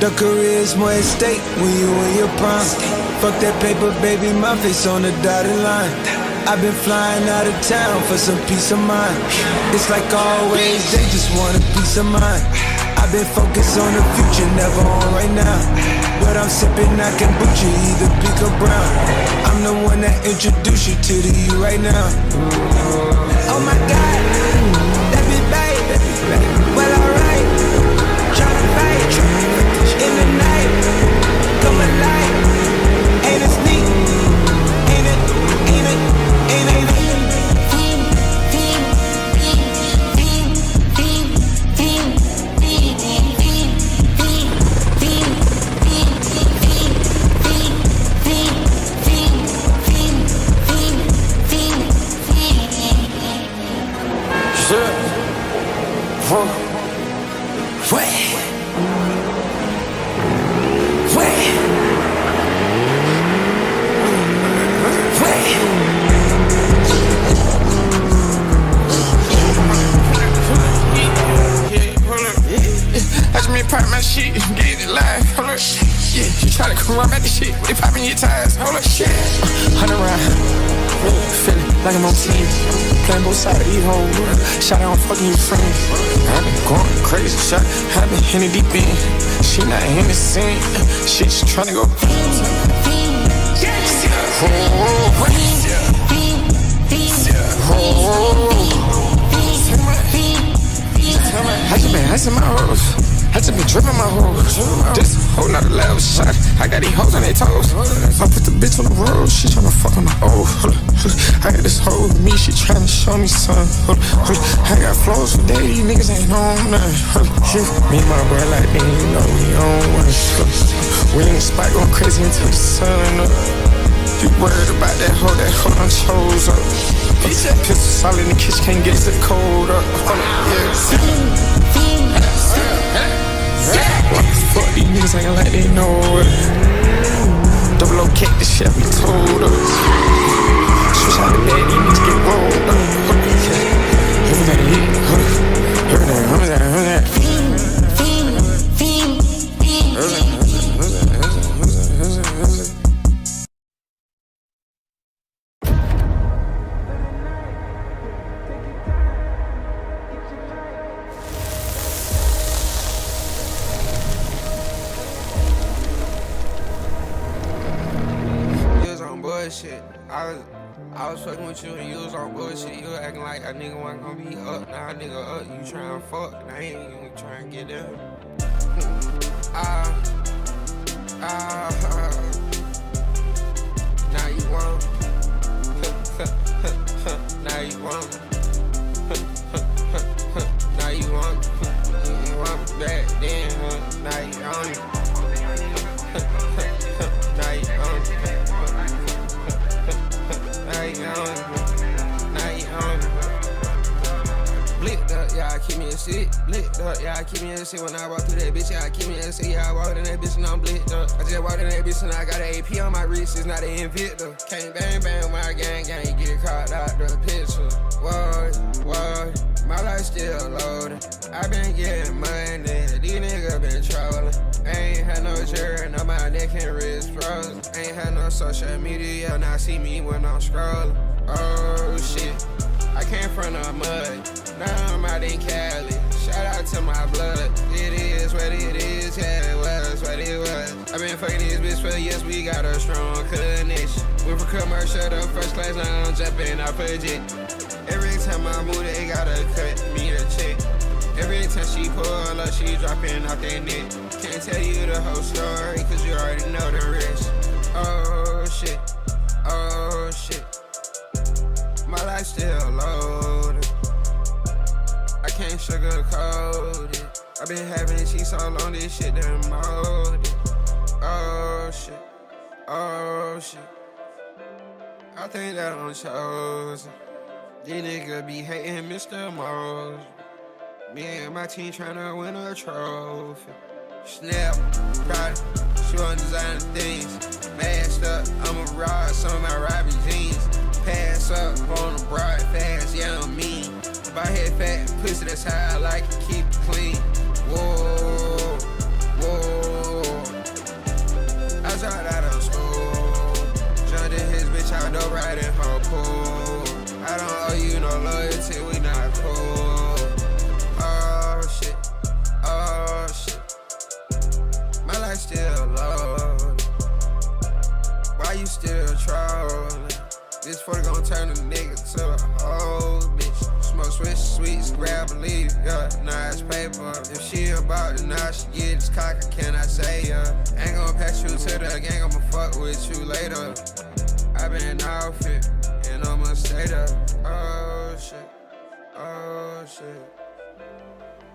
The career's more at stake when you in your prime. Fuck that paper, baby, my face on the dotted line. I've been flying out of town for some peace of mind. It's like always, they just want a peace of mind. I've been focused on the future, never on right now. But I'm sipping that kombucha, either pink or brown. I'm the one that introduced you to the you right now. Oh my God, that be babe. Well, alright, tryna fight in the night. Come alive, ain't it sneak? Ain't it? Pop my shit, get it live, hold up. Yeah, you try to come around back the shit, they popping your tires, hold up. Shit, 100 round, feeling like I'm on team, playing both sides of these hoes. Shot out, I'm fucking your friends. I've been going crazy, shot, I've been hitting deep in. She not in the scene, she just tryna go. I just been icing my hoes. I just been dripping my hoes. This whole nother level shot. I got these hoes on their toes. I put the bitch on the road. She tryna fuck on the O. I got this hoe with me. She tryna show me something. I got flows for days. These niggas ain't on nothing. Me and my bro like they ain't know we on one. We in the spot going crazy until the sun up. You worried about that hoe done chose up. Pistol solid in the kitchen, can't get the cold up. Fuck these niggas ain't like they know it. Double O kick, this shit we told us. Switch out the bed, these niggas get rolled up. Everything hit, everything. Shit. I was fucking with you and you was on bullshit. You acting like a nigga wasn't gonna be up. Now a nigga up, you tryna fuck. Now I ain't even tryna get down. Now you want. Now you want. Now you want. You want back then. Now you on it. Now you on it. Now you on it. Blicked up, y'all keep me a shit. Blicked up, y'all keep me a shit. When I walk through that bitch, y'all keep me a shit. Y'all walk in that bitch and I'm blicked up. I just walked in that bitch and I got an AP on my wrist. It's not an Invicta. Can't bang bang with my gang, get caught out the picture. Whoa, my life still loaded. I been getting money. These niggas been trolling. Ain't had no jury, no my neck and wrist frozen. Ain't had no social media, now see me when I'm scrolling. Oh shit, I came from the mud, now I'm out in Cali. Shout out to my blood, it is what it is, yeah it was what it was. I been fucking this bitch for years, we got a strong connection. We for commercial, the first class, now I'm jumping off a jet. Every time I move, they gotta cut me a check. Every time she pull up, she dropping off that net. Can't tell you the whole story, cause you already know the rest. Oh shit, oh shit. My life still loaded. I can't sugarcoat it. I been having cheese so long, this shit done molded. Oh shit, oh shit. I think that I'm chosen. These niggas be hating Mr. Mose. Me and my team tryna win a trophy. Snap, product, she wanna design things. Masked up, I'ma ride some of my Robbie jeans. Pass up on the broad fast, yeah I'm mean. If I hit fat pussy, that's how I like it, keep it clean. Whoa, whoa. I still low? Why you still trolling? This 40 gon' turn a nigga to a whole bitch. Smoke switch sweets, grab a leaf, yeah. Now it's paper. If she about it, now she get this cocker, can I say, yeah? Ain't gon' pass you to the gang, I'ma fuck with you later. I been off it, and I'ma stay there. Oh shit, oh shit.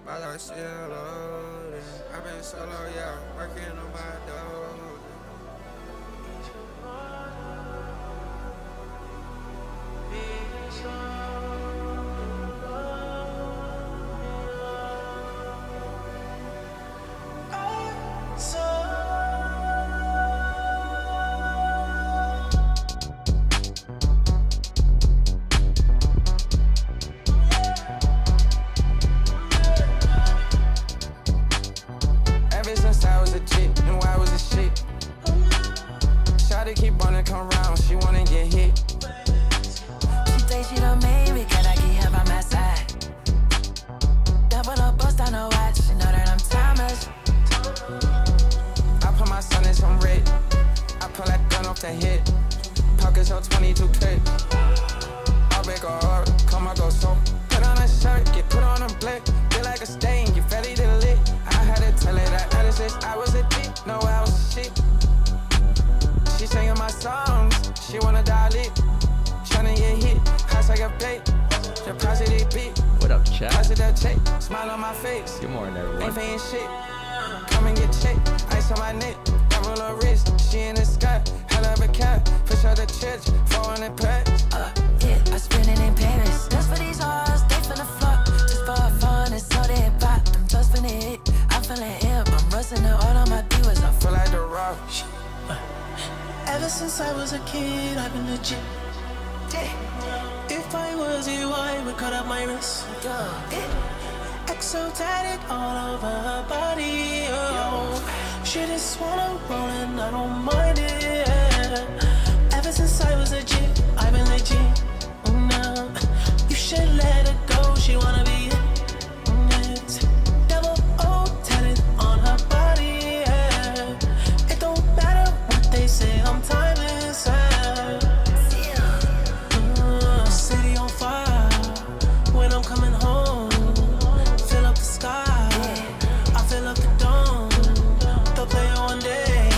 My life still loaded. I been solo, yeah, working on my dough. Ever since I was a chick, knew I was a shit. Shawty keep wanna come round, she wanna get hit. She thinks she done made me, cause I keep her by my side. Double up, bust on her watch, she know that I'm timeless. I put my son in some red. I pull that gun off the hip. Pockets hold 22 clips. I'll break a heart, come I go so. Put on a shirt, get put on a blick. Feel like a stain, get fairly lit. I had to tell her that ever since I was a dick. No, I was a shit. She singing my songs, she wanna dial it. Tryna get hit, house like a plate. Deposit beat. What up, chat? Positive check, smile on my face. Good morning, Ain't everyone. paying shit. Come and get checked. Ice on my neck, double her wrist. She in the sky, hell of a cat. Push out the church, 400 packs. Yeah, I spend it in Paris. Just for these hoes, they finna fuck. Just for fun, it's so they pop. I'm just finna hit. I'm feeling ill, I'm rusting the all on my viewers. I'm Feel like the rock. Ever since I was a kid, I've been legit. If I was you, I would cut up my wrist. XO tatted all over her body. Oh, she just wanna roll and I don't mind it. Ever since I was a G, I've been legit. No, you should let her go. She wanna be it. Double O tatted on her body. It don't matter what they say, I'm timeless. City on fire when I'm coming home. Fill up the sky, I fill up the dome. They'll play it one day.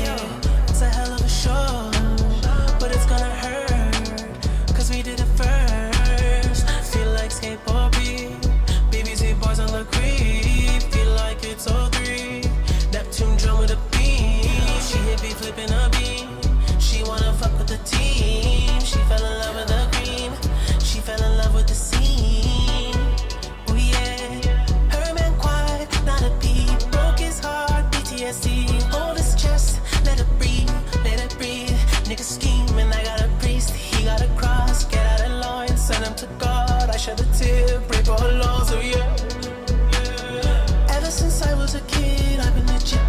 It's a hell of a show, but it's gonna hurt, cause we did it first. Feel like skateboard beat, BBC boys on the creep. Feel like it's 03, Neptune drum with a beam. She hit me flipping a beam. She wanna fuck with the team. She fell in love with the green. She fell in love with the scene. Oh yeah, her man quiet, not a beat. Broke his heart, PTSD. Hold his chest, let it breathe, let it breathe. Nigga scheming, I got a priest. He got a cross, get out of line, send him to God. I shed a tear, break all her laws, oh yeah. Ever since I was a kid, I've been legit.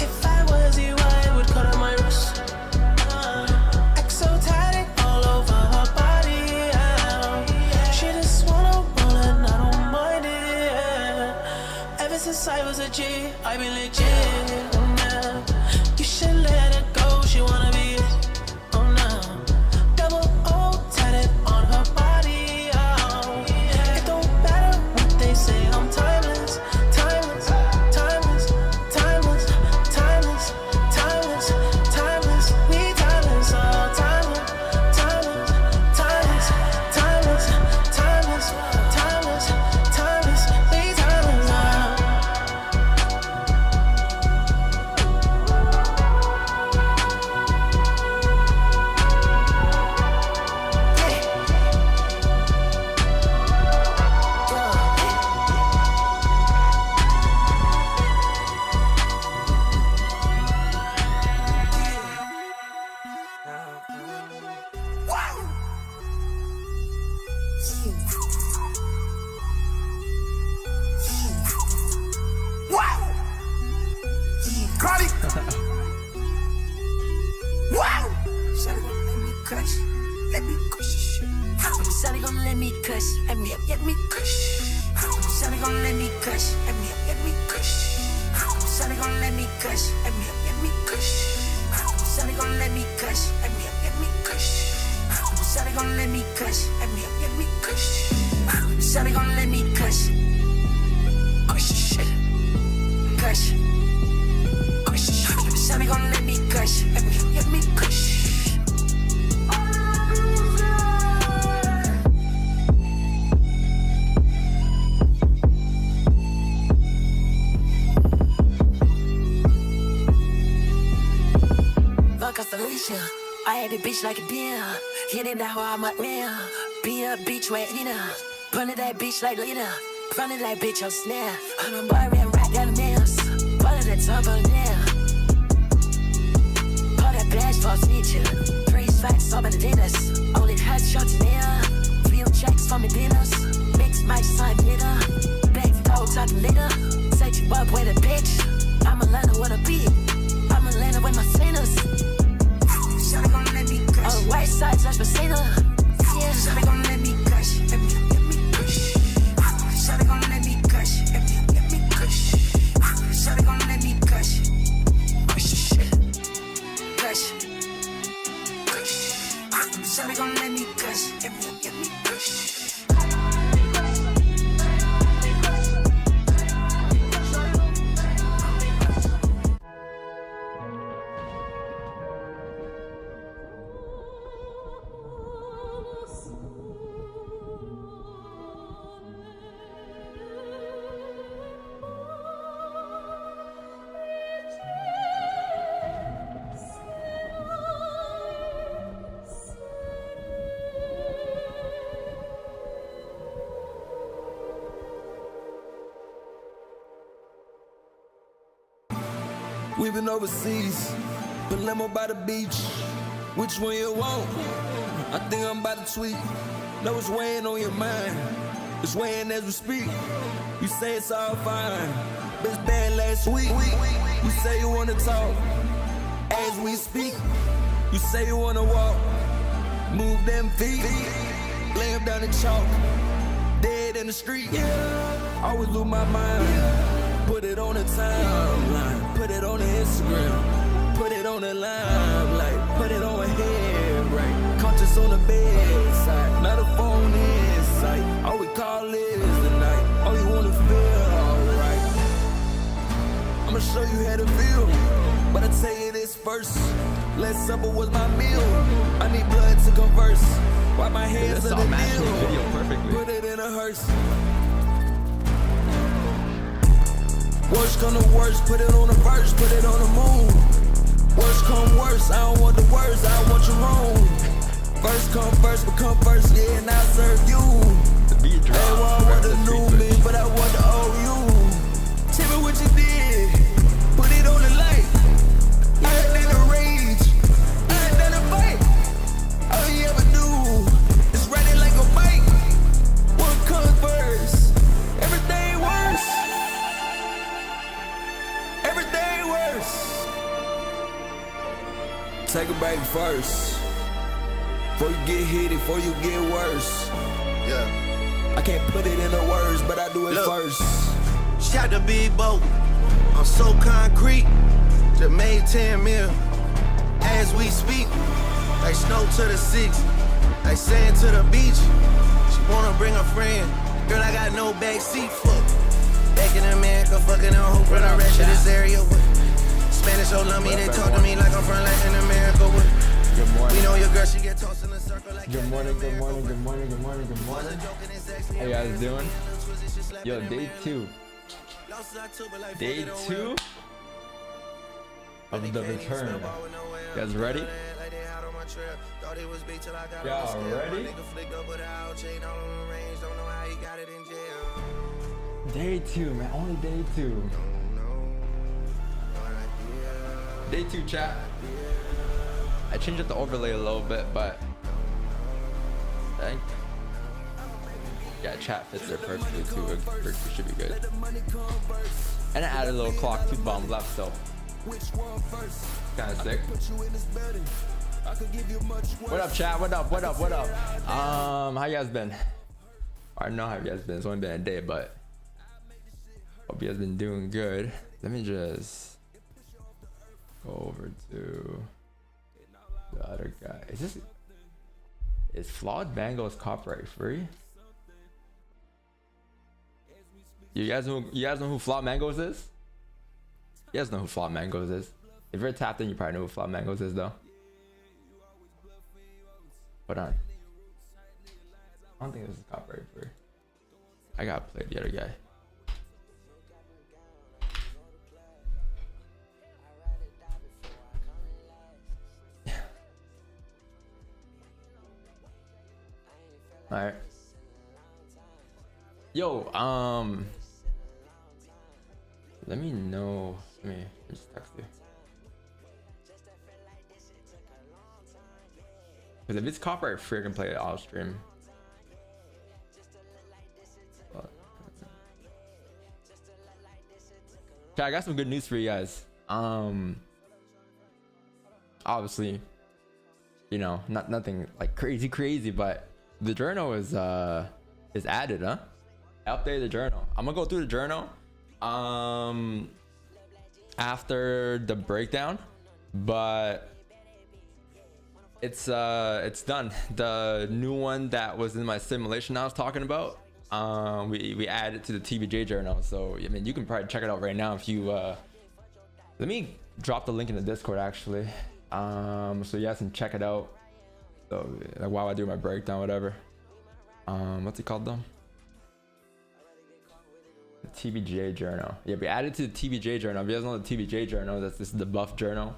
If I was you, I would cut out my wrist. XO tatted all over her body. She just wanna roll and I don't mind it. Ever since I was a G, I've been legit. You should let her go, she wanna be it. Oh no, double O tatted on her body. It don't matter what they say, I'm timeless, timeless, timeless, timeless, timeless, timeless, timeless. We timeless, timeless, timeless, timeless, timeless, timeless, timeless, timeless. We timeless. Cardi. Wow. Shawty gon' let me cush. Let me cush. Shawty gon' let me cush, let me up, let me cush. Shawty gon' let me cush, let me up, let me cush. Shawty gon' Felicia. I had the bitch like a deer. Hit it now, I'm up there. Be a beach wet leader. Run it that bitch like leader. Run it like bitch on snare. I'm a boy, we right down the nails. Follow that top on there. All that blast for snitcher. Praise facts, all by the dinners. Only hot shots in there. Few checks for me dinners. Mix my son litter. Back dogs out the litter. Set you up with a bitch. I'm a lander with a beat. I'm a lander with my sinners. Shawty gon' let me gush. On the white side, touch my sinner. Yeah. Shawty gon' let me gush. Let me gush. Shawty gon' let me gush. Let me gush. Shawty gon' let me gush. Gush. Gush. Gush. Shawty gon' let me gush. Let me gush. We've been overseas, but limo by the beach. Which one you want? I think I'm about to tweet. Know it's weighing on your mind. It's weighing as we speak. You say it's all fine, but it's bad last week. You say you wanna talk as we speak. You say you wanna walk, move them feet. Lay 'em down the chalk, dead in the street. Always lose my mind. Put it on the timeline, put it on the Instagram, put it on the limelight, put it on my head, right? Conscious on the bedside, not a phone in sight. All we call is the night. All you wanna feel alright. I'ma show you how to feel, but I tell you this first. Last supper was my meal. I need blood to converse. Wipe my hands of the deal. Put it in a hearse. Worst come to worst, put it on a verse, put it on the moon. Worst come worst, I don't want the words, I want your own. First come first, but come first, yeah, and I serve you. Hey, well, I want the new me, but I want the old you. Tell me what you did, put it on the light. I ain't in a rage, I ain't in a fight. All you ever do is ride it like a bike. What comes first? Everything worse. Everything worse. Take a break first. Before you get hit, before you get worse. Yeah. I can't put it into words, but I do it first. Shot the big boat. I'm so concrete. Just made 10 mil. As we speak. Like snow to the 6. Like sand to the beach. She wanna bring a friend. Girl, I got no backseat. Fuck. Back in America, fucking on hoop, run a rest of this area. Spanish so love me, they talk to me like I'm from Latin America. Good morning. We know your girl, she get tossed in a circle like Good morning, good morning, good morning, good morning, good morning. How you guys doing? Yo, day two. Day two of the return. You guys ready? Y'all ready? Day two, man. Only day two. Day two, chat. I changed up the overlay a little bit, but I think chat fits there perfectly too. It should be good. And I added a little clock to the bottom left, so kind of sick. What up, chat? What up? What up? What up? How you guys been? I don't know how you guys been. It's only been a day, but hope you guys been doing good. Let me just go over to the other guy. Is Flawed Bangles copyright free? You guys know who Flawed Mangoes is? You guys know who Flawed Mangoes is. If you're tapped in, you probably know who Flawed Mangoes is though. Hold on. I don't think this is copyright free. I gotta play the other guy. All right. Yo, let me know. Let me just text you. Because if it's copyright free, I can play it off stream. Okay, I got some good news for you guys. Obviously, you know, nothing like crazy, but the journal is added, huh? Update the journal. I'm gonna go through the journal after the breakdown, but it's done. The new one that was in my simulation I was talking about, we added to the TBJ journal. So I mean, you can probably check it out right now if you let me drop the link in the Discord actually, so you guys can check it out. So like while I do my breakdown, whatever. What's it called though? The TBJ journal. Yeah, we added to the TBJ journal. If you guys know the TBJ journal, this is the buff journal.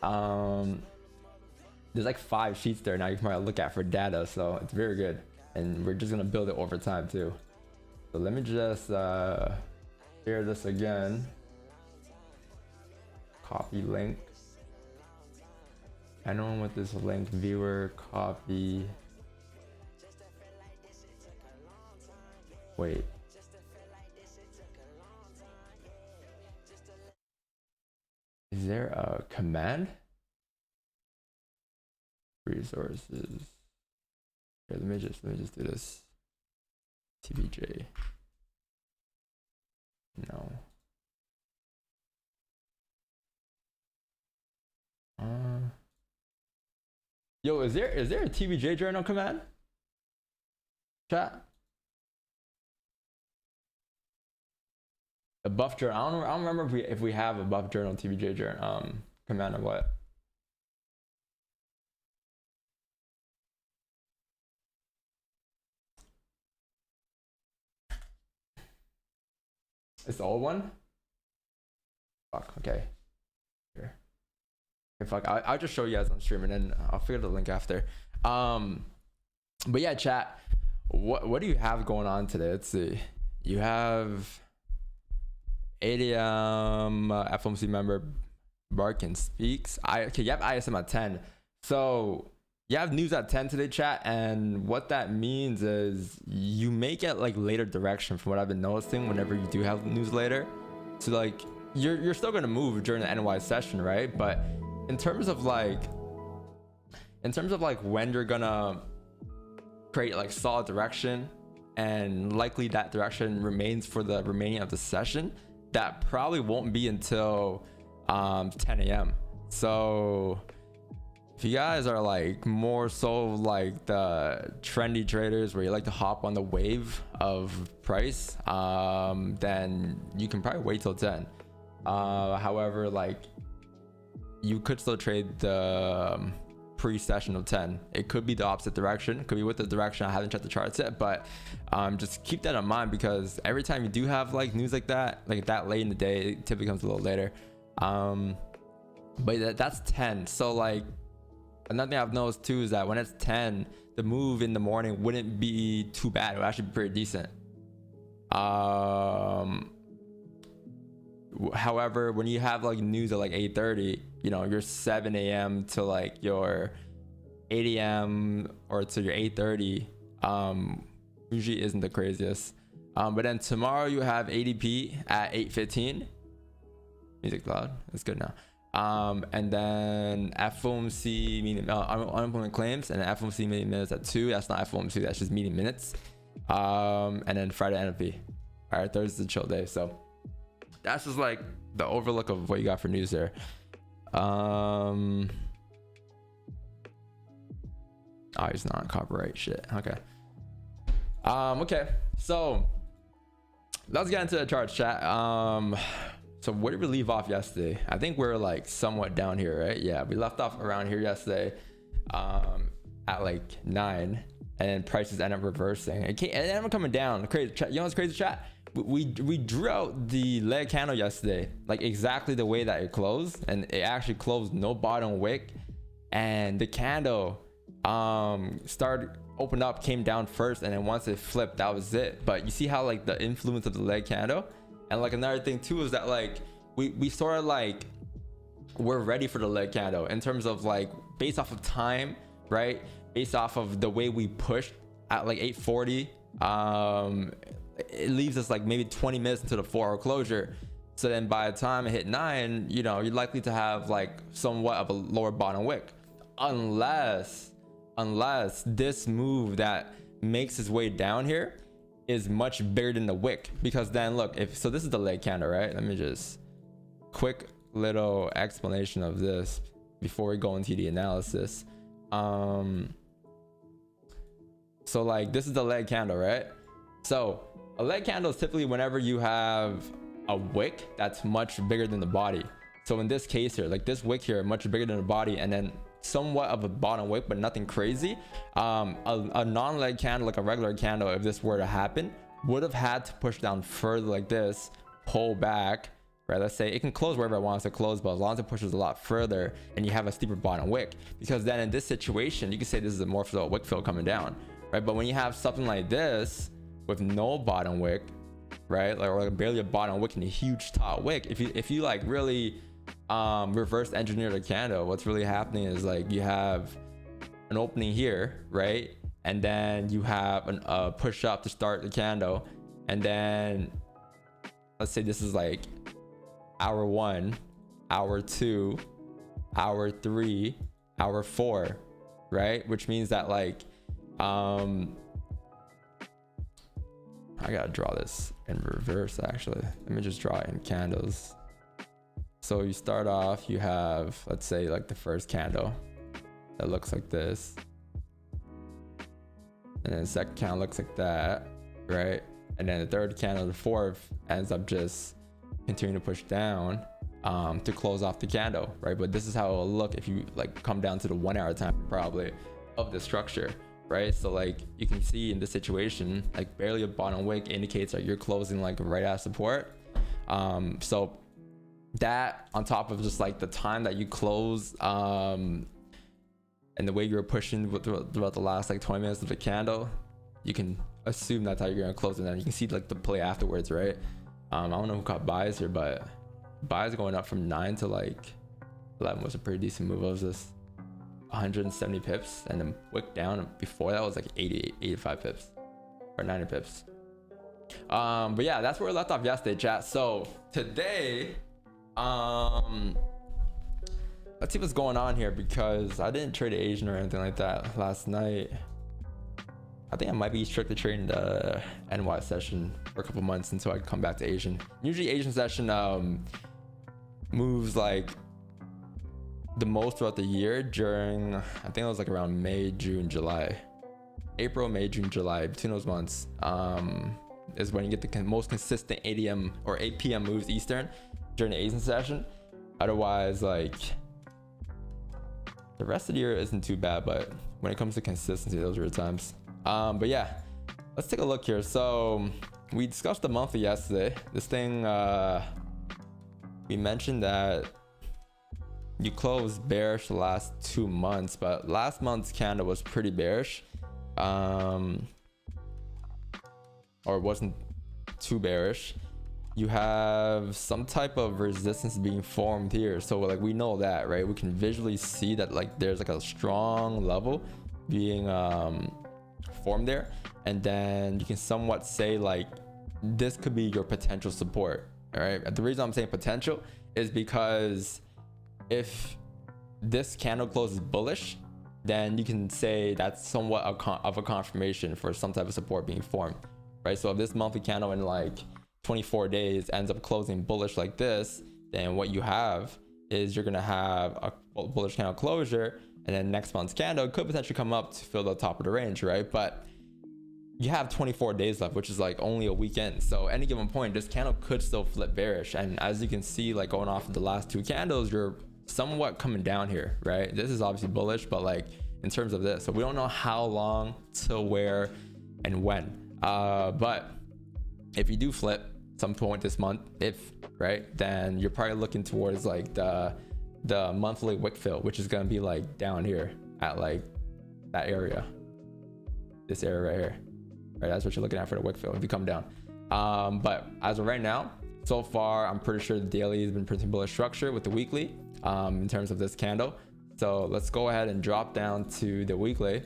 There's like 5 sheets there now you can probably look at for data, so it's very good, and we're just gonna build it over time too. So let me just share this again. Copy link. Anyone with this link, viewer, copy. Wait. Is there a command? Resources. Here, let me just do this. TBJ. No. Yo, is there a TBJ journal command? Chat. A buff journal. I don't remember if we have a buff journal TBJ journal command or what. It's the old one? Fuck, okay. Here. Okay, fuck, I'll just show you guys on stream and then I'll figure the link after. But yeah, chat, what do you have going on today? Let's see. You have 8 AM FOMC member Barkin speaks. Okay, you have ISM at 10. So you have news at 10 today, chat, and what that means is you may get like later direction from what I've been noticing whenever you do have news later. So like you're still gonna move during the NY session, right? But in terms of like when you're gonna create like solid direction, and likely that direction remains for the remaining of the session, that probably won't be until 10 AM. So if you guys are like more so like the trendy traders where you like to hop on the wave of price, then you can probably wait till 10. However, like you could still trade the pre-session of 10. It could be the opposite direction, it could be with the direction. I haven't checked the charts yet, but just keep that in mind, because every time you do have like news like that late in the day, it typically comes a little later. But that's 10. So like another thing I've noticed too is that when it's 10, the move in the morning wouldn't be too bad. It would actually be pretty decent. However, when you have like news at like 8:30, you know, your 7 AM to like your 8 AM or to your 8:30 usually isn't the craziest. But then tomorrow you have ADP at 8:15. Music loud, that's good now. And then FOMC meeting unemployment claims, and then FOMC meeting minutes at 2. That's not FOMC, that's just meeting minutes. And then Friday NFP. All right, Thursday's a chill day. So that's just like the overlook of what you got for news there. Oh, he's not on copyright shit. Okay. Okay, so let's get into the charts, chat. So where did we leave off yesterday? I think we're like somewhat down here, right? Yeah, we left off around here yesterday at like 9, and prices end up reversing. It ended up coming down. Crazy chat. You know what's crazy, chat? We drew out the leg candle yesterday like exactly the way that it closed, and it actually closed no bottom wick, and the candle started opened up, came down first, and then once it flipped, that was it. But you see how like the influence of the leg candle, and like another thing too is that like we sort of like we're ready for the leg candle in terms of like based off of time, right? Based off of the way we pushed at like 8:40, it leaves us like maybe 20 minutes into the 4-hour closure. So then by the time it hit 9, you know, you're likely to have like somewhat of a lower bottom wick, unless this move that makes its way down here is much bigger than the wick. Because then look, so this is the leg candle, right? Let me just quick little explanation of this before we go into the analysis. So like this is the leg candle, right? So a leg candle is typically whenever you have a wick that's much bigger than the body. So in this case here, like this wick here, much bigger than the body, and then somewhat of a bottom wick, but nothing crazy. A non-leg candle, like a regular candle, if this were to happen, would have had to push down further like this, pull back, right? Let's say it can close wherever it wants to close, but as long as it pushes a lot further and you have a steeper bottom wick, because then in this situation, you can say this is a more so a wick fill coming down, right? But when you have something like this with no bottom wick, right? Like, or like barely a bottom wick and a huge top wick, if you like really reverse engineer the candle, what's really happening is like you have an opening here, right? And then you have a push up to start the candle, and then let's say this is like hour 1, hour 2, hour 3, hour 4, right? Which means that like I gotta draw this in reverse actually. Let me just draw it in candles. So you start off, you have, let's say like the first candle that looks like this, and then the second candle looks like that, right? And then the third candle, the fourth, ends up just continuing to push down to close off the candle, right? But this is how it'll look if you like come down to the 1 hour time probably of the structure, right? So like you can see in this situation, like barely a bottom wick indicates that you're closing like right at support. So that on top of just like the time that you close and the way you're pushing throughout the last like 20 minutes of the candle, you can assume that's how you're gonna close it. And then you can see like the play afterwards, right? I don't know who caught buys here, but buys going up from 9 to like 11 was a pretty decent move. It was just 170 pips, and then wick down before that was like 85 pips or 90 pips. But yeah, that's where we left off yesterday, chat. So today, let's see what's going on here, because I didn't trade Asian or anything like that last night. I think I might be strictly trading the NY session for a couple months until I come back to Asian. Usually Asian session moves like the most throughout the year during, I think it was like around May, June, July. April, May, June, July, between those months is when you get the most consistent 8 a.m. or 8 p.m. moves Eastern during the Asian session. Otherwise, like the rest of the year isn't too bad, but when it comes to consistency, those are the times. But yeah, let's take a look here. So we discussed the monthly yesterday. This thing, we mentioned that you closed bearish the last 2 months, but last month's candle was pretty bearish, or it wasn't too bearish. You have some type of resistance being formed here, so like we know that, right? We can visually see that like there's like a strong level being formed there, and then you can somewhat say like this could be your potential support. All right, the reason I'm saying potential is because if this candle closes bullish, then you can say that's somewhat of a confirmation for some type of support being formed, right? So if this monthly candle in like 24 days ends up closing bullish like this, then what you have is you're gonna have a bullish candle closure, and then next month's candle could potentially come up to fill the top of the range, right? But you have 24 days left, which is like only a weekend. So any given point, this candle could still flip bearish. And as you can see, like going off of the last 2 candles, you're somewhat coming down here, right? This is obviously bullish, but like in terms of this, so we don't know how long, till where, and when. But if you do flip some point this month, right, then you're probably looking towards like the monthly wick fill, which is gonna be like down here at like that area. this area right here, right? That's what you're looking at for the wick fill if you come down. But as of right now, so far, I'm pretty sure the daily has been pretty bullish structure with the weekly in terms of this candle. So let's go ahead and drop down to the weekly.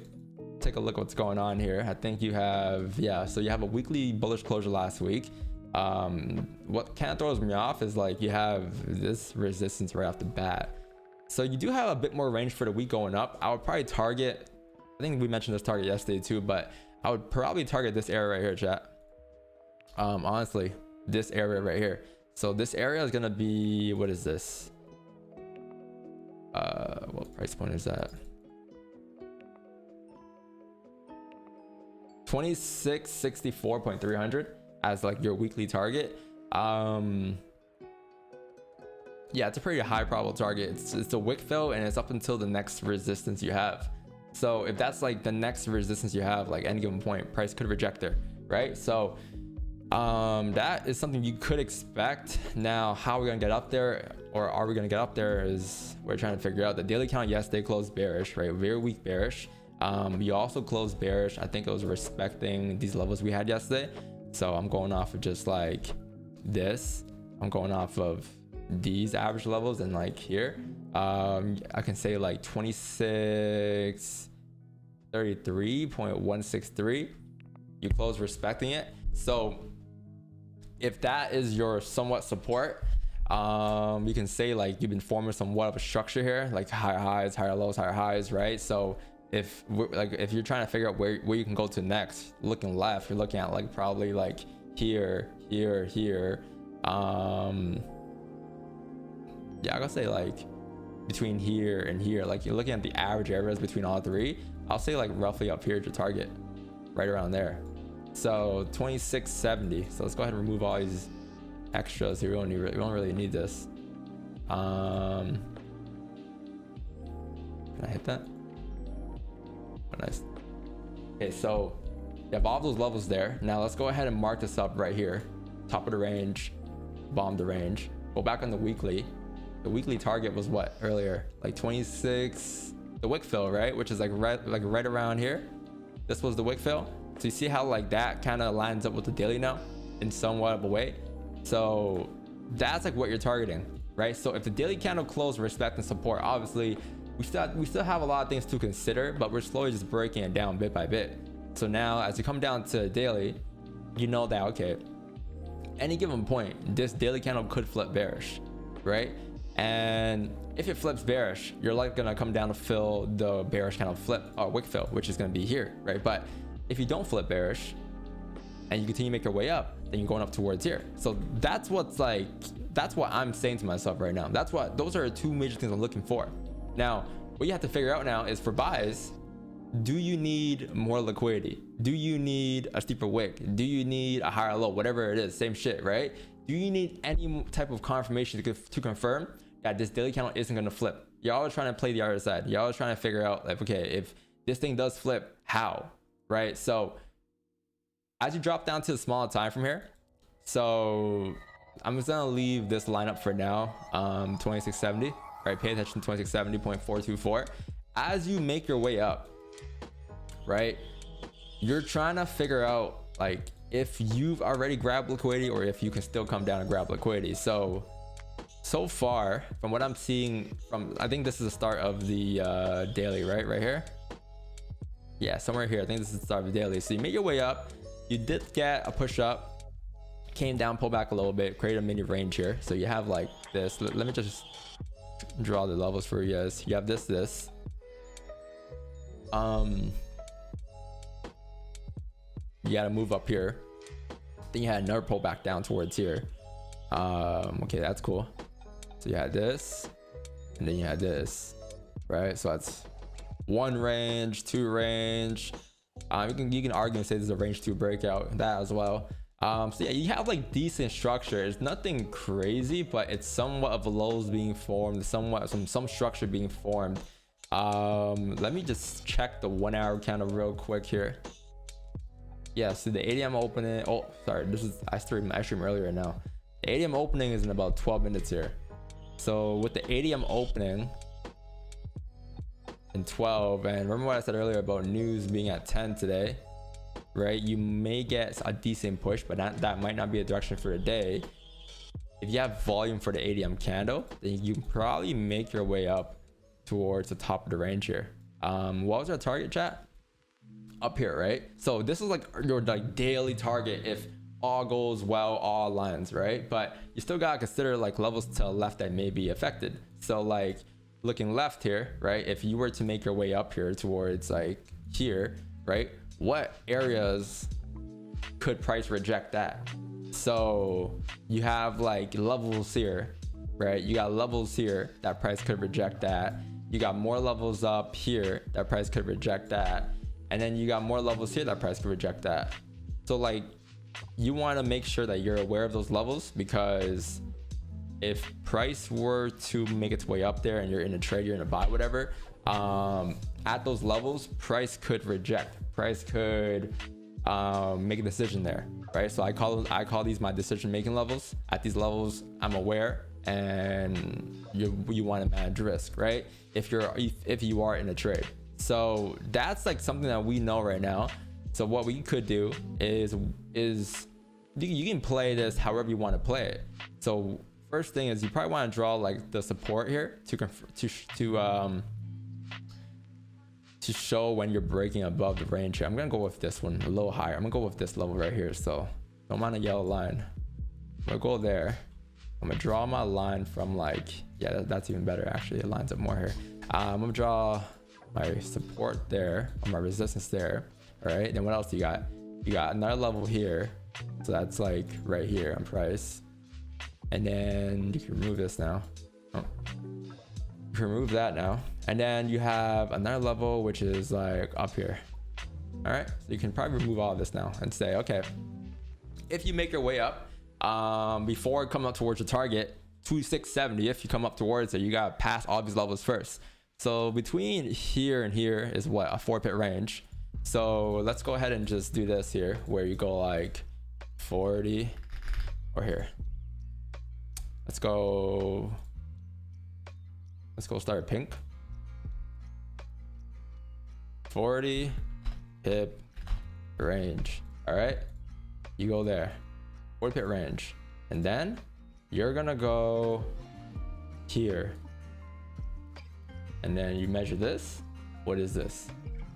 Take a look what's going on here. I think you have, yeah, so you have a weekly bullish closure last week. What kind of throws me off is like you have this resistance right off the bat. So you do have a bit more range for the week going up. I would probably target, I think we mentioned this target yesterday too, but I would probably target this area right here, chat. Honestly, this area right here. So this area is gonna be, what is this? What price point is that? 2664.300 as like your weekly target. Yeah, it's a pretty high probable target. It's a wick fill and it's up until the next resistance you have. So if that's like the next resistance you have, like any given point, price could reject there, right? So that is something you could expect. Now, how we're gonna get up there, or are we gonna get up there, is we're trying to figure out. The daily count yesterday closed bearish, right? Very weak bearish. You also closed bearish. I think it was respecting these levels we had yesterday. So I'm going off of just like this. I'm going off of these average levels and like here. I can say like 2633.163. You close respecting it. So if that is your somewhat support, you can say like you've been forming somewhat of a structure here, like higher highs, higher lows, higher highs, right? So if you're trying to figure out where you can go to next, looking left, you're looking at like probably like here. Yeah, I gotta say like between here and here, like you're looking at the average areas between all three. I'll say like roughly up here to target, right around there. So 2670. So let's go ahead and remove all these extras here. We don't really need this. Can I hit that? Oh, nice. Okay, so you have all those levels there. Now let's go ahead and mark this up right here. Top of the range, bomb the range. Go back on the weekly. The weekly target was what earlier? Like 26, the wick fill, right? Which is like right around here. This was the wick fill. So you see how like that kind of lines up with the daily now in somewhat of a way. So that's like what you're targeting, right? So if the daily candle closed respect and support, obviously we still have a lot of things to consider, but we're slowly just breaking it down bit by bit. So now as you come down to daily, you know that, okay, any given point, this daily candle could flip bearish, right? And if it flips bearish, you're like gonna come down to fill the bearish candle flip or wick fill, which is gonna be here, right? But if you don't flip bearish and you continue to make your way up, then you're going up towards here. So that's what I'm saying to myself right now. Those are the two major things I'm looking for. Now, what you have to figure out now is for buys, do you need more liquidity? Do you need a steeper wick? Do you need a higher low? Whatever it is, same shit, right? Do you need any type of confirmation to confirm that this daily candle isn't going to flip? Y'all are trying to play the other side. Y'all are trying to figure out like, okay, if this thing does flip, how, right? So as you drop down to the smaller time from here, so I'm just gonna leave this lineup for now, 2670, right? Pay attention to 2670.424. As you make your way up, right, you're trying to figure out like if you've already grabbed liquidity or if you can still come down and grab liquidity. So far from what I'm seeing from, I think this is the start of the daily, right here. Yeah, somewhere here. I think this is the start of the daily. So you make your way up, you did get a push up, came down, pull back a little bit, create a mini range here. So you have like this. Let me just draw the levels for you guys. You have this. You gotta move up here. Then you had another pull back down towards here. Okay, that's cool. So you had this, and then you had this, right? So that's one range, two range. You can argue and say there's a range 2 breakout, that as well. So yeah, you have like decent structure. It's nothing crazy, but it's somewhat of lows being formed, somewhat some structure being formed. Let me just check the 1 hour candle real quick here. Yeah, so the ADM opening, oh sorry, I streamed earlier now. The ADM opening is in about 12 minutes here. So with the ADM opening in 12, and remember what I said earlier about news being at 10 today, right, you may get a decent push, but that might not be a direction for the day. If you have volume for the ADM candle, then you can probably make your way up towards the top of the range here. What was our target, chat? Up here, right? So this is like your like daily target if all goes well, all aligns, right? But you still gotta consider like levels to the left that may be affected. So like looking left here, right? If you were to make your way up here towards like here, right? What areas could price reject that? So you have like levels here, right? You got levels here that price could reject that. You got more levels up here that price could reject that. And then you got more levels here that price could reject that. So like you want to make sure that you're aware of those levels, because if price were to make its way up there and you're in a trade, you're in a buy, whatever, at those levels, price could reject. Price could make a decision there, right? So I call these my decision-making levels. At these levels, I'm aware, and you want to manage risk, right? If you are in a trade. So that's like something that we know right now. So what we could do is you can play this however you want to play it. So first thing is you probably want to draw like the support here to show when you're breaking above the range here. I'm gonna go with this one a little higher. I'm gonna go with this level right here. So don't mind a yellow line. I'm gonna go there. I'm gonna draw my line from like, yeah, that's even better actually. It lines up more here. I'm gonna draw my support there, or my resistance there. All right, then what else do you got? You got another level here. So that's like right here on price. And then you can remove this now. Oh. You can remove that now. And then you have another level, which is like up here. All right, so you can probably remove all of this now and say, okay, if you make your way up, before coming up towards your target, 2670, if you come up towards it, you gotta pass all these levels first. So between here and here is what, a 4-pip range. So let's go ahead and just do this here, where you go like 40 or here. Let's go start pink. 40 pip range. All right, you go there, 40 pip range, and then you're gonna go here, and then you measure this. What is this?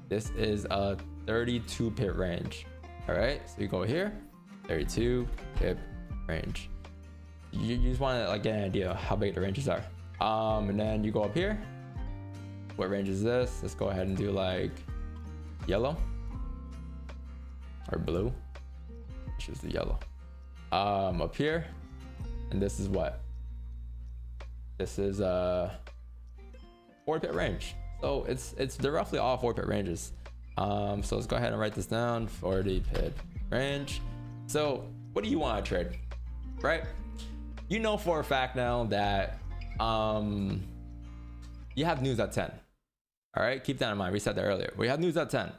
This is a 32 pip range. All right, so you go here, 32 pip range. You just want to like get an idea of how big the ranges are. And then you go up here. What range is this? Let's go ahead and do like yellow or blue. Which is the yellow. Up here, and this is what? This is a 40 pip range. So they're roughly all 4 pip ranges. So let's go ahead and write this down. 40 pip range. So what do you want to trade, right? You know for a fact now that you have news at 10. All right, keep that in mind. We said that earlier. We have news at 10,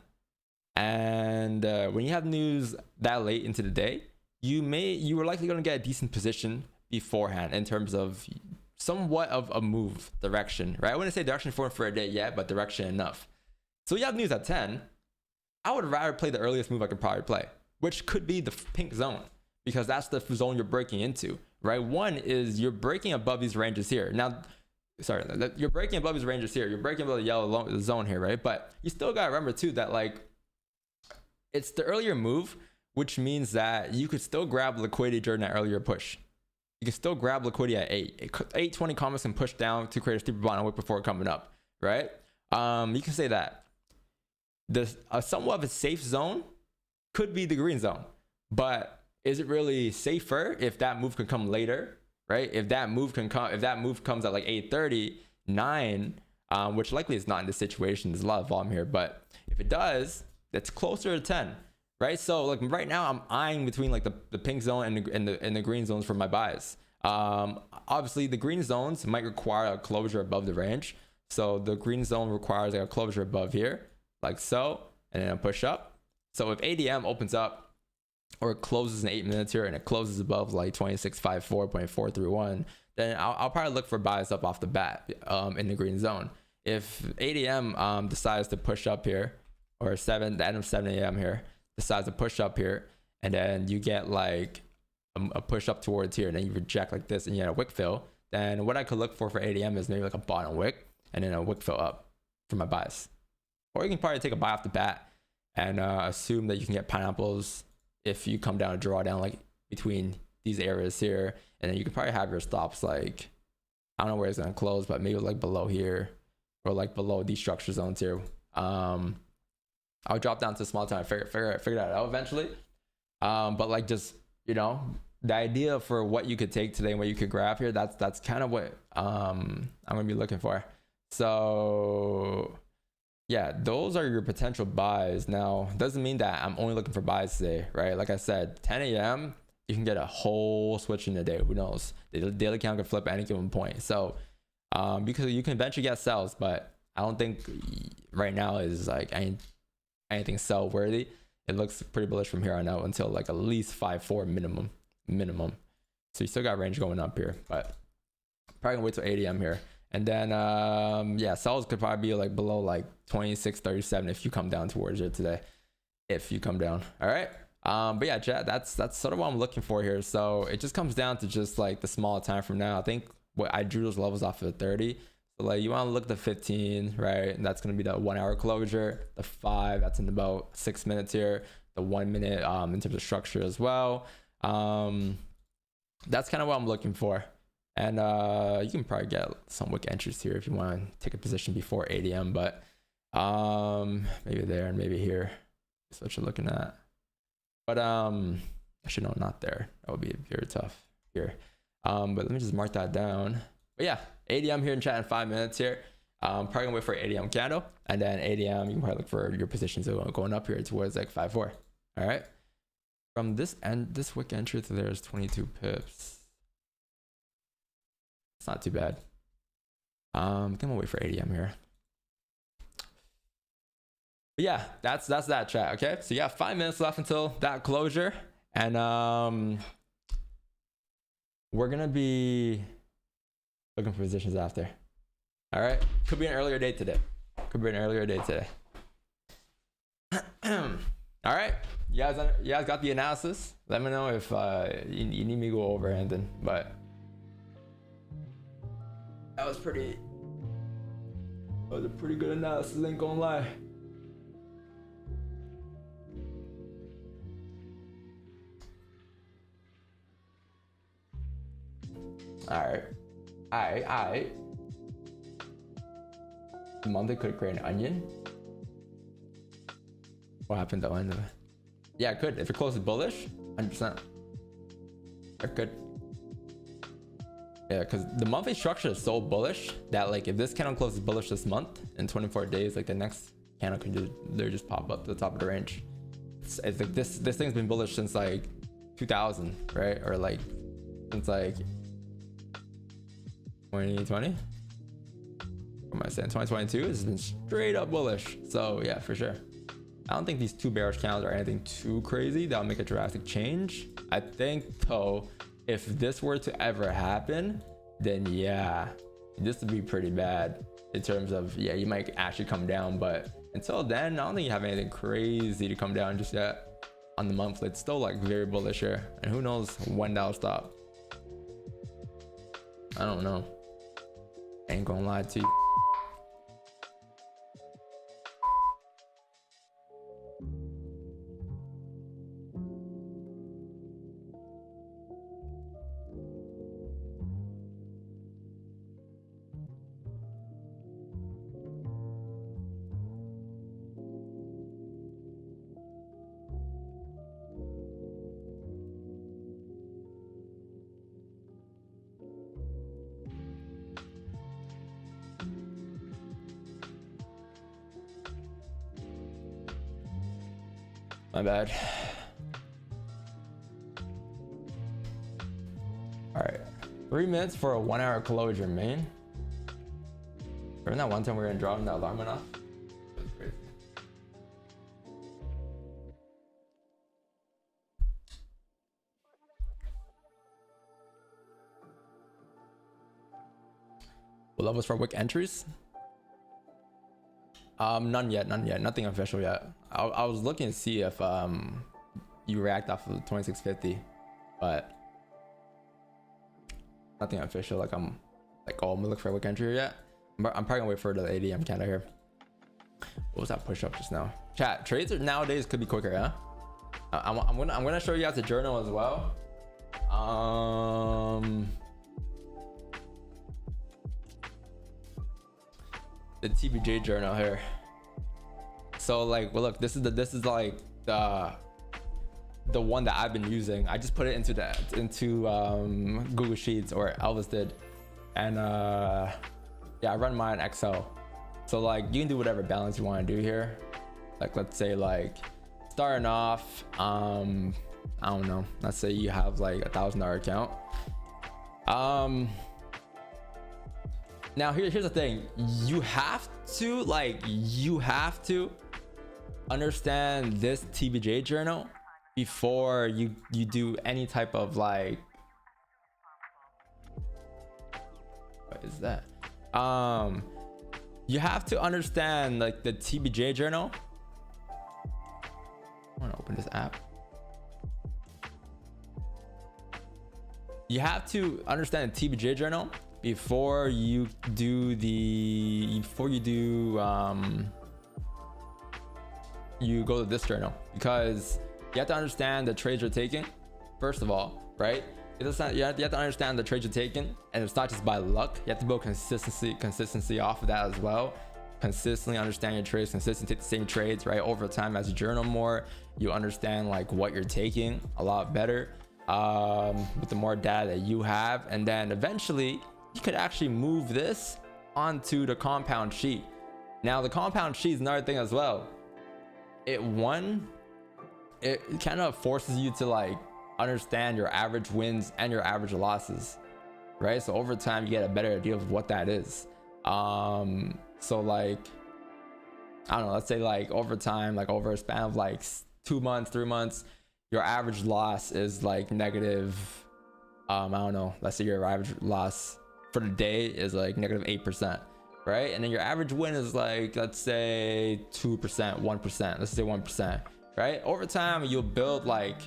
and when you have news that late into the day, you are likely going to get a decent position beforehand in terms of somewhat of a move direction, right? I wouldn't say direction for a day yet, but direction enough. So you have news at 10. I would rather play the earliest move I could probably play, which could be the pink zone, because that's the zone you're breaking into, right? One is you're breaking above these ranges here. Now, sorry, you're breaking above these ranges here. You're breaking above the yellow zone here, right? But you still got to remember too that like it's the earlier move, which means that you could still grab liquidity during that earlier push. You can still grab liquidity at 820 comments and push down to create a steeper bottom wick before coming up, right? You can say that. Somewhat of a safe zone could be the green zone, but is it really safer if that move can come later, right? If that move comes at like 8:30, 9, which likely is not in this situation. There's a lot of volume here, but if it does, that's closer to 10. Right, so like right now I'm eyeing between like the pink zone and the green zones for my buys. Obviously the green zones might require a closure above the range, so the green zone requires like a closure above here, like so, and then a push up. So if ADM opens up or it closes in 8 minutes here and it closes above like 2654.431, then I'll probably look for buys up off the bat in the green zone. If ADM decides to push up here, or the end of 7 a.m. here, decides to push up here, and then you get like a push up towards here, and then you reject like this, and you get a wick fill, then what I could look for ADM is maybe like a bottom wick and then a wick fill up for my buys. Or you can probably take a buy off the bat and assume that you can get pineapples if you come down and draw down like between these areas here, and then you can probably have your stops like, I don't know where it's gonna close, but maybe like below here or like below these structure zones here. I'll drop down to small time, figure that out eventually. But like, just, you know, the idea for what you could take today and what you could grab here, that's kind of what I'm gonna be looking for. So yeah, those are your potential buys. Now, doesn't mean that I'm only looking for buys today, right? Like I said, 10 a.m. you can get a whole switch in the day. Who knows? The daily count could flip at any given point. So because you can eventually get sells, but I don't think right now is like anything sell worthy. It looks pretty bullish from here on out until like at least 5-4 minimum. So you still got range going up here, but probably gonna wait till 8 a.m. here. And then yeah, sells could probably be like below like 26.37 if you come down towards it today. If you come down. All right. But yeah, chat, that's sort of what I'm looking for here. So it just comes down to just like the small time from now. I think what I drew those levels off of the 30. So like you want to look at the 15, right? And that's going to be the 1 hour closure. The 5, that's in about 6 minutes here. The 1 minute in terms of structure as well. That's kind of what I'm looking for. And you can probably get some wick entries here if you want to take a position before 8 a.m. But maybe there and maybe here. That's what you're looking at. But actually no, not there. That would be very tough here. But let me just mark that down. But yeah, 8 a.m. here in chat in 5 minutes here. Probably gonna wait for 8 a.m. candle, and then 8 a.m. you can probably look for your positions going up here towards like 5-4. All right. From this end, this wick entry to there is 22 pips. It's not too bad. I'm gonna wait for 8 a.m. here. But yeah, that's that chat. Okay, so you have 5 minutes left until that closure, and we're gonna be looking for positions after. All right, could be an earlier date today. All right, you guys got the analysis. Let me know if you need me to go over anything, but that was a pretty good analysis, ain't gonna lie. All right. Monday could create an onion. What happened though? Yeah, it could. If it closes bullish, 100%. It could. Yeah, because the monthly structure is so bullish that like if this candle closes bullish this month in 24 days, like the next candle can just pop up to the top of the range. It's like this thing's been bullish since like 2000, right? Or like since like 2020. What am I saying? 2022 has been straight up bullish. So yeah, for sure. I don't think these two bearish candles are anything too crazy that'll make a drastic change. I think though, if this were to ever happen, then yeah, this would be pretty bad in terms of, yeah, you might actually come down, but until then, I don't think you have anything crazy to come down just yet. On the monthly, it's still like very bullish here, and who knows when that'll stop. I don't know. Ain't gonna lie to you. My bad. All right, 3 minutes for a 1 hour closure, man. Remember that one time we were in drawing, the alarm went off? That was crazy. What levels for wick entries? None yet, nothing official yet. I was looking to see if you react off of the 2650, but nothing official. Like I'm gonna look for a wick entry yet. I'm probably gonna wait for the ADM candle here. What was that push up just now? Chat, trades nowadays could be quicker, huh? I'm gonna show you guys the journal as well. The TBJ journal here. So like, well, look, this is like the one that I've been using. I just put it into Google Sheets, or Elvis did, and yeah, I run mine Excel. So like, you can do whatever balance you want to do here. Like, let's say like starting off, I don't know, let's say you have like $1,000 account. Now here's the thing, you have to understand this TBJ journal before you do any type of like, what is that? You have to understand like the TBJ journal. I want to open this app. You have to understand the TBJ journal before you do you go to this journal, because you have to understand the trades you're taking first of all, right? You have to understand the trades you're taking, and it's not just by luck. You have to build consistency off of that as well. Consistently understand your trades, consistently take the same trades, right? Over time, as you journal more, you understand like what you're taking a lot better with the more data that you have, and then eventually you could actually move this onto the compound sheet. Now the compound sheet is another thing as well. It kind of forces you to like understand your average wins and your average losses, right? So over time you get a better idea of what that is. So like, I don't know, let's say like over time, like over a span of like 2 months, 3 months, your average loss is like negative, I don't know, let's say your average loss for the day is like negative 8%, right? And then your average win is like, let's say 2%, 1%, let's say 1%, right? Over time you'll build like,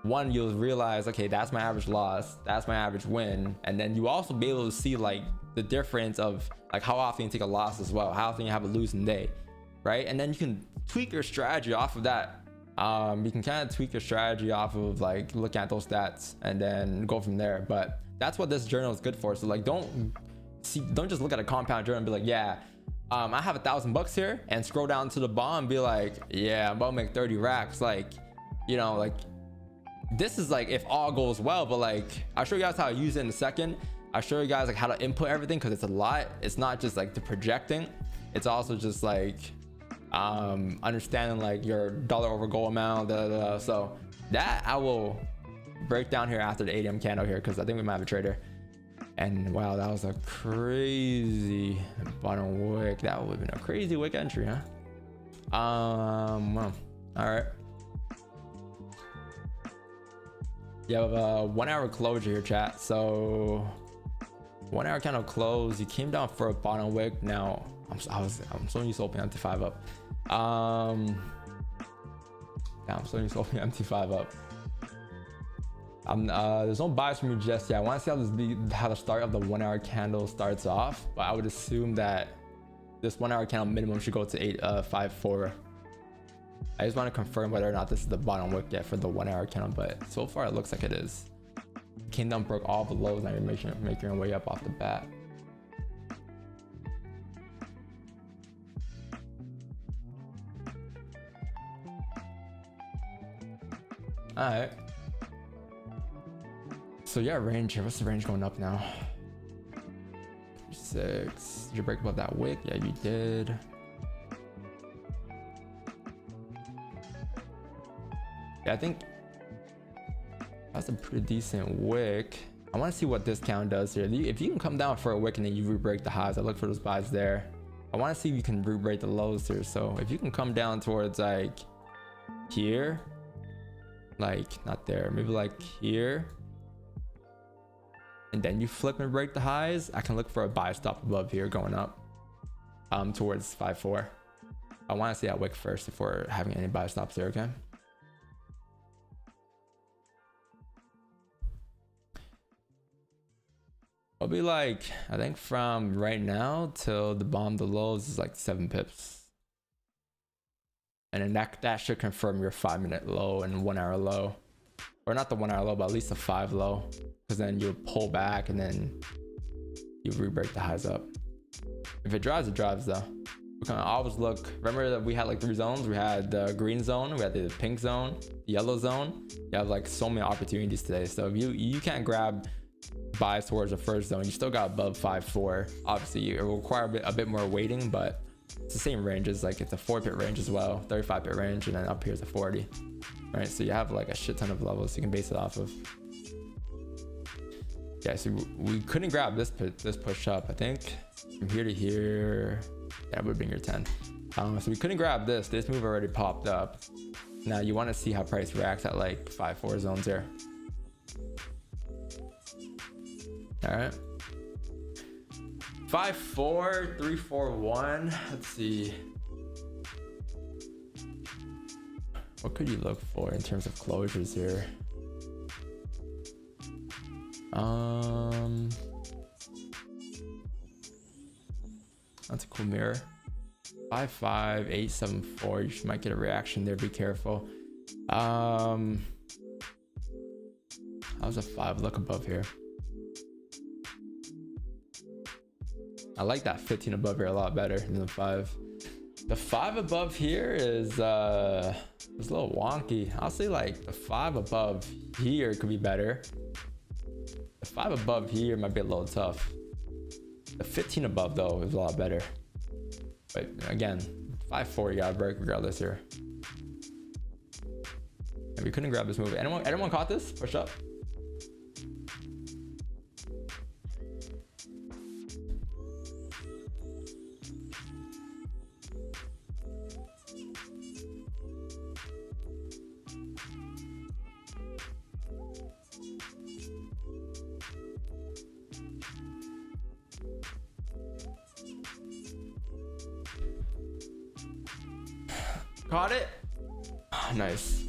one, you'll realize, okay, that's my average loss, that's my average win, and then you also be able to see like the difference of like how often you take a loss as well, how often you have a losing day, right? And then you can tweak your strategy off of that. You can kind of tweak your strategy off of like looking at those stats and then go from there. But that's what this journal is good for. So like, don't just look at a compound journal and be like, yeah, I have $1,000 here, and scroll down to the bottom and be like, yeah, I'm about to make 30 racks. Like, you know, like this is like if all goes well, but like I'll show you guys how to use it in a second. I'll show you guys like how to input everything, because it's a lot. It's not just like the projecting, it's also just like understanding like your dollar over goal amount, so that I will break down here after the ADM candle here, because I think we might have a trader. And wow, that was a crazy bottom wick. That would have been a crazy wick entry, huh? Well, all right. You have a 1 hour closure here, chat. So 1 hour candle close, you came down for a bottom wick. Now I'm so used to opening MT5 up. I'm so used to opening MT5 up. There's no bias from me just yet. I want to see how the start of the 1 hour candle starts off, but I would assume that this 1 hour candle minimum should go to 854. I just want to confirm whether or not this is the bottom wick yet for the 1 hour candle, but so far it looks like it is. Came down, broke all the lows, now you're making your way up off the bat. All right. So yeah, range here. What's the range going up now? 6. Did you break above that wick? Yeah, you did. Yeah, I think that's a pretty decent wick. I want to see what this count does here. If you can come down for a wick and then you re-break the highs, I look for those buys there. I want to see if you can re-break the lows here. So if you can come down towards like here, like not there, maybe like here, and then you flip and break the highs, I can look for a buy stop above here going up towards 5.4. I want to see that wick first before having any buy stops there. Okay. It'll be like, I think from right now till the bottom, the lows is like 7 pips. And then that should confirm your 5-minute low and 1 hour low. Or not the 1 hour low, but at least a 5 low. Because then you pull back and then you re-break the highs up. If it drives, it drives though. We can always look. Remember that we had like 3 zones? We had the green zone, we had the pink zone, the yellow zone. You have like so many opportunities today. So if you can't grab buys towards the first zone, you still got above 5-4. Obviously it will require a bit more weighting, but it's the same ranges. Like it's a 4-pip range as well, 35-pip range, and then up here is a 40. Right, so you have like a shit ton of levels you can base it off of. Yeah, so we couldn't grab this push up. I think from here to here, that would bring your 10. So we couldn't grab this move already popped up. Now you want to see how price reacts at like 5-4 zones here. All right, 5-4, 3-4-1. Let's see. What could you look for in terms of closures here? That's a cool mirror. 5-5, 8-7-4. You might get a reaction there. Be careful. How's a 5 look above here? I like that 15 above here a lot better than the 5. The 5 above here is a little wonky. I'll say like the 5 above here could be better. The 5 above here might be a little tough. The 15 above though is a lot better. But again, 5-4 you gotta break regardless here. And we couldn't grab this move. Anyone caught this? Push up. Caught it. Oh, nice.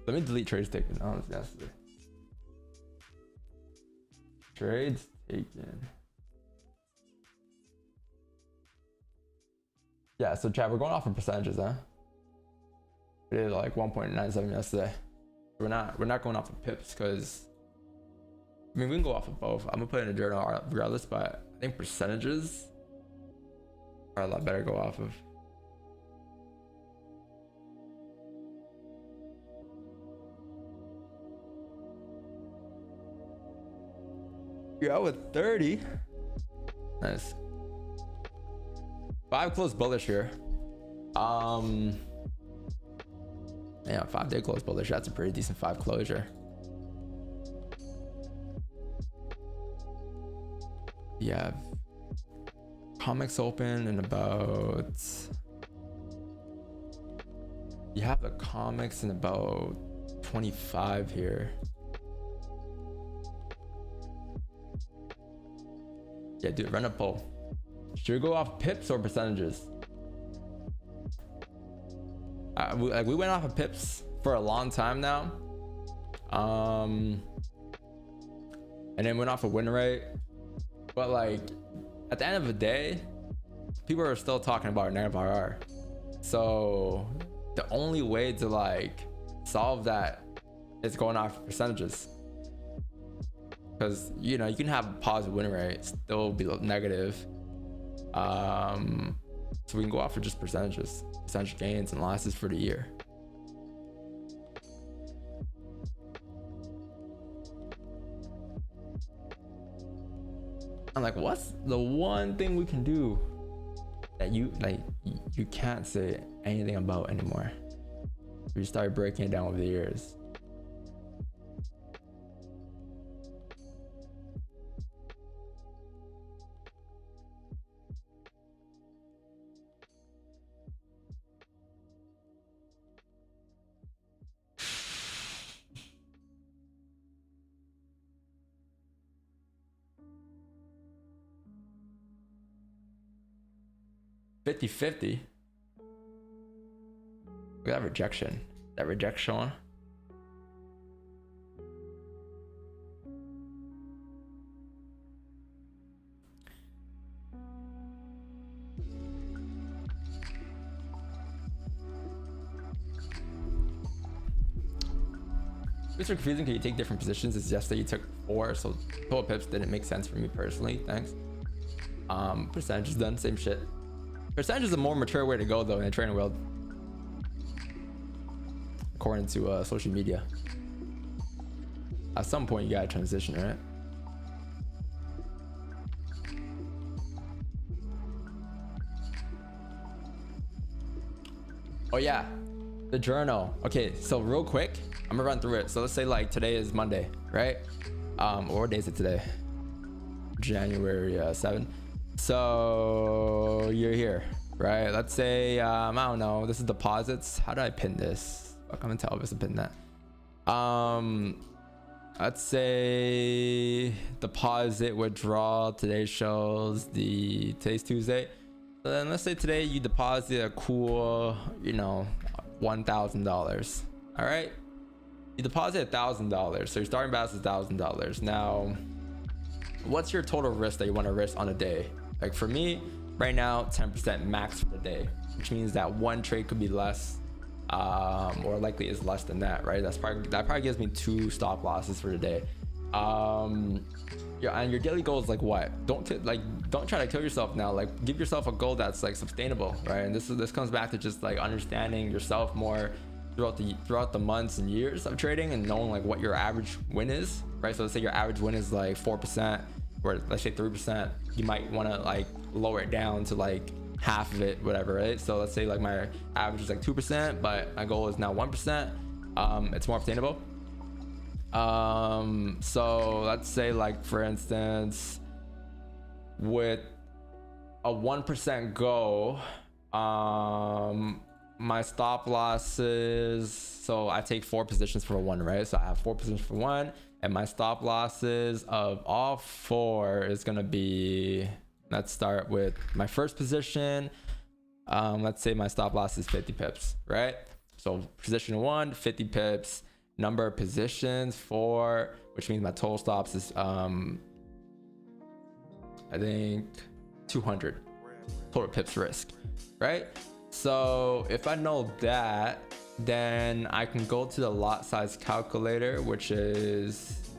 Let me delete trades taken. Oh, that's the trades taken. Yeah, so chat, we're going off in percentages, huh? We did like 1.97 yesterday. We're not going off of pips because I mean we can go off of both. I'm gonna put it in a journal regardless, but I think percentages are a lot better to go off of. You're out with 30. Nice. 5 close bullish here. Yeah, 5-day close bullish. That's a pretty decent 5 closure. You have comics open in about. You have the comics in about 25 here. Yeah, dude, run a poll. Should we go off pips or percentages? We went off of pips for a long time now. And then went off a win rate. But like, at the end of the day, people are still talking about negative IR. So the only way to like solve that is going off percentages. Because you know you can have a positive win rate, still be negative. So we can go off for just percentage gains and losses for the year. I'm like, what's the one thing we can do that you can't say anything about anymore? We started breaking it down over the years. 50-50. Look at that rejection. That rejection. It's confusing because you take different positions. It's just that you took 4, so total pips didn't make sense for me personally. Thanks. Percentage is done, same shit. Percentage is a more mature way to go though in the trading world, according to social media. At some point you gotta transition, right? Oh yeah, the journal. Okay, so real quick, I'm gonna run through it. So let's say like today is Monday, right? What day is it today? January 7. So you're here, right? Let's say I don't know, this is deposits. How do I pin this? Fuck, I'm gonna tell Elvis to pin that. Let's say deposit withdrawal. Today shows today's Tuesday. So then let's say today you deposit a cool, you know, $1,000. All right, you deposit $1,000, so your starting balance is $1,000. Now what's your total risk that you want to risk on a day? Like for me right now, 10% max for the day, which means that one trade could be less, or likely is less than that, right? That probably gives me 2 stop losses for the day. Yeah, and your daily goal is like what? Don't try to kill yourself now. Like give yourself a goal that's like sustainable, right? And this comes back to just like understanding yourself more throughout the months and years of trading, and knowing like what your average win is, right? So let's say your average win is like 4%, or let's say 3%. You might want to like lower it down to like half of it, whatever, right? So let's say like my average is like 2%, but my goal is now 1%. It's more obtainable. So let's say like for instance, with a 1% goal, my stop losses, so I take 4 positions for 1, right? So I have 4 positions for 1, and my stop losses of all 4 is gonna be, let's start with my first position. Let's say my stop loss is 50 pips, right? So position 1, 50 pips. Number of positions 4, which means my total stops is I think 200 total pips risk, right? So if I know that, then I can go to the lot size calculator, which is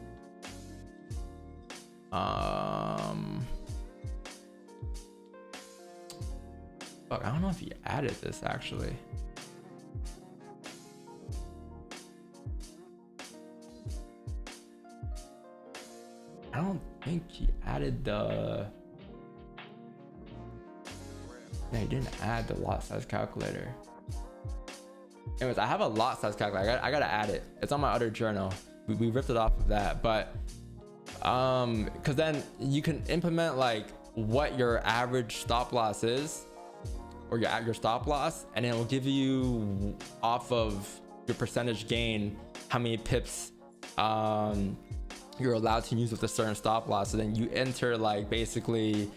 fuck, I don't know if he added this actually. I don't think he added the... No, he didn't add the lot size calculator. Anyways, I have a lot size calculator. I gotta add it. It's on my other journal. We ripped it off of that, but because then you can implement like what your average stop loss is, or your stop loss, and it will give you off of your percentage gain how many pips you're allowed to use with a certain stop loss. So then you enter like basically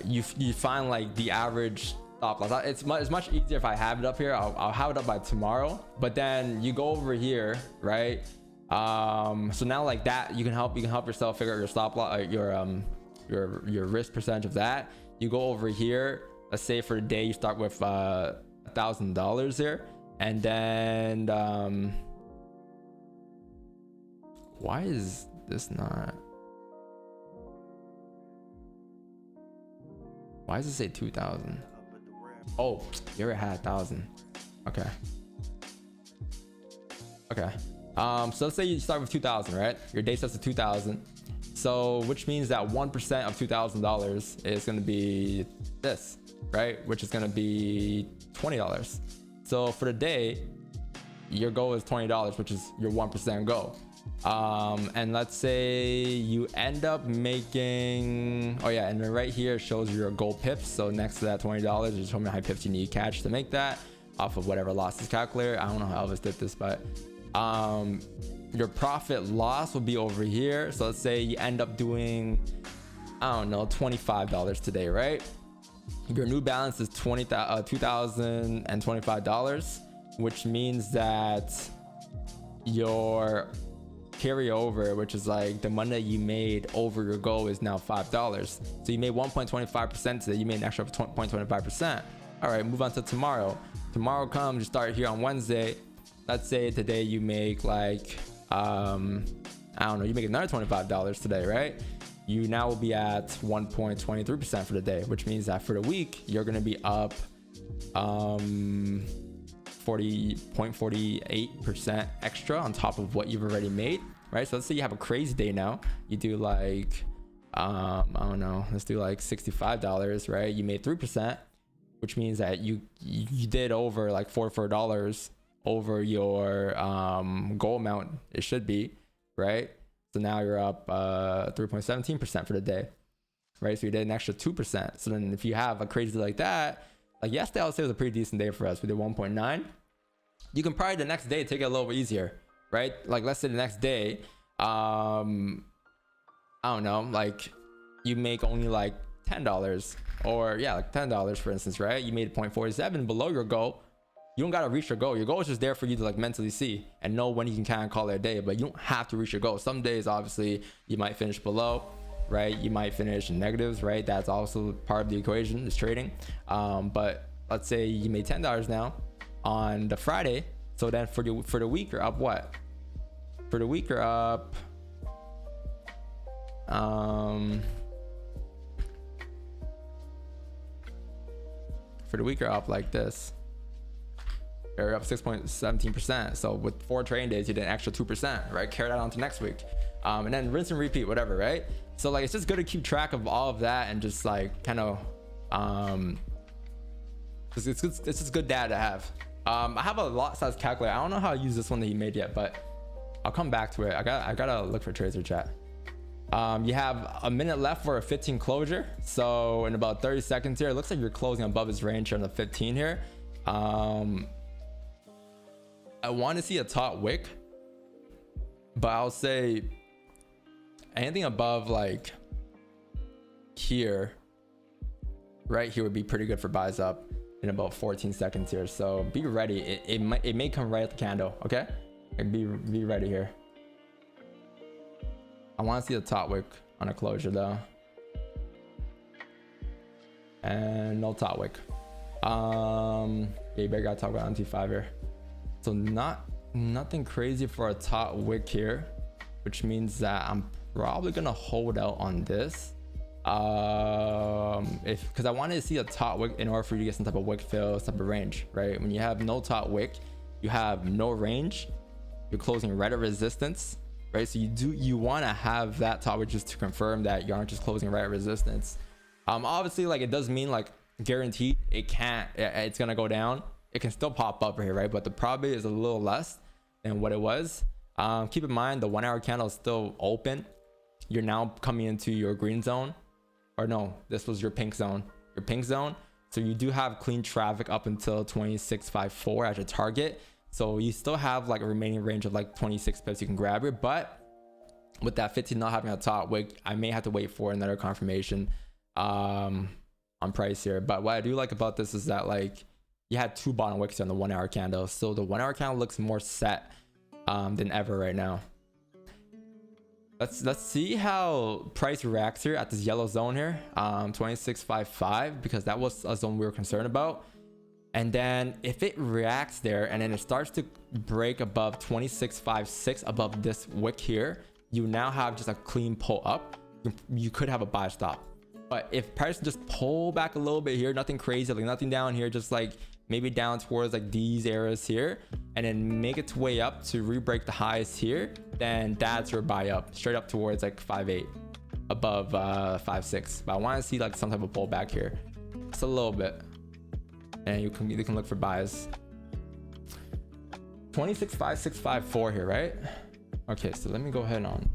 you find like the average stop loss. It's much easier if I have it up here. I'll have it up by tomorrow, but then you go over here, right? So now like that, you can help yourself figure out your stop loss, your risk percentage of that. You go over here, let's say for the day you start with $1,000 there, and then why is this not? Why does it say 2,000? Oh, you already had 1,000. Okay. Okay. So let's say you start with 2,000, right? Your day starts at 2,000. So which means that 1% of $2,000 is going to be this, right? Which is going to be $20. So for the day, your goal is $20, which is your 1% goal. And let's say you end up making, oh yeah, and then right here shows your goal pips. So next to that $20, just show me how many pips you need to catch to make that off of whatever losses calculator. I don't know how Elvis did this, but your profit loss will be over here. So let's say you end up doing, I don't know, $25 today, right? Your new balance is $2,025, which means that your carryover, which is like the money that you made over your goal, is now $5. So you made 1.25% today. You made an extra 0.25%. All right, move on to tomorrow. Tomorrow comes, you start here on Wednesday. Let's say today you make like, I don't know, you make another $25 today, right? You now will be at 1.23% for the day, which means that for the week, you're going to be up 40.48% extra on top of what you've already made, right? So let's say you have a crazy day now. You do like, I don't know, let's do like $65, right? You made 3%, which means that you did over like $44 over your goal amount. It should be, right? So now you're up 3.17% for the day, right? So you did an extra 2%. So then if you have a crazy day like that, like yesterday, I would say it was a pretty decent day for us. We did 1.9. You can probably the next day take it a little bit easier, right? Like let's say the next day, I don't know, like you make only like $10 or yeah, like $10 for instance, right? You made 0.47 below your goal. You don't gotta reach your goal. Your goal is just there for you to like mentally see and know when you can kind of call it a day, but you don't have to reach your goal. Some days, obviously, you might finish below, right? You might finish in negatives, right? That's also part of the equation, is trading. But let's say you made $10 now on the Friday. So then for the week, you're up what? For the week, you're up. For the week, you're up like this. You're up 6.17%. So with 4 trading days, you did an extra 2%, right? Carry that on to next week. And then rinse and repeat, whatever, right? So like, it's just good to keep track of all of that and just like kind of, it's just good data to have. I have a lot size calculator. I don't know how to use this one that you made yet, but I'll come back to it. I gotta look for Tracer Chat. You have a minute left for a 15 closure. So in about 30 seconds here, it looks like you're closing above his range here on the 15 here. I want to see a top wick, but I'll say anything above like here, right here would be pretty good for buys up in about 14 seconds here. So be ready. It may come right at the candle. Okay, and be ready here. I want to see a top wick on a closure though, and no top wick. Yeah, you better gotta talk about MT5 here. So nothing crazy for a top wick here, which means that I'm probably gonna hold out on this. Because I wanted to see a top wick in order for you to get some type of wick fill, some type of range, right? When you have no top wick, you have no range. You're closing right at resistance, right? So you want to have that top wick just to confirm that you aren't just closing right at resistance. Obviously, like it does mean like guaranteed it's gonna go down. It can still pop up here, right? But the probability is a little less than what it was. Keep in mind the 1 hour candle is still open. You're now coming into your green zone, or no, this was your pink zone. So you do have clean traffic up until 26.54 as your target. So you still have like a remaining range of like 26 pips you can grab here. But with that 15 not having a top wick, I may have to wait for another confirmation on price here. But what I do like about this is that like you had 2 bottom wicks on the 1 hour candle. So the 1 hour candle looks more set than ever right now. Let's see how price reacts here at this yellow zone here, 26.55, because that was a zone we were concerned about. And then if it reacts there and then it starts to break above 26.56 above this wick here, you now have just a clean pull up. You could have a buy stop. But if price just pull back a little bit here, nothing crazy, like nothing down here, just like maybe down towards like these areas here, and then make its way up to re-break the highs here, then that's your buy up straight up towards like 5.8 above 5.6. But I want to see like some type of pullback here, just a little bit, and you can look for buys. 26.5654 here, right? Okay, so let me go ahead on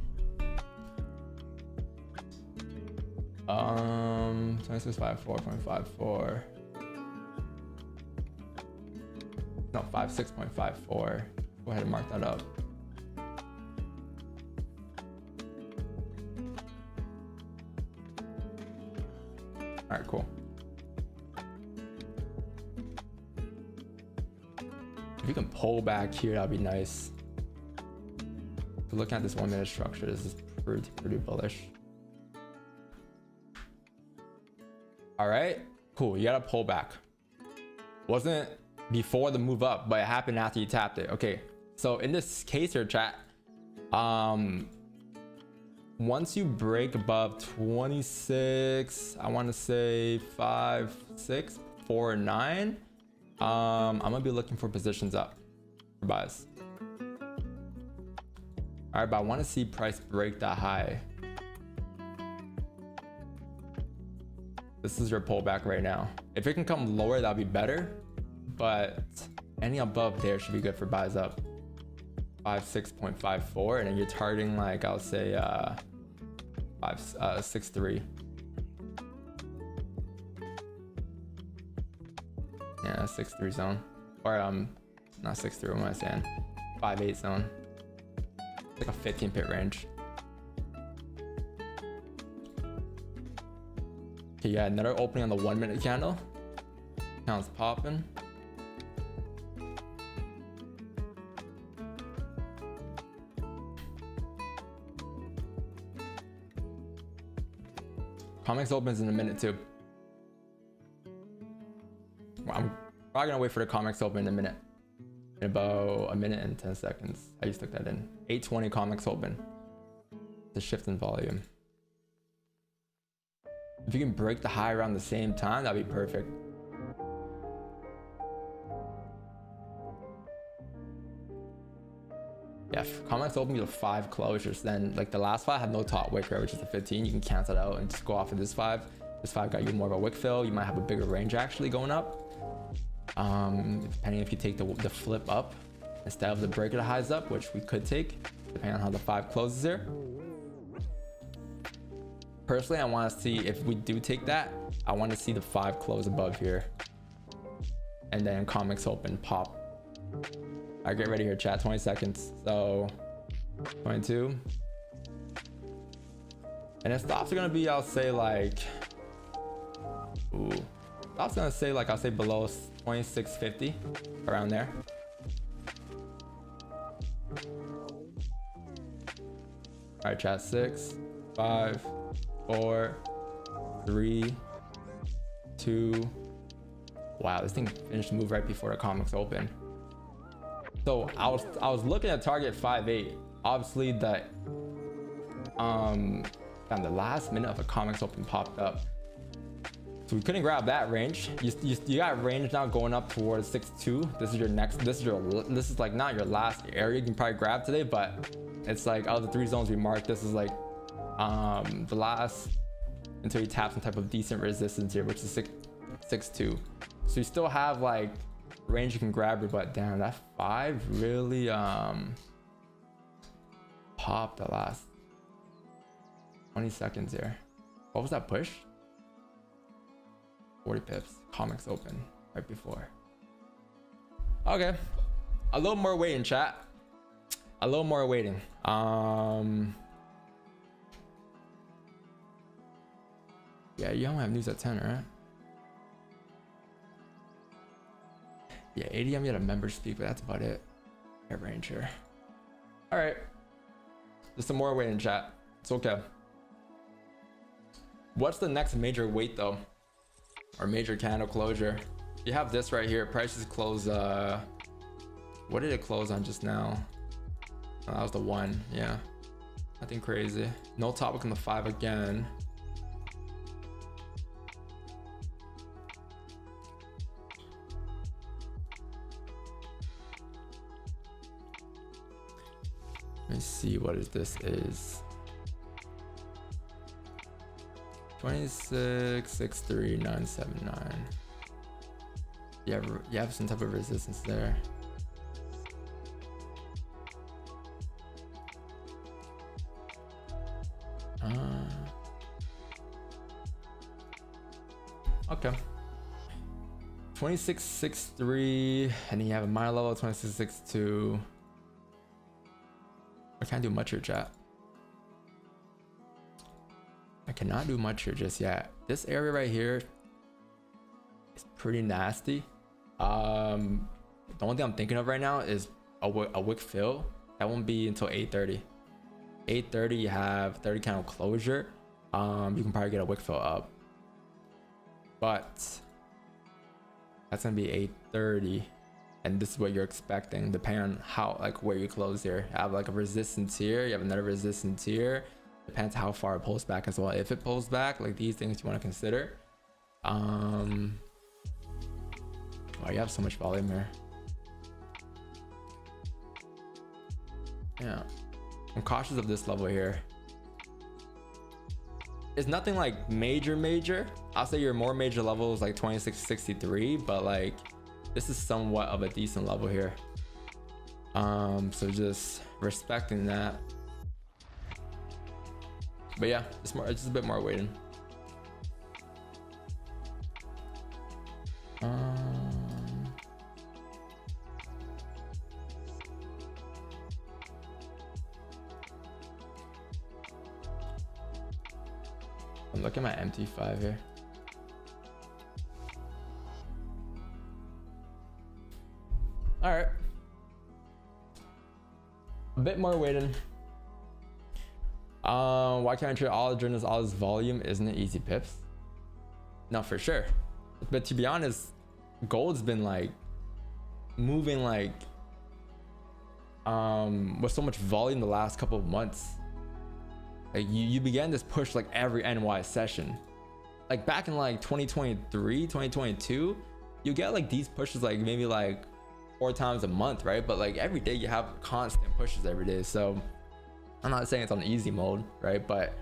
26.54.54. No, 56.54. Go ahead and mark that up. All right, cool. you can pull back here, that'd be nice. Looking at this 1 minute structure, this is pretty bullish. All right, cool. You got to pull back. Wasn't before the move up, but it happened after you tapped it. Okay, so in this case here, chat, once you break above 26, I want to say 5, 6, 4, 9, I'm gonna be looking for positions up for buys. All right, but I want to see price break that high. This is your pullback right now. If it can come lower, that'd be better, but any above there should be good for buys up. 56.54, and then you're targeting like, I'll say 6.3. Yeah, 6.3 zone, or not 6.3. What am I saying? 5.8 zone. Like a 15 pip range. Okay, yeah, another opening on the 1 minute candle. Counts popping. Comics opens in a minute too. Well, I'm probably gonna wait for the comics open in a minute. In about a minute and 10 seconds. I just took that in. 8:20 comics open. The shift in volume. If you can break the high around the same time, that'd be perfect. Yeah, if comics open you to 5 closures, then like the last 5 had no top wick, right, which is the 15. You can cancel it out and just go off of this 5. This 5 got you more of a wick fill. You might have a bigger range actually going up. Depending if you take the flip up instead of the break of the highs up, which we could take, depending on how the 5 closes here. Personally, I want to see if we do take that. I want to see the 5 close above here, and then comics open pop. All right, get ready here, chat. 20 seconds. So 22, and then stops are gonna be, I'll say like, stops gonna say like, I'll say below 26.50, around there. All right, chat. 6, 5, 4, 3, 2. Wow, this thing finished the move right before the comics open. So I was looking at target 5.8. Obviously the last minute of the comics open popped up, so we couldn't grab that range. You got range now going up towards 6.2. This is your next. This is like not your last area you can probably grab today, but it's like out of the 3 zones we marked, this is like the last until you tap some type of decent resistance here, which is 6.2. So you still have like range you can grab it, but damn, that 5 really popped the last 20 seconds here. What was that push? 40 pips. Comics open right before. Okay, a little more waiting, chat. A little more waiting. Yeah, you don't have news at 10, right? Yeah, ADM, you had a member speak, but that's about it. Air range here. All right, just some more waiting, chat. It's okay. What's the next major weight though, or major candle closure? You have this right here. Prices close. What did it close on just now? Oh, that was the 1. Yeah, nothing crazy. No topic on the 5 again. Let me see what this is. 26.63979. You have some type of resistance there. Okay. 26.63, and then you have a minor level 26.62. I can't do much here, chat. I cannot do much here just yet. This area right here is pretty nasty. The only thing I'm thinking of right now is a wick fill. That won't be until 8:30. 8:30 you have 30 candle closure. You can probably get a wick fill up, but that's gonna be 8:30, and this is what you're expecting depending on how, like, where you close here. You have like a resistance here, you have another resistance here. Depends how far it pulls back as well. If it pulls back, like, these things you want to consider. Oh, you have so much volume here. Yeah, I'm cautious of this level here. It's nothing like major. I'll say your more major level is like 2663, but like this is somewhat of a decent level here. So just respecting that. But yeah, it's just a bit more waiting. I'm looking at my MT5 here. All right, a bit more waiting. Why can't I trade all the journals, all this volume? Isn't it easy pips? No, for sure. But to be honest, gold's been like moving like with so much volume the last couple of months. Like you began this push like every NY session. Like back in like 2023, 2022, you get like these pushes like maybe like 4 times a month, right? But like every day you have constant pushes every day. So I'm not saying it's on easy mode, right? But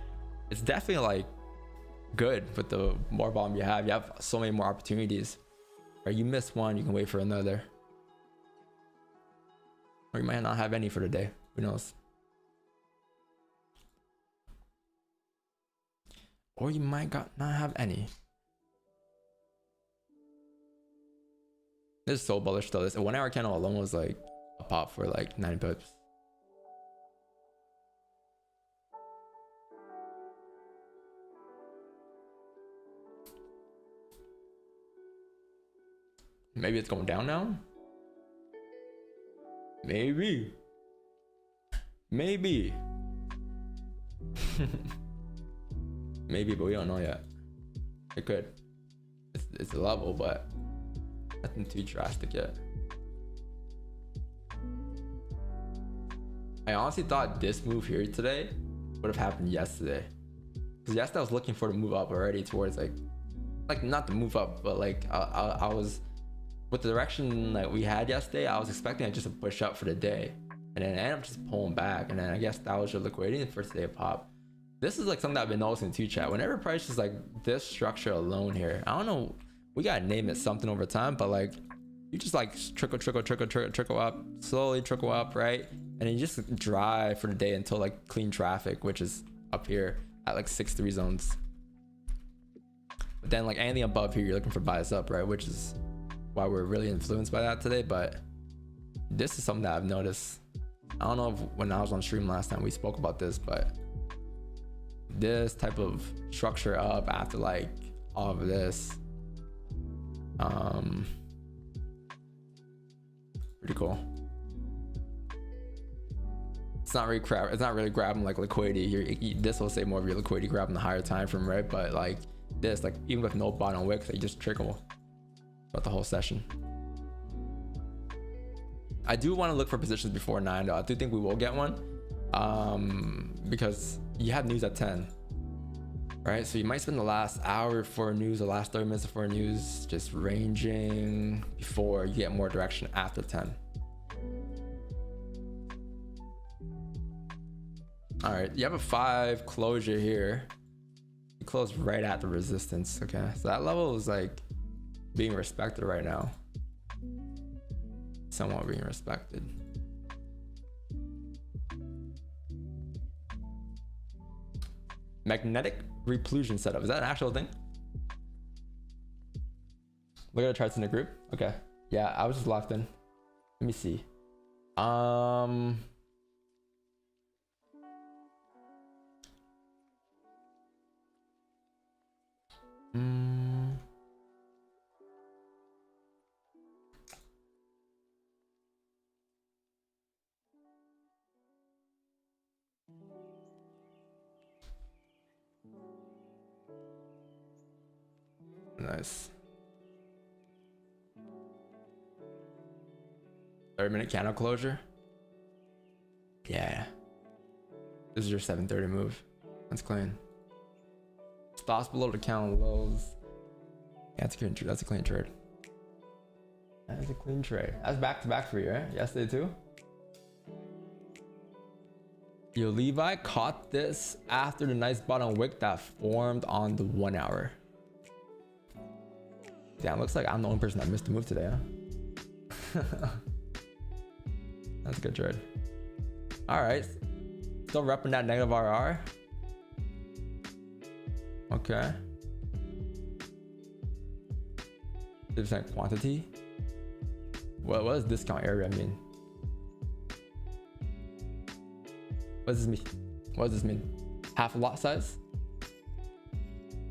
it's definitely like good with the more volume you have. You have so many more opportunities. Right? You miss one, you can wait for another. Or you might not have any for the day. Who knows? Or you might not have any. This is so bullish though. This 1 hour candle alone was like a pop for like 9 pips. Maybe it's going down now. Maybe. Maybe, but we don't know yet. It could. It's a level, but nothing too drastic yet. I honestly thought this move here today would have happened yesterday. Because yesterday I was looking for the move up already towards like not the move up, but like I was with the direction that we had yesterday. I was expecting it just to push up for the day, and then it ended up just pulling back. And then I guess that was your liquidity in the first day of pop. This is like something that I've been noticing too, chat. Whenever price is like this structure alone here, I don't know, we gotta name it something over time, but like you just like trickle up, slowly trickle up, right? And then you just drive for the day until like clean traffic, which is up here at like 6-3 zones. But then like anything above here, you're looking for bias up, right? Which is why we're really influenced by that today. But this is something that I've noticed. I don't know if when I was on stream last time we spoke about this, but this type of structure up after like all of this, pretty cool. It's not really grabbing like liquidity. This will say more of your liquidity grabbing the higher time frame, right? But like this, like even with no bottom wicks, they just trickle throughout the whole session. I do want to look for positions before 9 though. I do think we will get one, because you have news at 10, right? So you might spend the last hour for news, the last 30 minutes for news, just ranging before you get more direction after 10. All right, you have a 5 closure here. You close right at the resistance. Okay, so that level is like being respected right now. Somewhat being respected. Magnetic replusion setup. Is that an actual thing? Look at the charts in the group. Okay. Yeah, I was just locked in. Let me see. nice. 30-minute candle closure. Yeah. This is your 7:30 move. That's clean. Stops below the candle lows. Yeah, that's a clean trade. That's a clean trade. That's a clean trade. That's back to back for you, right? Yesterday too. Yo, Levi caught this after the nice bottom wick that formed on the 1 hour. Damn, looks like I'm the only person that missed the move today, huh? That's a good trade. All right, still repping that negative RR. Okay. 50% quantity. What does discount area mean? What does this mean? What does this mean? Half lot size?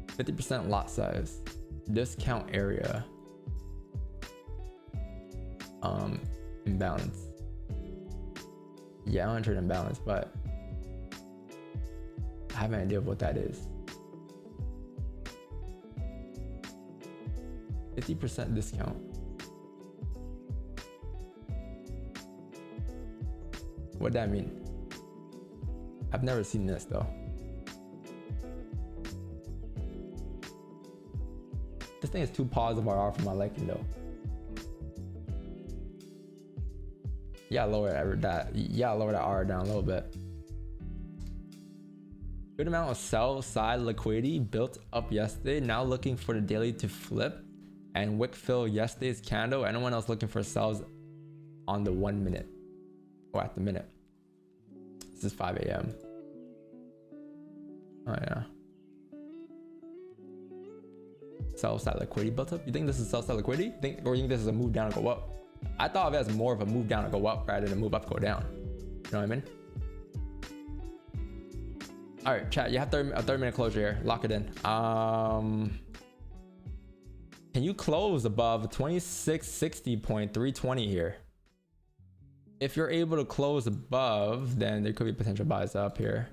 50% lot size. Discount area. Imbalance. Yeah, I don't trade imbalance, but I have an idea of what that is. 50% discount. What'd that mean? I've never seen this though. This thing is too positive RR for my liking though. Yeah, lower that. Yeah, lower that R down a little bit. Good amount of sell side liquidity built up yesterday. Now looking for the daily to flip and wick fill yesterday's candle. Anyone else looking for sells on the 1 minute or at the minute? This is 5 a.m. Oh yeah. Sell side liquidity built up. You think this is sell side liquidity? Or you think this is a move down and go up? I thought of it as more of a move down and go up rather than a move up, go down. You know what I mean? All right, chat. You have a 30-minute closure here. Lock it in. Can you close above 2660.320 here? If you're able to close above, then there could be potential buys up here.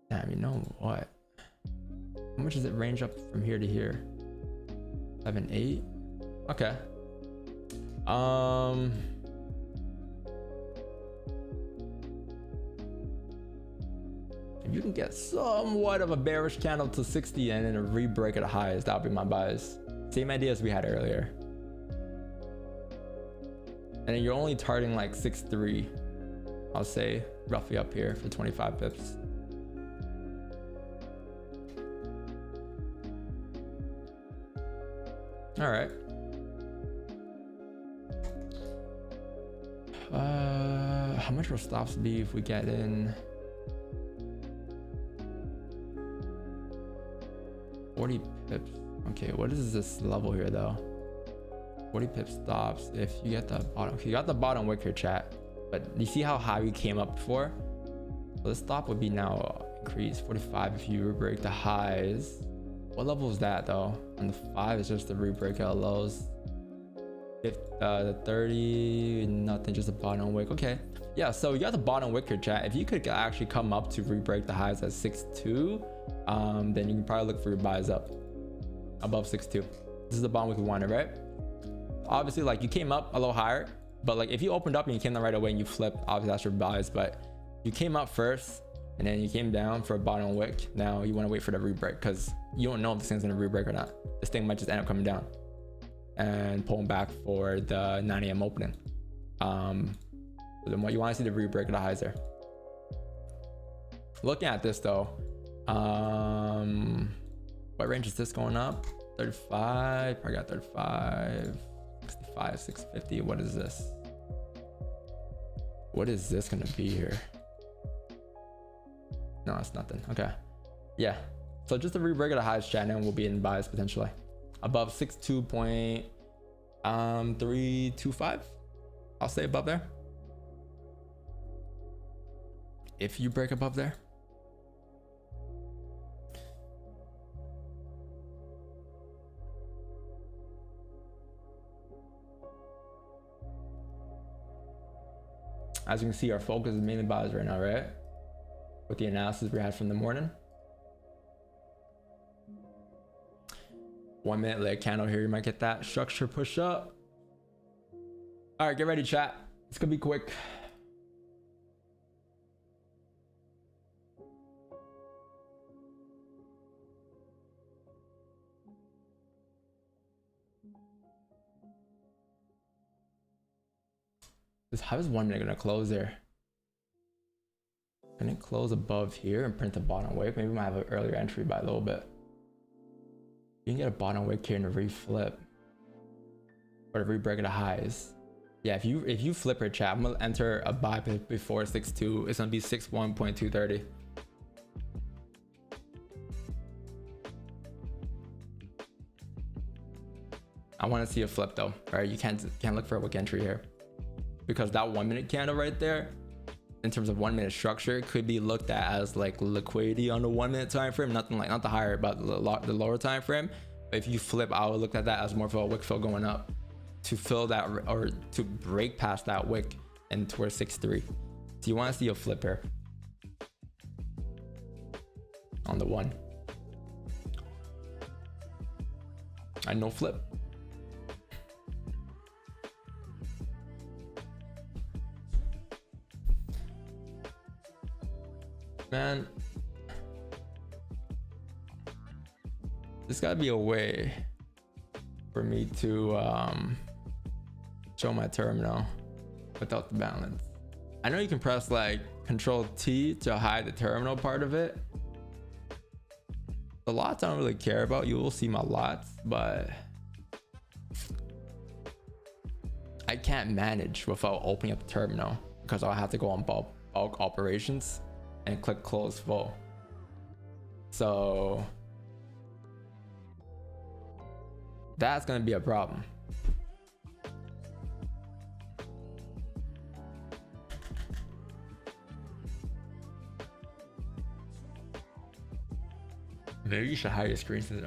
Damn, you know what? How much does it range up from here to here? 7, 8. Okay. If you can get somewhat of a bearish candle to 60 and then a re-break at the highs, that would be my buys. Same idea as we had earlier. And then you're only targeting like 6.3, I'll say, roughly up here for 25 pips. All right. How much will stops be if we get in 40 pips? Okay, what is this level here though? 40 pip stops if you get the bottom. You got the bottom wick here, chat. But you see how high we came up before? So the stop would be now increased 45 if you break the highs. What level is that though? On the 5 is just the re-break out lows. The 30, nothing, just a bottom wick. Okay, yeah, so you got the bottom wick here, chat. If you could actually come up to re-break the highs at 6.2, then you can probably look for your buys up above 6.2. This is the bottom wick we wanted, right? Obviously, like you came up a little higher, but like if you opened up and you came down right away and you flipped, obviously that's your buys. But you came up first and then you came down for a bottom wick. Now you want to wait for the re-break because you don't know if this thing's gonna re-break or not. This thing might just end up coming down and pulling back for the 9 a.m. opening. So then what you want to see the re-break of the highs there. Looking at this though, what range is this going up? 35. I got 35, 65, 650. What is this? What is this gonna be here? No, it's nothing. Okay, yeah. So just a re-break of the highs, chat, and we'll be in buys potentially above 62.325. I'll say above there. If you break above there. As you can see, our focus is mainly buys right now, right? With the analysis we had from the morning. 1 minute leg candle here, you might get that structure push up. All right, get ready, chat. It's gonna be quick. How is 1 minute gonna close there? Can it close above here and print the bottom wick? Maybe we might have an earlier entry by a little bit. You can get a bottom wick here and a reflip, or a re-break of the highs. Yeah, if you flip her, chat, I'm gonna enter a buy before 6.2. It's gonna be 61.230. I want to see a flip though. All right, you can't look for a wick entry here, because that 1 minute candle right there, in terms of 1 minute structure, could be looked at as like liquidity on the 1 minute time frame. Nothing like, not the higher, but the lower time frame. But if you flip, I would look at that as more of a wick fill going up to fill that, or to break past that wick and towards 6.3. So you want to see a flip here on the 1. And no flip. Man, there's gotta be a way for me to show my terminal without the balance. I know you can press like Control T to hide the terminal part of it. The lots I don't really care about. You will see my lots, but I can't manage without opening up the terminal, because I'll have to go on bulk operations and click close full. So that's gonna be a problem. Maybe you should hide your screen since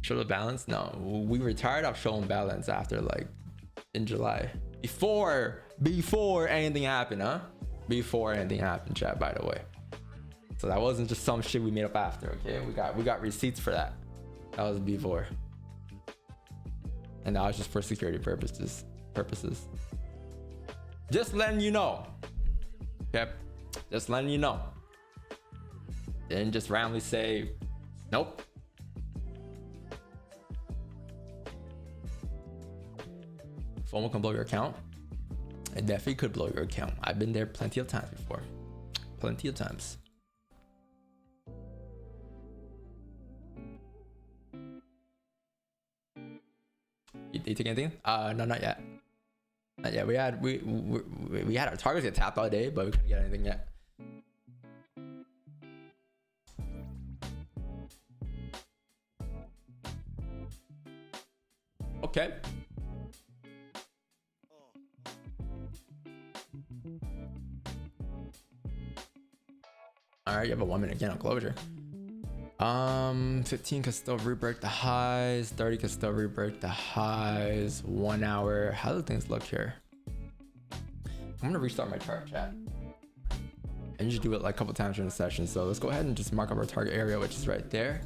show the balance. No, we were tired of showing balance after like in July. Before anything happened, huh? Before anything happened, chat, by the way. So that wasn't just some shit we made up after, okay? We got receipts for that. That was before. And that was just for security purposes. Just letting you know. Okay? Just letting you know. Didn't just randomly say, nope. FOMO can blow your account. It definitely could blow your account. I've been there plenty of times before. Plenty of times. You take anything? No, not yet. Not yet. We had our targets get tapped all day, but we couldn't get anything yet. Okay. All right, you have a 1 minute candle closure. 15 could still re-break the highs. 30 could still re-break the highs. 1 hour. How do things look here? I'm gonna restart my chart, chat. I usually do it like a couple times during the session. So let's go ahead and just mark up our target area, which is right there.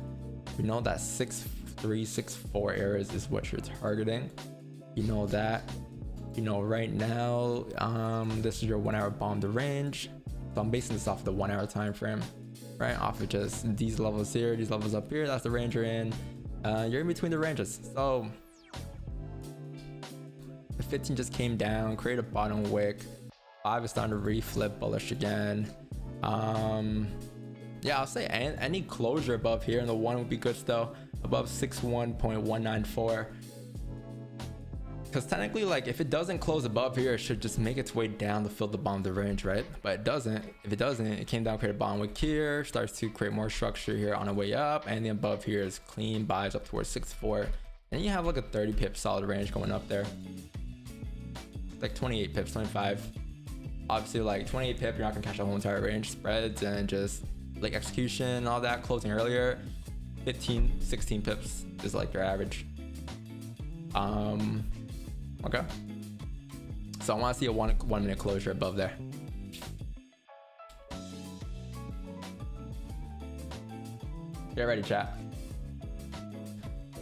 We know that 6.3, 6.4 areas is what you're targeting. You know that. You know right now, this is your 1 hour bottom to range. So I'm basing this off the 1 hour time frame, right? Off of just these levels here, these levels up here. That's the range you're in. You're in between the ranges. So the 15 just came down, create a bottom wick. 5 is starting to reflip bullish again. Yeah, I'll say any closure above here, and the 1 would be good still. Above 61.194. Because technically, like, if it doesn't close above here, it should just make its way down to fill the bottom of the range, right? But it doesn't. If it doesn't, it came down, create a bottom wick here, starts to create more structure here on the way up, and the above here is clean buys up towards 6.4. And you have like a 30 pip solid range going up there. Like 28 pips, 25. Obviously, like 28 pip, you're not gonna catch the whole entire range. Spreads and just like execution, all that, closing earlier. 15, 16 pips is like your average. Okay. So I want to see a one minute closure above there. Get ready, chat.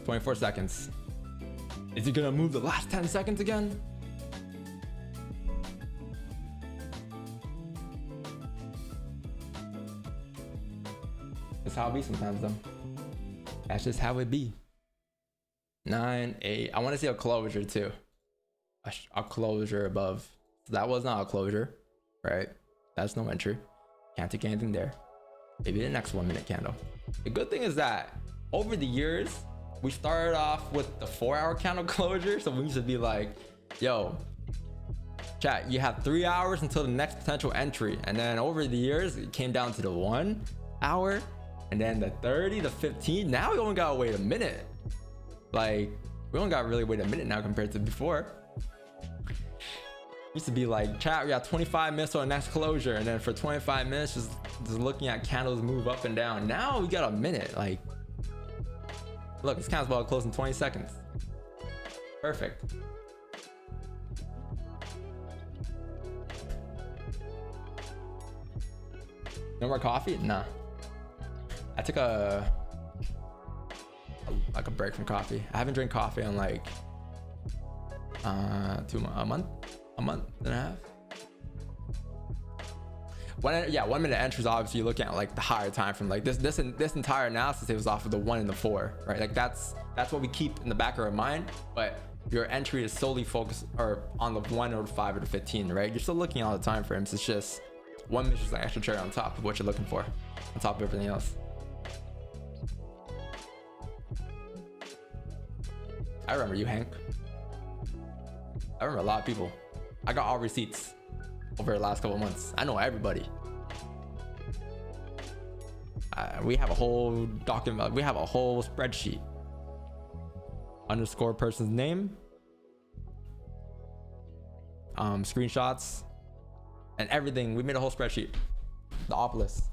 24 seconds. Is he gonna move the last 10 seconds again? That's how it be sometimes though. That's just how it be. 9, 8. I want to see a closure too. A closure above. So that was not a closure, right? That's no entry. Can't take anything there. Maybe the next 1 minute candle. The good thing is that over the years, we started off with the 4-hour candle closure. So we used to be like, yo, chat, you have 3 hours until the next potential entry. And then over the years, it came down to the 1 hour. And then the 30, the 15. Now we only gotta wait a minute. Like, we only gotta really wait a minute now compared to before. Used to be like, chat, we got 25 minutes on the next closure. And then for 25 minutes, just looking at candles move up and down. Now we got a minute. Like, look, this candle's about to close in 20 seconds. Perfect. No more coffee? Nah. I took a break from coffee. I haven't drank coffee in like a month and a half. 1 minute entries. Obviously, you're looking at like the higher time frame. Like this entire analysis, it was off of the 1 and the 4, right? Like that's what we keep in the back of our mind. But your entry is solely focused or on the 1 or the 5 or the 15, right? You're still looking at all the time frames. It's just 1 minute is an extra cherry on top of what you're looking for, on top of everything else. I remember you, Hank. I remember a lot of people. I got all receipts over the last couple of months. I know everybody. We have a whole document. We have a whole spreadsheet. Underscore person's name, screenshots, and everything. We made a whole spreadsheet. The op list.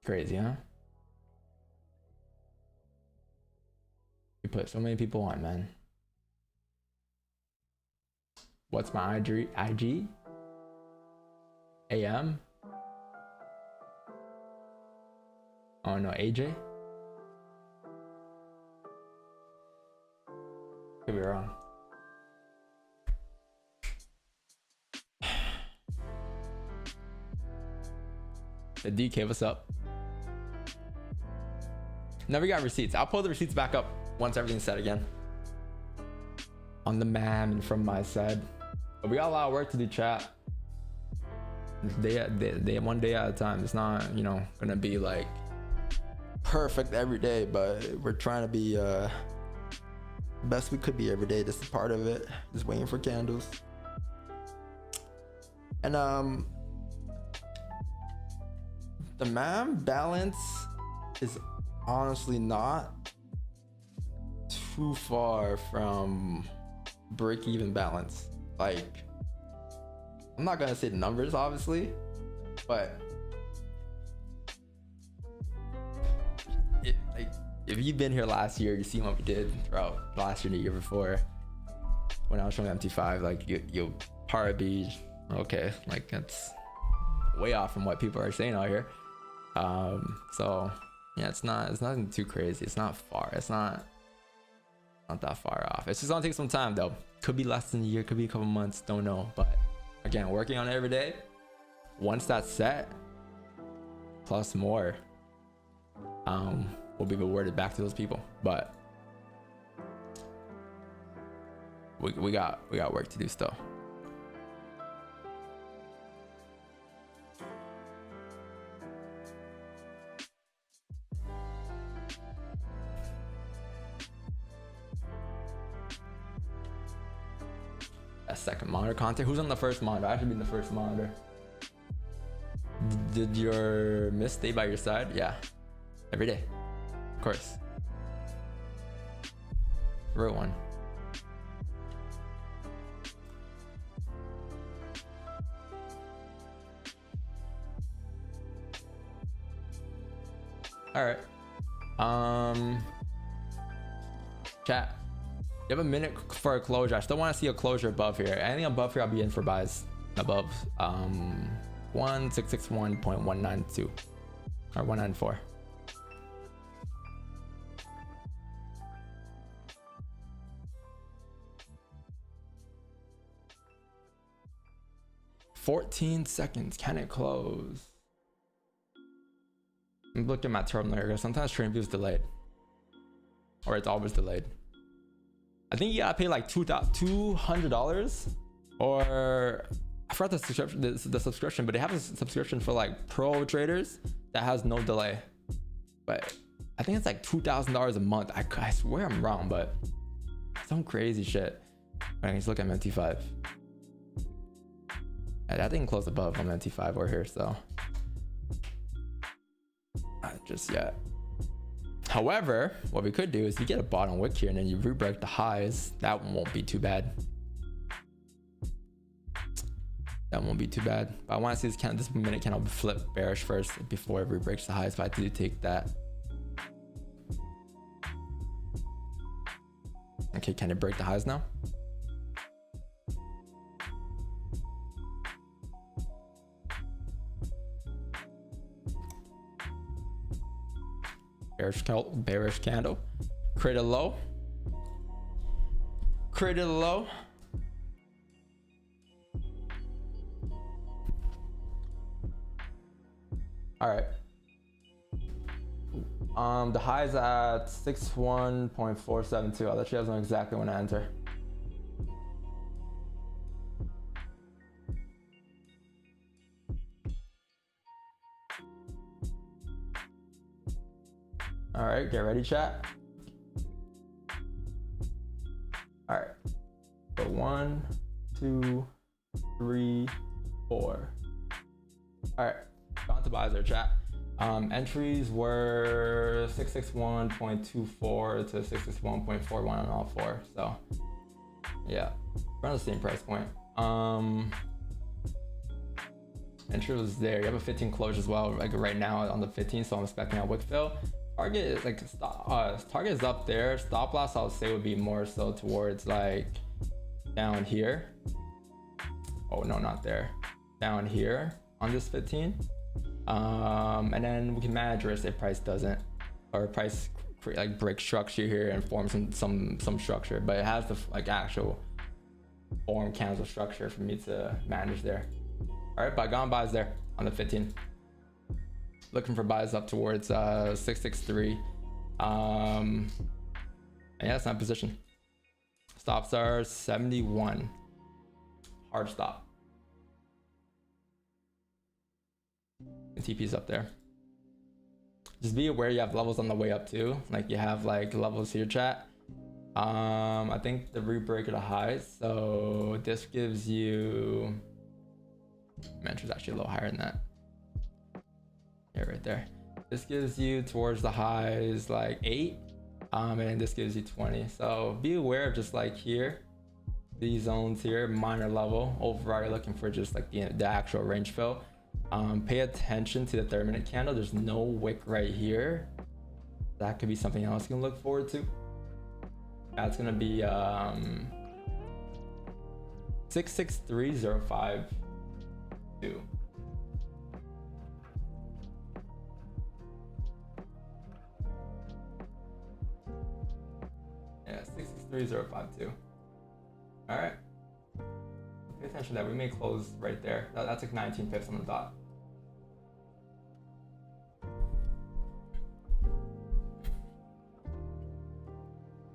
Crazy, huh? You put so many people on, man. What's my IG? AM? Oh no, AJ? Could be wrong. The DK, what's up? Never got receipts. I'll pull the receipts back up once everything's set again. On the man and from my side. But we got a lot of work to do, chat. One day at a time. It's not, you know, gonna be like perfect every day, but we're trying to be best we could be every day. This is part of it. Just waiting for candles. And the MAM balance is honestly not too far from break-even balance. Like, I'm not gonna say the numbers obviously, but if you've been here last year, you see what we did throughout last year and the year before when I was showing MT5. Like you'll probably be okay. Like that's way off from what people are saying out here. So yeah, it's nothing too crazy. It's not far. It's not that far off. It's just gonna take some time though. Could be less than a year, could be a couple months, don't know. But again, working on it every day. Once that's set, plus more, will be rewarded back to those people. But we got work to do still. A second monitor content. Who's on the first monitor? I should be in the first monitor. Did your miss stay by your side? Yeah, every day, of course. Real one. All right. Chat. You have a minute for a closure. I still want to see a closure above here. Anything above here, I'll be in for buys above. 1661.192 or 194. $14 seconds. Can it close? I'm looking at my terminal here. Sometimes TradingView is delayed, or it's always delayed. I think you gotta pay like $200, or I forgot the subscription, but they have a subscription for like pro traders that has no delay. But I think it's like $2,000 a month. I swear I'm wrong, but some crazy shit. Right, let's look at MT5. That didn't close above on MT5 or here, so not just yet. However, what we could do is you get a bottom wick here and then you re-break the highs. That one won't be too bad. That won't be too bad. But I want to see this minute candle flip bearish first before it re-breaks the highs. But I do take that. Okay, can it break the highs now? Bearish candle. Create a low. Create a low. All right. The high is at 61.472. I'll let you guys know exactly when I enter. All right, get ready, chat. All right, so 1, 2, 3, 4. All right, gone to buys there, chat. Entries were 661.24 to 661.41 on all four. So yeah, around the same price point. Entry was there. You have a 15 close as well, like right now on the 15. So I'm expecting a wick fill. Target is like target is up there. Stop loss I would say would be more so towards like down here. Oh no, not there. Down here on this 15. And then we can manage risk if price doesn't, or price like break structure here and form some structure, but it has the like actual form candle structure for me to manage there. All right, but gone buys there on the 15. Looking for buys up towards 663. And yeah, that's not position. Stops are 71. Hard stop. The TP's up there. Just be aware you have levels on the way up too. Like you have like levels here, chat. I think the re-break of the highs. So this gives you, Mentor's actually a little higher than that. Yeah, right there. This gives you towards the highs like 8, and this gives you 20. So be aware of just like here, these zones here, minor level. Overall, you're looking for just like the actual range fill. Pay attention to the 30-minute candle. There's no wick right here. That could be something else you can look forward to. That's gonna be 663052. Yeah, 663052. All right. Pay attention to that. We may close right there. That's like 19 pips on the dot.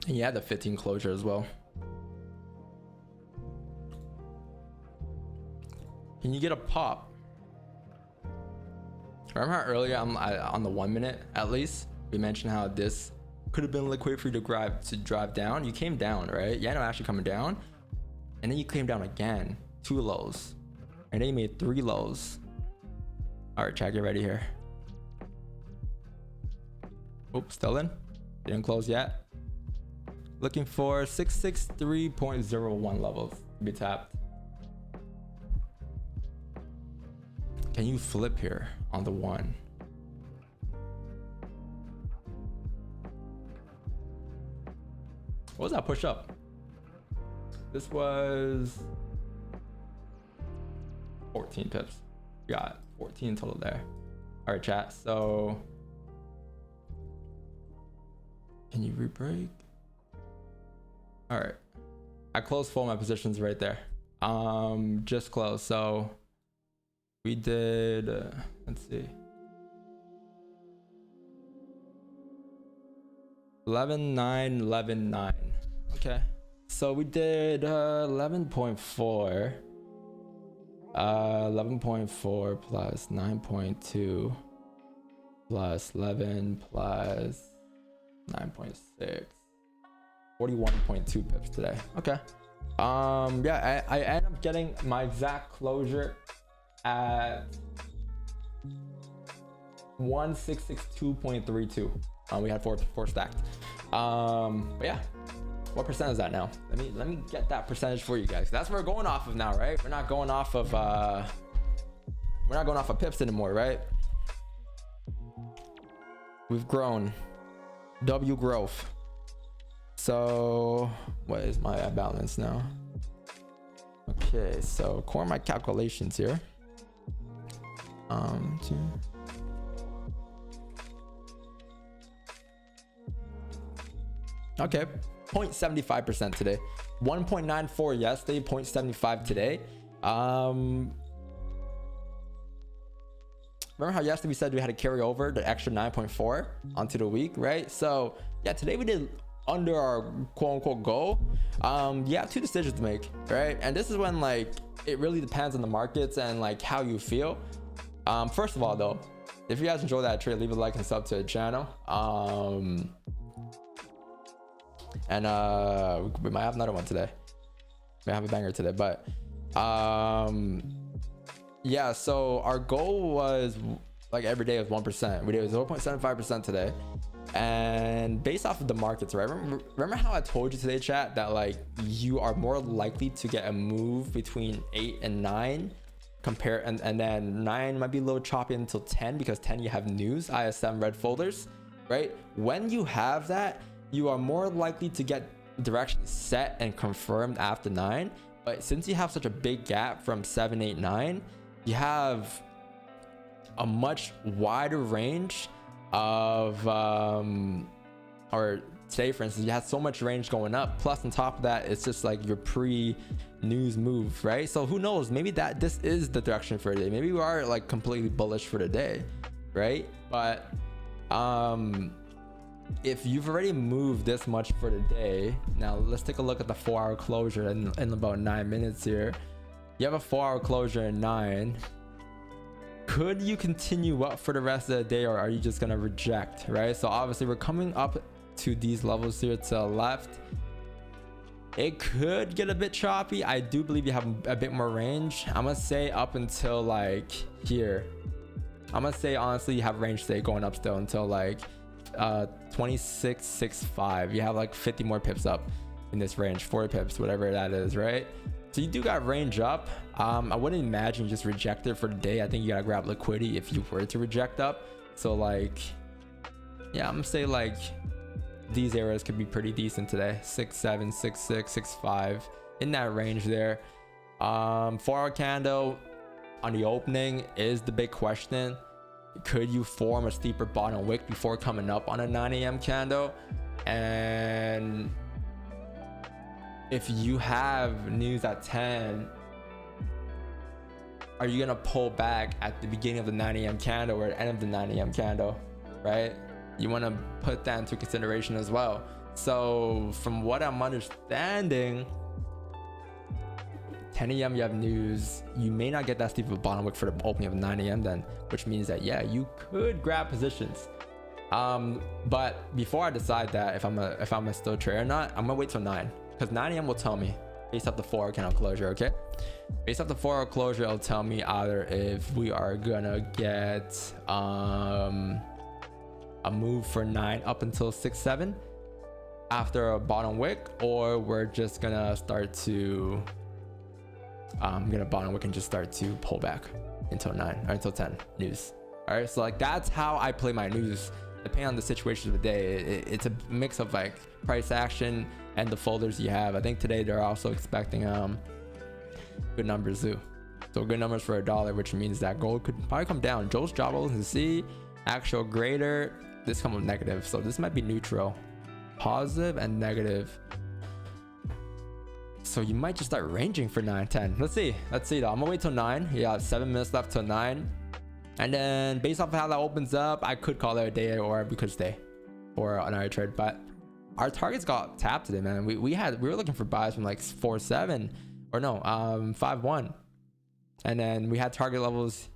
And yeah, the 15 closure as well. Can you get a pop? Remember how earlier on the 1 minute at least, we mentioned how this could have been liquid for you to drive down. You came down, right? Yeah, no, actually coming down. And then you came down again, 2 lows. And then you made 3 lows. All right, chat, get ready here. Oops, still in. Didn't close yet. Looking for 663.01 levels to be tapped. Can you flip here on the 1? What was that push up? This was 14 pips. We got 14 total there. All right, chat. So can you re-break? All right. I closed full my positions right there. Just closed. So we did, let's see. 11.9, 11.9. Okay. So we did 11.4. 11.4 plus 9.2 plus 11 plus 9.6. 41.2 pips today. Okay. Yeah, I end up getting my exact closure at 1662.32. We had four stacked. But yeah, what percent is that now? Let me get that percentage for you guys. That's what we're going off of now, right? We're not going off of pips anymore, right? We've grown. W growth. So what is my balance now? Okay, so according to my calculations here. Okay, 0.75% today. 1.94 yesterday, 0.75 today. Remember how yesterday we said we had to carry over the extra 9.4 onto the week, right? So yeah, today we did under our quote unquote goal. You have two decisions to make, right? And this is when like it really depends on the markets and like how you feel. First of all though, if you guys enjoy that trade, leave a like and sub to the channel. And we might have another one today. We might have a banger today, but yeah, so our goal was like every day was 1%. We did 0.75% today. And based off of the markets, right? Remember how I told you today, chat, that like you are more likely to get a move between 8 and 9 and then 9 might be a little choppy until 10 because 10 you have news, ISM, red folders, right? When you have that, you are more likely to get direction set and confirmed after 9. But since you have such a big gap from 7, 8, 9, you have a much wider range of or today for instance you had so much range going up, plus on top of that it's just like your pre-news move, right? So who knows, maybe that this is the direction for the day. Maybe we are like completely bullish for the day, right? But if you've already moved this much for the day, now let's take a look at the 4-hour closure in about 9 minutes here. You have a 4-hour closure in 9. Could you continue up for the rest of the day, or are you just gonna reject, right? So obviously we're coming up to these levels here to the left. It could get a bit choppy. I do believe you have a bit more range. I'm gonna say up until like here. I'm gonna say honestly you have range today going up still until like 26.65. You have like 50 more pips up in this range, 40 pips, whatever that is, right? So you do got range up. I wouldn't imagine you just reject it for the day. I think you gotta grab liquidity if you were to reject up. So like, yeah, I'm gonna say like these areas could be pretty decent today. 6.7, 6.6, 6.5 in that range there. 4-hour candle on the opening is the big question. Could you form a steeper bottom wick before coming up on a 9 a.m. candle? And if you have news at 10, are you gonna pull back at the beginning of the 9 a.m. candle or the end of the 9 a.m. candle, right? You want to put that into consideration as well. So from what I'm understanding, 10 a.m. you have news. You may not get that steep of a bottom wick for the opening of 9 a.m. then, which means that yeah, you could grab positions. But before I decide that if I'm a still trader or not, I'm gonna wait till 9, because 9 a.m. will tell me based off the 4-hour candle closure. Okay, based off the 4-hour closure, it'll tell me either if we are gonna get a move for 9 up until 6, 7 after a bottom wick, or we're just gonna start to I'm gonna bottom wick and just start to pull back until 9 or until 10 news. All right, so like that's how I play my news depending on the situation of the day. It's a mix of like price action and the folders you have. I think today they're also expecting good numbers too. So good numbers for $1, which means that gold could probably come down. Joe's job role to see actual greater. This come with negative, so this might be neutral, positive and negative. So you might just start ranging for 9, 10. Let's see though. I'm gonna wait till 9. Yeah, 7 minutes left till 9, and then based off of how that opens up, I could call it a day, or we could stay for another trade. But our targets got tapped today, man. We were looking for buys from like 4.7 or no 5.1, and then we had target levels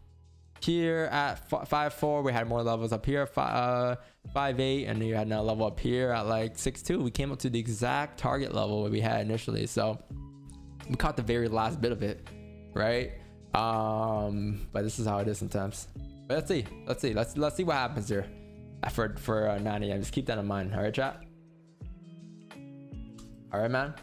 here at 5.4. We had more levels up here 5.8, and then you had another level up here at like 6.2. We came up to the exact target level that we had initially, so we caught the very last bit of it, right? But this is how it is sometimes. But let's see what happens here for 9 a.m. Just keep that in mind. All right, chat. All right, man.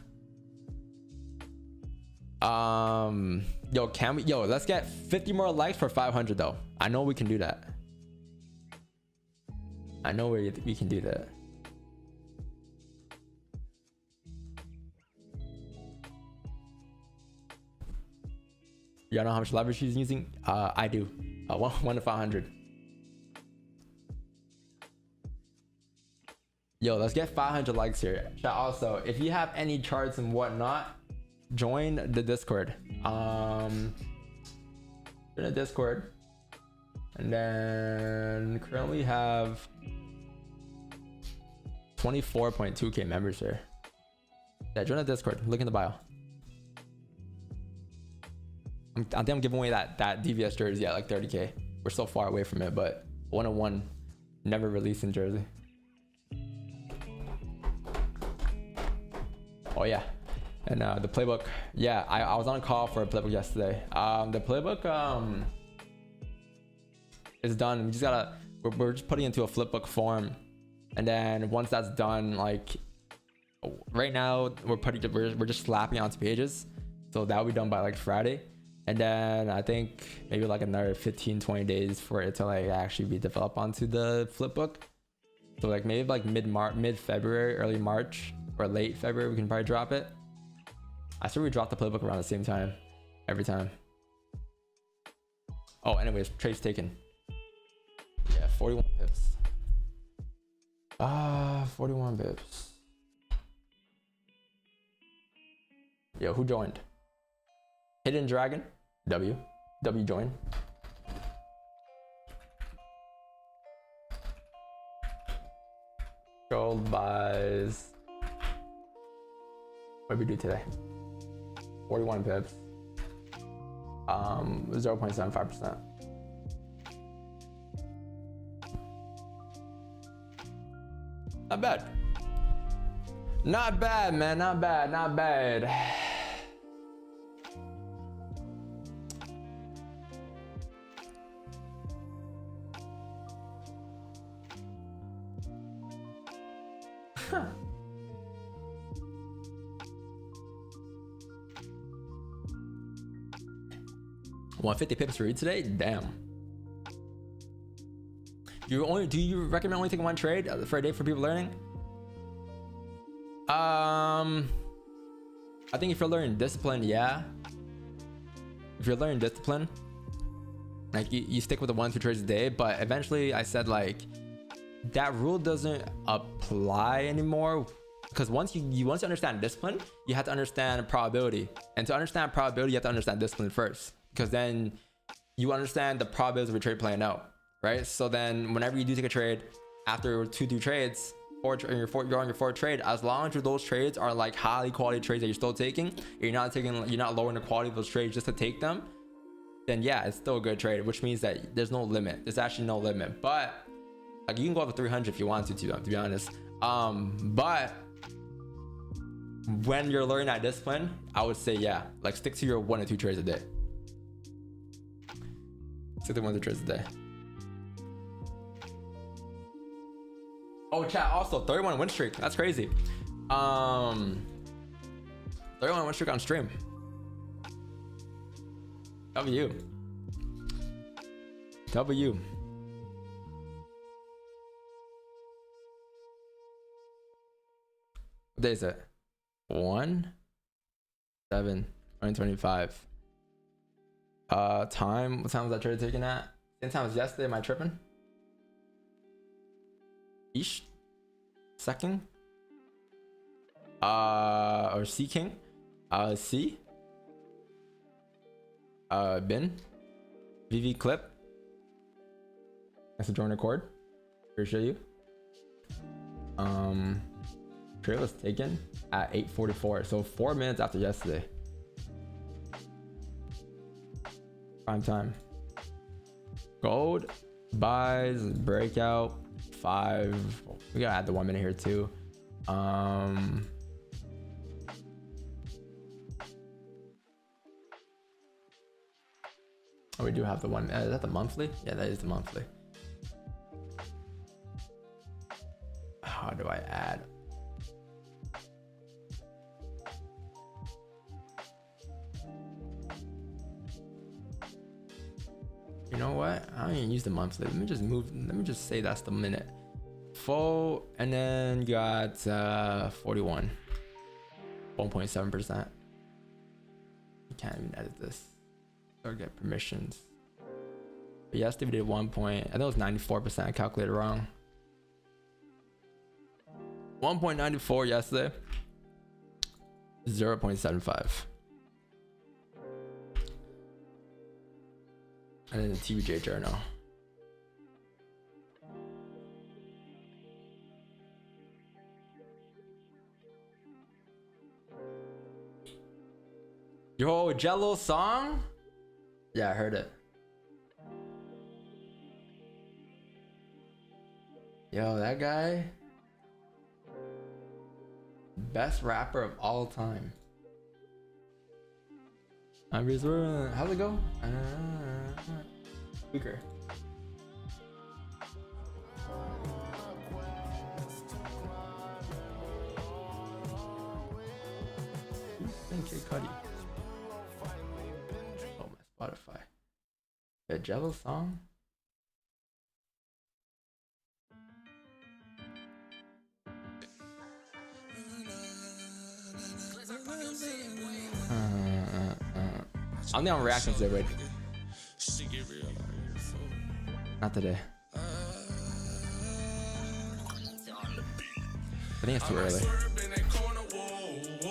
Let's get 50 more likes for 500 though. I know we can do that. I know we can do that. Y'all know how much leverage she's using? I do. 1 to 500. Yo, let's get 500 likes here. Chat, also, if you have any charts and whatnot, join the Discord. Join the Discord, and then currently have 24.2k members here. Yeah, join the Discord. Look in the bio. I think I'm giving away that DVS jersey at like 30k. We're so far away from it, but 101 never releasing jersey. Oh yeah. And the playbook, yeah, I was on a call for a playbook yesterday. The playbook is done. We just gotta, we're just putting it into a flipbook form, and then once that's done, like right now we're just slapping onto pages, so that will be done by like Friday, and then I think maybe like another 15-20 days for it to like actually be developed onto the flipbook. So like maybe like mid-February, early March, or late February, we can probably drop it. I swear we dropped the playbook around the same time every time. Oh, anyways, trades taken. Yeah, 41 pips. 41 pips. Yo, who joined? Hidden Dragon. W joined. Gold buys. What did we do today? 41 pips. 0.75%. Not bad. Not bad, man. Not bad. Not bad. Huh. 150 pips for you today? Damn. Do you recommend only taking one trade for a day for people learning? I think if you're learning discipline, yeah. If you're learning discipline, like you stick with the 1-2 trades a day, but eventually I said like that rule doesn't apply anymore, because once you understand discipline, you have to understand probability, and to understand probability you have to understand discipline first, because then you understand the probability of a trade playing out, right? So then whenever you do take a trade after 2 trades, you're on your 4th trade, as long as those trades are like highly quality trades that you're still taking, you're not lowering the quality of those trades just to take them, then yeah, it's still a good trade, which means that there's no limit. There's actually no limit, but like you can go up to 300 if you want to be honest. But when you're learning that discipline, I would say yeah, like stick to your 1 or 2 trades a day. Stick to 1 or 2 trades a day. Oh, chat, also 31 win streak. That's crazy. 31 win streak on stream. W. What day is it? 1/7/2025. Time. What time was that trade taken at? Same time as yesterday. Am I tripping? Ish. Second. Or C King. C. Bin. VV clip. That's a join record. Appreciate you. Trade was taken at 8:44, so 4 minutes after yesterday. Prime time. Gold buys breakout 5. We gotta add the 1 minute here too. Oh, we do have the one. Is that the monthly? Yeah, that is the monthly. How do I add? You know what? I don't even use the monthly. Let me just move. Let me just say that's the minute. Full, and then you got 41. 1.7%. You can't even edit this or get permissions. But yesterday we did 1 point. I think it was 94%. I calculated wrong. 1.94 yesterday. 0.75. And then the TBJ journal. Yo, Jello song? Yeah, I heard it. Yo, that guy. Best rapper of all time. How's it go? Weaker. K. Cudi. Oh, my Spotify. The Jello song? I don't think I'm reacting to it right. Not today. I think it's too early.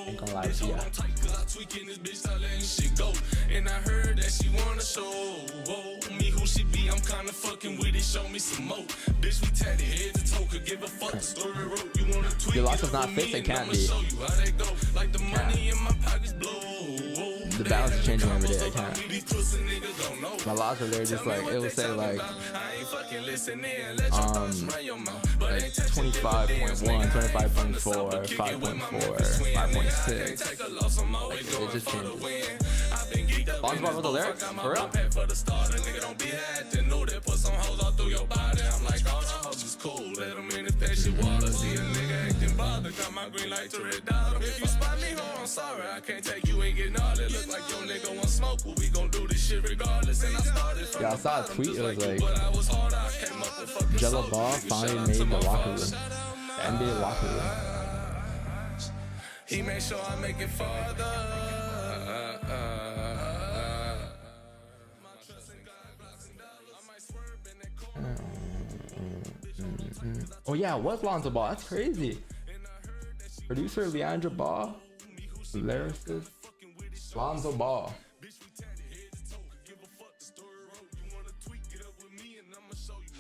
Ain't gonna lie to you. And I heard that she wanna show me who she be. I'm kinda fucking with it. Show me some more. Bitch, we tatted head to toe. Could give a fuck. The story wrote. You wanna tweak? Your lock is not fixed. It can't be. Like the money in my pockets blow. The balance is changing every day. I can't. My laws are there just like it will say like 25.1, 25.4, 5.4, 5.6. It just changes. Bonds bar with the lyrics? For real? If you spot me home, I'm sorry, I can't take you ain't getting all that. Look like your nigga want smoke, but we gon' do this shit regardless. And I started from I saw a tweet, it was like Jello Ball finally made the locker room. The NBA locker room. He made sure I make it farther. Oh yeah, it was Lonzo Ball. That's crazy. Producer Leandra Ball, lyricist Lonzo Ball.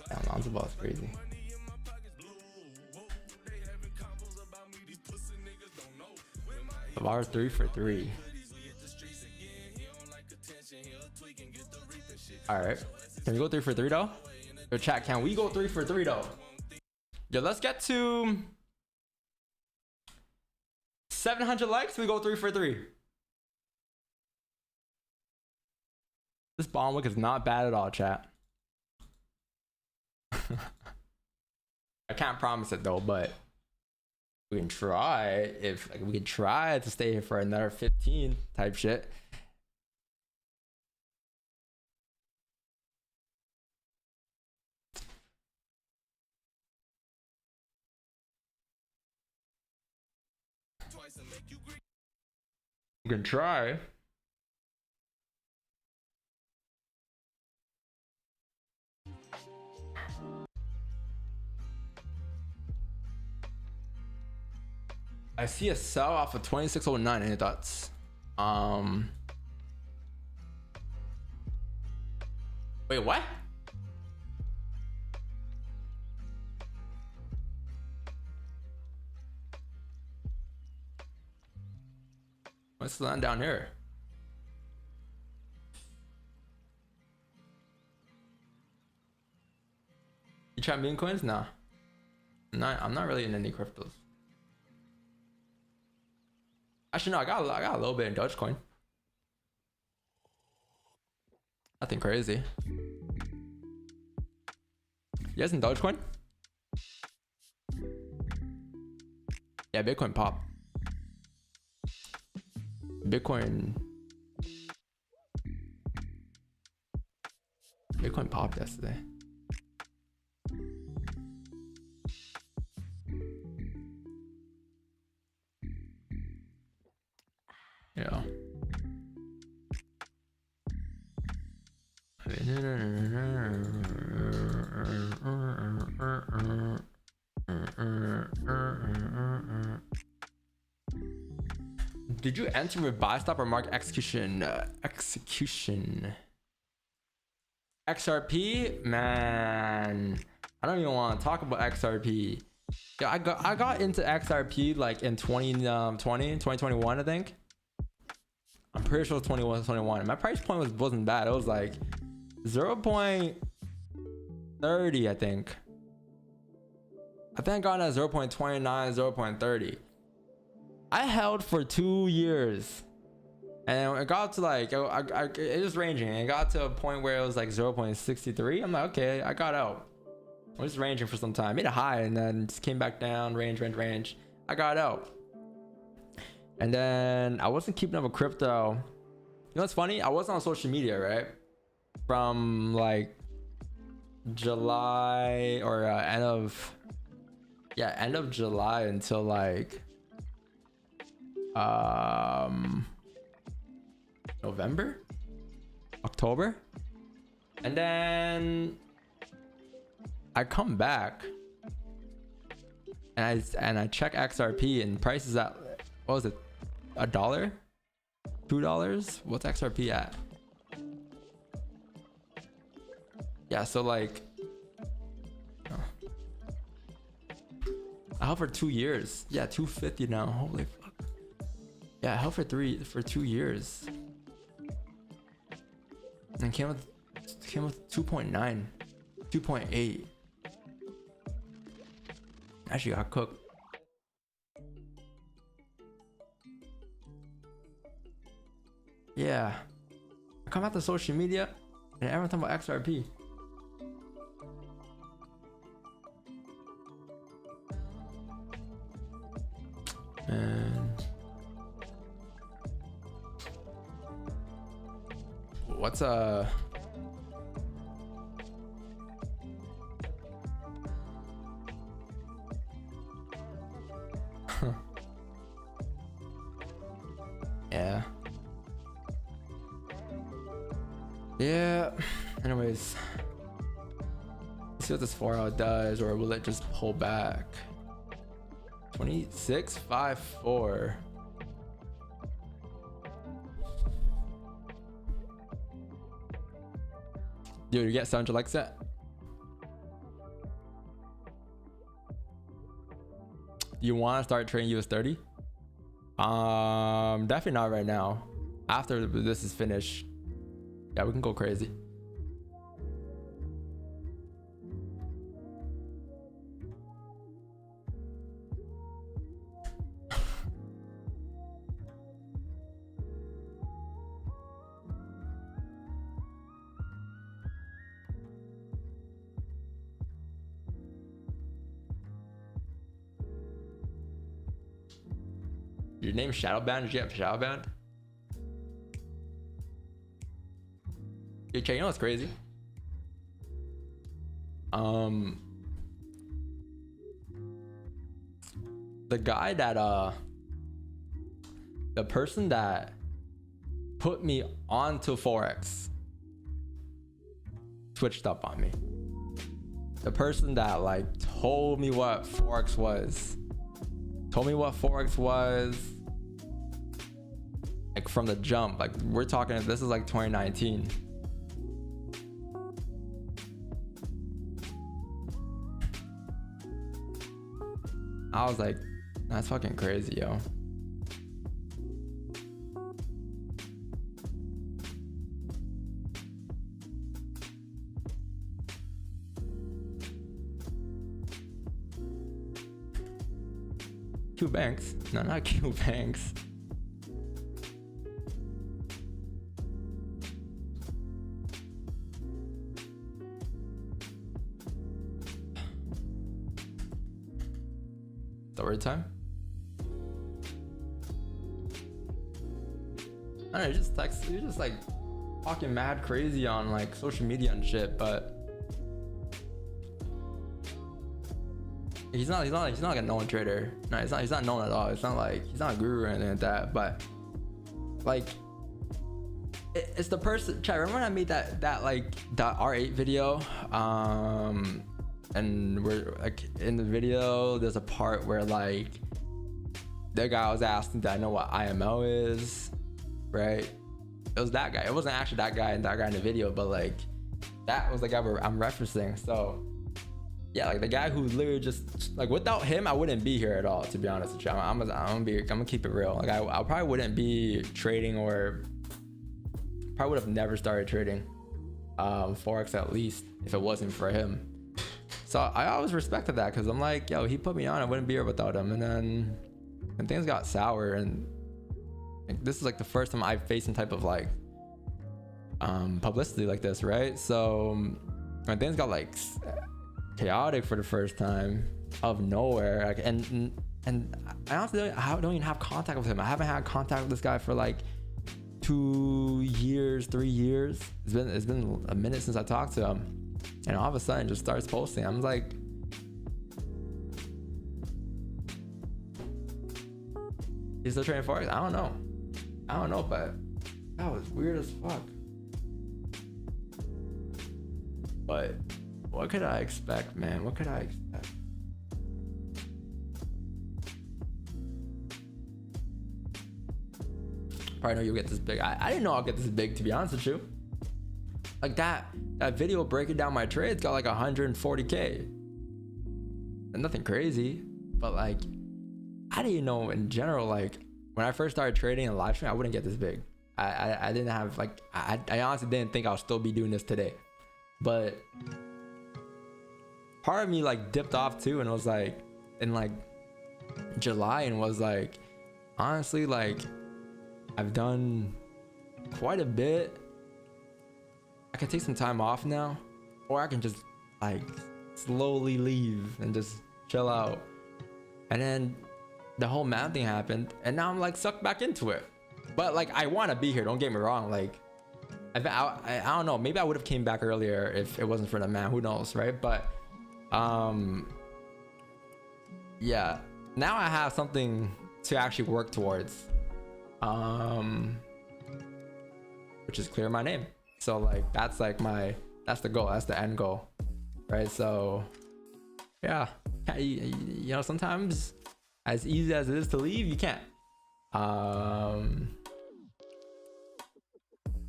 Yeah, Lonzo Ball is crazy. Bar 3 for 3. All right, can we go 3 for 3 though? Yo, chat, can we go 3 for 3 though? Yo, let's get to 700 likes. We go 3 for 3. This bomb look is not bad at all, chat. I can't promise it though, but we can try. If like, we can try to stay here for another 15 type shit. We can try. I see a sell off of 2609. Any thoughts? Wait, what? What's the line down here? You try meme coins? Nah. I'm not really in any cryptos. Actually, no, I got a little bit in Dogecoin. Nothing crazy. You guys in Dogecoin? Yeah, Bitcoin pop. Bitcoin popped yesterday. Yeah. Did you enter with buy stop or market execution? Execution. XRP, man. I don't even want to talk about XRP. Yeah, I got into XRP like in 2021, I think. I'm pretty sure it was 21. My price point wasn't bad. It was like 0.30, I think. I think I got it at 0.29, 0.30. I held for 2 years, and it got to like it was ranging. It got to a point where it was like 0.63. I'm like, okay, I got out. I was ranging for some time. Made a high and then just came back down. Range. I got out, and then I wasn't keeping up with crypto. You know what's funny? I wasn't on social media, right? From like July or end of July until like November, October, and then I come back and I check XRP and prices at, what was it, $1, $2? What's XRP at? Yeah, so like I held for 2 years. Yeah, 250 now. Holy fuck. Yeah, I held for 2 years. And came with 2.9, 2.8. Actually got cooked. Yeah. I come out to social media and everyone talking about XRP. And what's yeah. Anyways, let's see what this 4 hour does, or will it just pull back? 26.54. Dude, you get 700 likes that? You want to start trading US30? Definitely not right now. After this is finished, yeah, we can go crazy. Your name Shadowbound? Did you have Shadowbound? Yo, Che, you know what's crazy? The guy that the person that put me onto forex switched up on me. The person that like told me what forex was told me what forex was, like from the jump. Like we're talking, this is like 2019. I was like, that's fucking crazy, yo. Q Banks? No, not Q Banks. Story time? I don't know, you're just like talking mad crazy on like social media and shit, but he's not like a known trader. No, he's not known at all. It's not like he's not a guru or anything like that. But like, it's the person. Chat. Remember when I made that R8 video? And we're like in the video, there's a part where like the guy was asking, "Did I know what IMO is?" Right? It was that guy. It wasn't actually that guy and that guy in the video, but like that was the guy I'm referencing. So. Yeah, like the guy who literally just like without him, I wouldn't be here at all. To be honest with you, I'm gonna keep it real. Like I probably wouldn't be trading, or probably would have never started trading forex at least if it wasn't for him. So I always respected that because I'm like, yo, he put me on. I wouldn't be here without him. And then when things got sour, and like, this is like the first time I've faced some type of like publicity like this, right? So when things got like chaotic for the first time out of nowhere, like, and I honestly don't even have contact with him. I haven't had contact with this guy for like 2 years, 3 years. It's been a minute since I talked to him, and all of a sudden just starts posting. I'm like, he's still trading forex? I don't know, but that was weird as fuck. But what could I expect, man? What could I expect? Probably know you'll get this big. I didn't know I'll get this big, to be honest with you. Like that video breaking down my trades got like 140K. And nothing crazy, but like I didn't know in general, like when I first started trading in live stream, I wouldn't get this big. I didn't have like, I honestly didn't think I'll still be doing this today. But part of me like dipped off too, and it was like in like July, and was like, honestly, like I've done quite a bit. I can take some time off now, or I can just like slowly leave and just chill out. And then the whole man thing happened, and now I'm like sucked back into it. But like I want to be here, don't get me wrong. Like I don't know, maybe I would have came back earlier if it wasn't for the man, who knows, right? But yeah, now I have something to actually work towards, which is clear my name. So like that's like that's the goal, that's the end goal, right? So yeah, you know, sometimes as easy as it is to leave, you can't.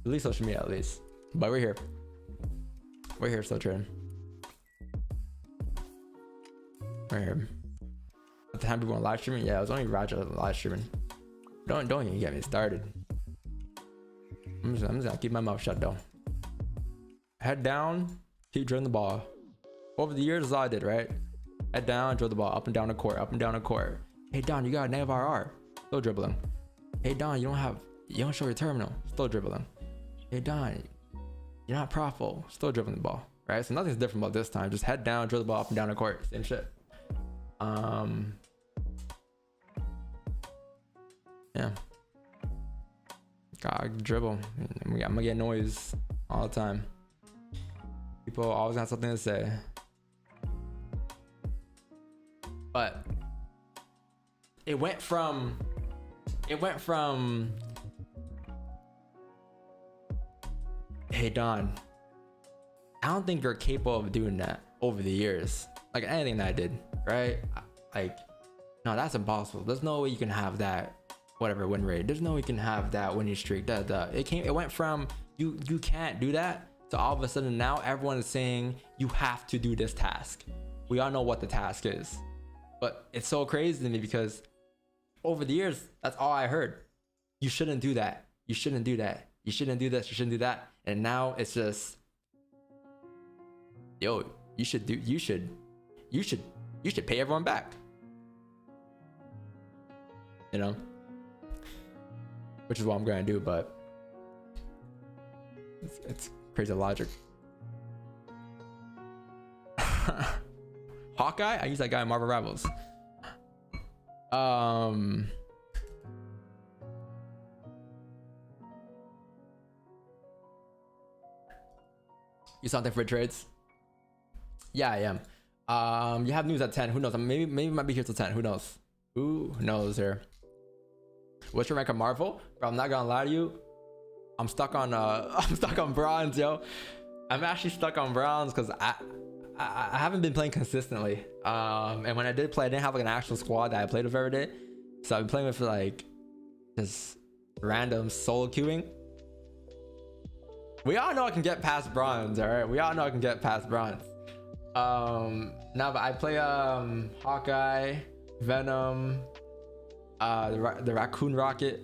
At least social media, at least. But we're here still trading. We're here. At the time people were live streaming, yeah, it was only Roger live streaming. Don't even get me started. I'm just gonna keep my mouth shut though. Head down, keep drilling the ball. Over the years, that's all I did, right? Head down, drill the ball up and down the court, up and down the court. Hey Don, you got a negative RR, still dribbling. Hey Don, you don't show your terminal, still dribbling. Hey Don, you're not profitable, still dribbling the ball, right? So nothing's different about this time. Just head down, drill the ball up and down the court, same shit. Yeah. Gotta dribble. I'm gonna get noise all the time. People always have something to say. But it went from hey Don, I don't think you're capable of doing that over the years. Like anything that I did, right? Like No, that's impossible. There's no way you can have that whatever win rate. There's no way you can have that winning streak. It went from you can't do that to all of a sudden now everyone is saying you have to do this task. We all know what the task is. But it's so crazy to me because over the years, that's all I heard. You shouldn't do that. You shouldn't do that. You shouldn't do this. You shouldn't do that. And now it's just, yo, you should pay everyone back. You know? Which is what I'm gonna do, but it's crazy logic. Hawkeye? I use that guy in Marvel Rivals. You something for trades? Yeah, I am. You have news at 10. Who knows? Maybe it might be here till 10. Who knows? Who knows here? What's your rank on Marvel? Bro, I'm not gonna lie to you. I'm stuck on I'm stuck on bronze, yo. I'm actually stuck on bronze because I haven't been playing consistently. And when I did play, I didn't have like an actual squad that I played with every day. So I've been playing with like just random solo queuing. We all know I can get past bronze, alright? We all know I can get past bronze. Now, but I play Hawkeye, Venom, the Raccoon Rocket,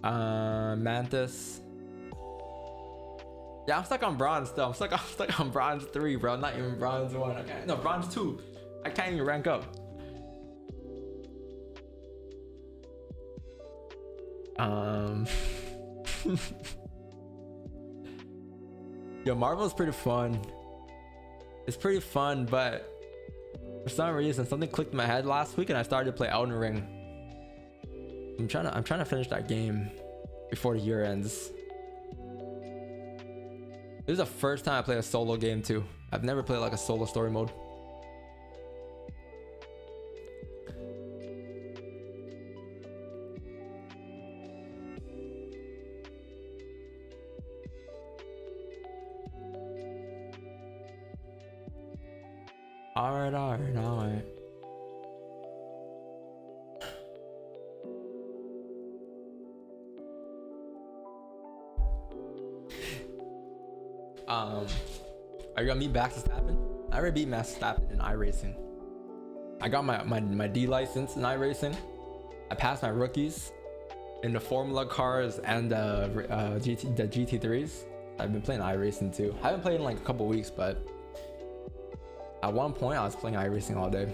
Mantis. Yeah, I'm stuck on bronze still. I'm stuck on bronze 3, bro. Not even bronze 1. Okay, no, bronze 2. I can't even rank up. Yo, Marvel's pretty fun. It's pretty fun, but for some reason, something clicked in my head last week, and I started to play Elden Ring. I'm trying to finish that game before the year ends. This is the first time I play a solo game too. I've never played like a solo story mode. Alright. Are you gonna meet Max Verstappen? I already beat Max Verstappen in iRacing. I got my D license in iRacing. I passed my rookies in the Formula cars and the GT3s. I've been playing iRacing too. I haven't played in like a couple weeks, but at one point I was playing iRacing all day.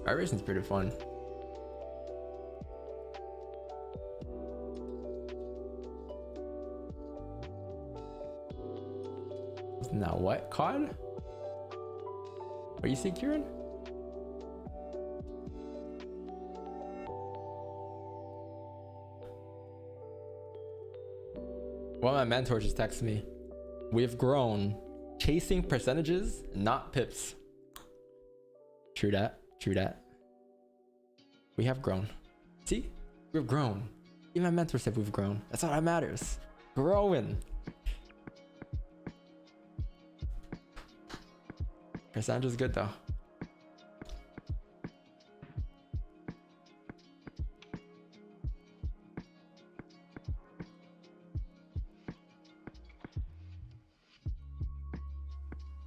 iRacing's pretty fun. Now what? COD? What you see, Kieran? One of my mentors just texted me. We've grown. Chasing percentages, not pips. True that. We have grown. See? We've grown. Even my mentor said we've grown. That's all that matters. Growing. Percentage is good though.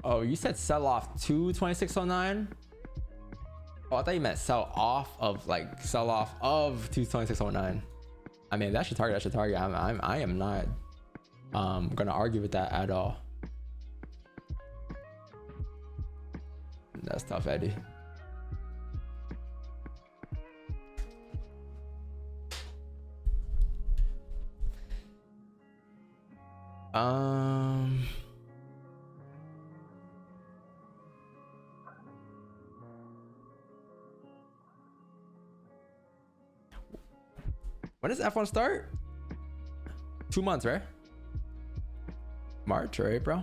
Oh, you said sell off to 2609? Oh, I thought you meant sell off of 2609. I mean, that should target. I am not gonna argue with that at all. That's tough, Eddie. When does F1 start? 2 months, right? March or April?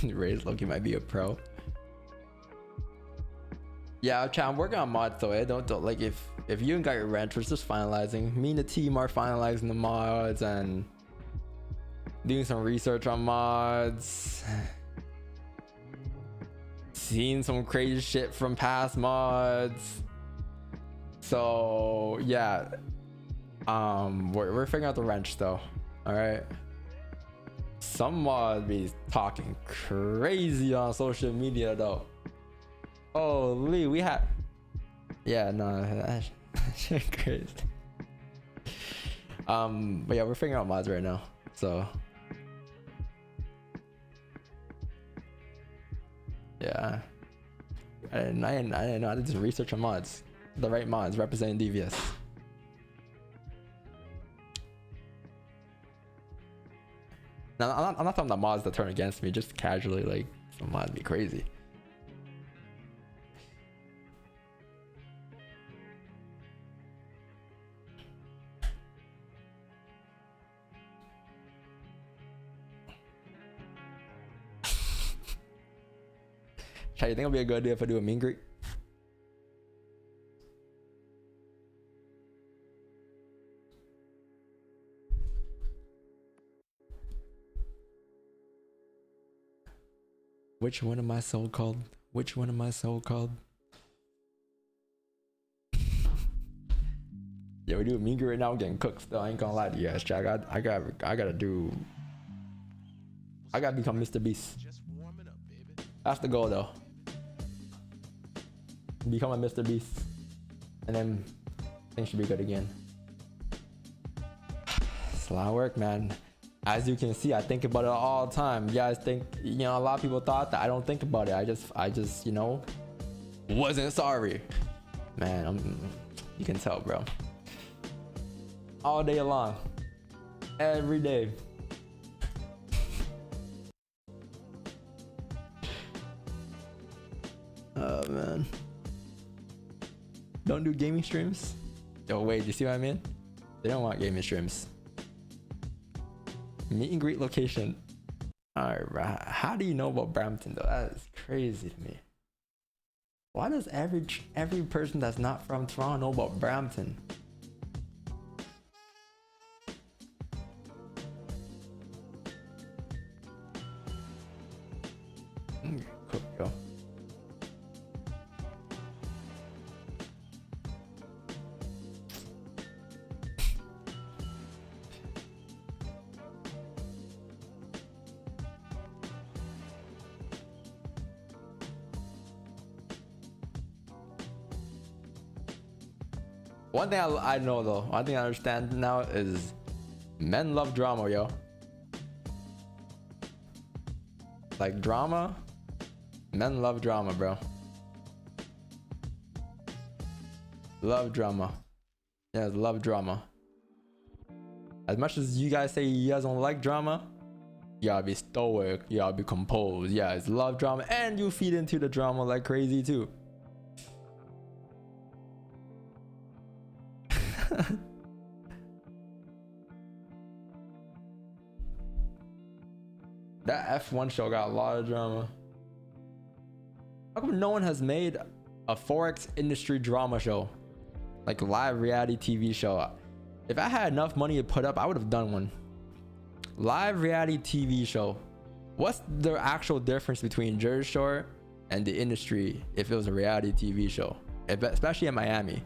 Ray's Loki might be a pro. Yeah, chat, I'm working on mods though. Don't like if if you ain't got your wrench, we're just finalizing. Me and the team are finalizing the mods and doing some research on mods. Seeing some crazy shit from past mods. So yeah, we're figuring out the wrench though. All right. Some mods be talking crazy on social media though. Holy, we had. Yeah, no, that shit crazy. But yeah, we're figuring out mods right now. So yeah, I didn't know. I did some research on mods. The right mods representing DVS. Now, I'm not talking about mods that turn against me, just casually, like, some mods be crazy. Chad, you think it'll be a good idea if I do a meet and greet? Which one am I so called? Which one am I so called? Yeah, we do a meet and greet right now. I'm getting cooked still. I ain't gonna lie to you guys, Chad. I gotta become Mr. Beast. That's the goal though. Become a Mr. Beast, and then things should be good again. It's a lot of work, man. As you can see, I think about it all the time. You guys think, you know, a lot of people thought that I don't think about it. I just, you know, wasn't sorry. Man, you can tell, bro. All day long, every day. Oh man. Don't do gaming streams? Yo, wait, you see what I mean? They don't want gaming streams. Meet and greet location. Alright, bro. How do you know about Brampton though? That is crazy to me. Why does every person that's not from Toronto know about Brampton? Cool, yo. One thing I know though, one thing I understand now is men love drama, yo. Like drama, men love drama, bro. Love drama. Yeah, love drama. As much as you guys say you guys don't like drama, you gotta be stoic, you gotta be composed. Yeah, it's love drama, and you feed into the drama like crazy too. That F1 show got a lot of drama. How come no one has made a forex industry drama show, like a live reality TV show? If I had enough money to put up, I would have done one. Live reality TV show. What's the actual difference between Jersey Shore and the industry if it was a reality TV show, especially in Miami?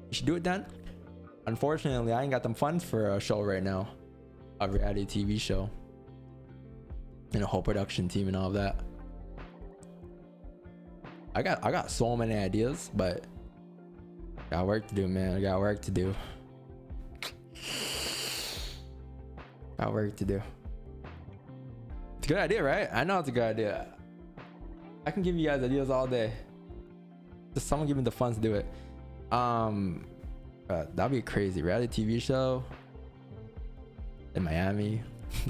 You should do it then. Unfortunately, I ain't got them funds for a show right now, a reality TV show, and a whole production team and all of that. I got so many ideas, but got work to do, man. I got work to do. Got work to do. It's a good idea, right? I know it's a good idea. I can give you guys ideas all day. Just someone give me the funds to do it. That'd be crazy. Reality TV show in Miami.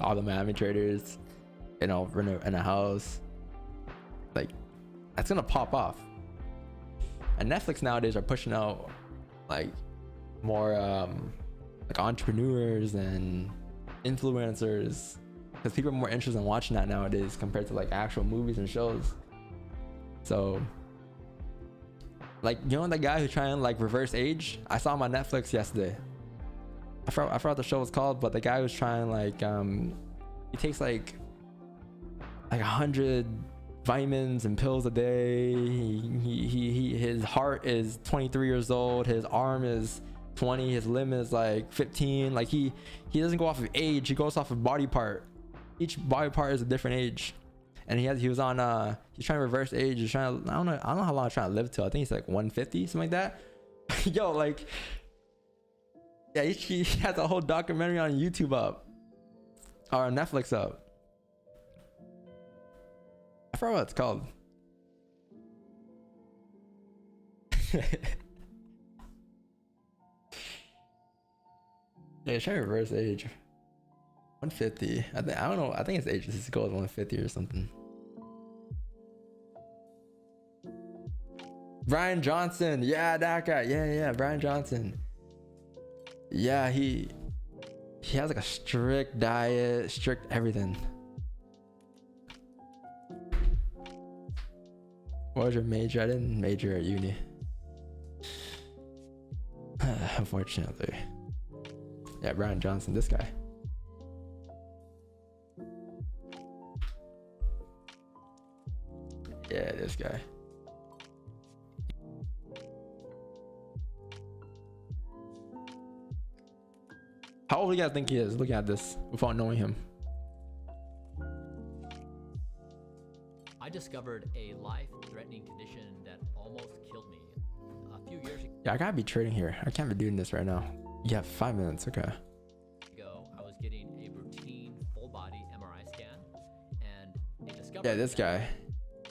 All the Miami traders, you know, in a house. Like, that's gonna pop off. And Netflix nowadays are pushing out like more like entrepreneurs and influencers, because people are more interested in watching that nowadays compared to like actual movies and shows. So Like, you know that guy who's trying to like reverse age? I saw him on Netflix yesterday. I forgot what the show was called, but the guy was trying like he takes like 100 vitamins and pills a day. His heart is 23 years old, his arm is 20, his limb is like 15. Like he doesn't go off of age, he goes off of body part. Each body part is a different age. And he was on he's trying to reverse age. He's trying to, I don't know how long he's trying to live till. I think he's like 150, something like that. Yo, like, yeah, he has a whole documentary on YouTube up, or on Netflix up. I forgot what it's called. Yeah, he's trying to reverse age. 150. I don't know. I think his age is goes 150 or something. Brian Johnson, yeah, that guy, yeah, Brian Johnson. Yeah, he has like a strict diet, strict everything. What was your major? I didn't major at uni. Unfortunately. Yeah, Brian Johnson, this guy. Yeah, this guy. How old do you guys think he is? Looking at this without knowing him. I discovered a life-threatening condition that almost killed me a few years Yeah, I gotta be trading here. I can't be doing this right now. Yeah, 5 minutes. Okay. ago. I was getting a routine full-body MRI scan, and it discovered Yeah, this guy.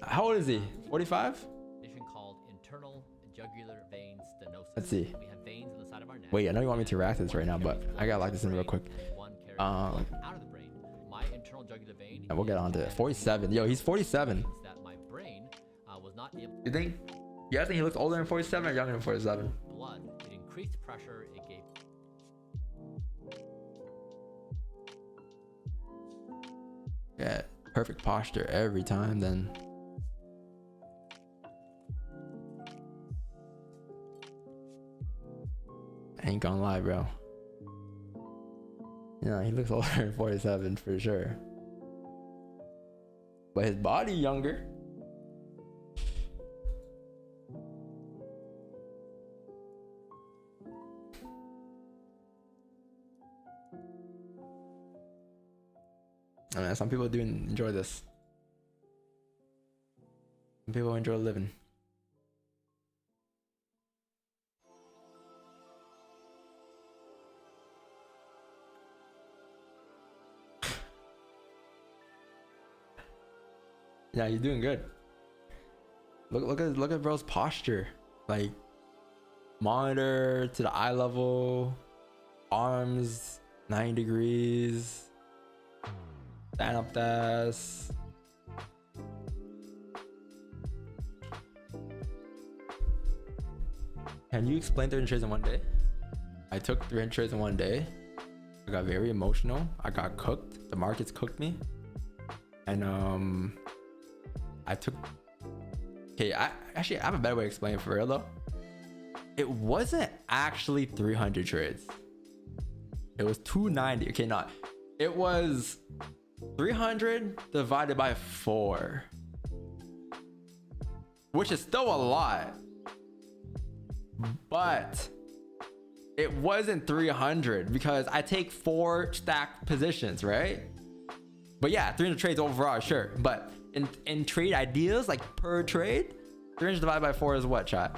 How old is he? 45? condition called internal jugular vein stenosis. Let's see. We have veins in the side of our neck. Wait, I know you want me to react to this right now, but I gotta lock this in real quick. One carries blood out of the brain. My internal jugular vein. And we'll get on to it. 47. Yo, he's 47. means that my brain was not able You think? You guys think he looks older than 47 or younger than 47? blood. It increased pressure. It gave Yeah, perfect posture every time then. I ain't gonna lie, bro. You know, he looks older than 47 for sure. But his body younger. I mean, some people do enjoy this. Some people enjoy living. Yeah, you're doing good. Look at bro's posture. Like, monitor to the eye level, arms 9 degrees. Stand up ass. Can you explain 300 trades in one day? I took 300 trades in one day. I got very emotional. I got cooked. The markets cooked me. And I took. Okay, I have a better way to explain it for real though. It wasn't actually 300 trades. It was 290. Okay, not. It was 300 divided by 4, which is still a lot, but it wasn't 300 because I take 4 stack positions, right? But yeah, 300 trades overall, sure. But in trade ideas, like per trade, 300 divided by 4 is what, chat?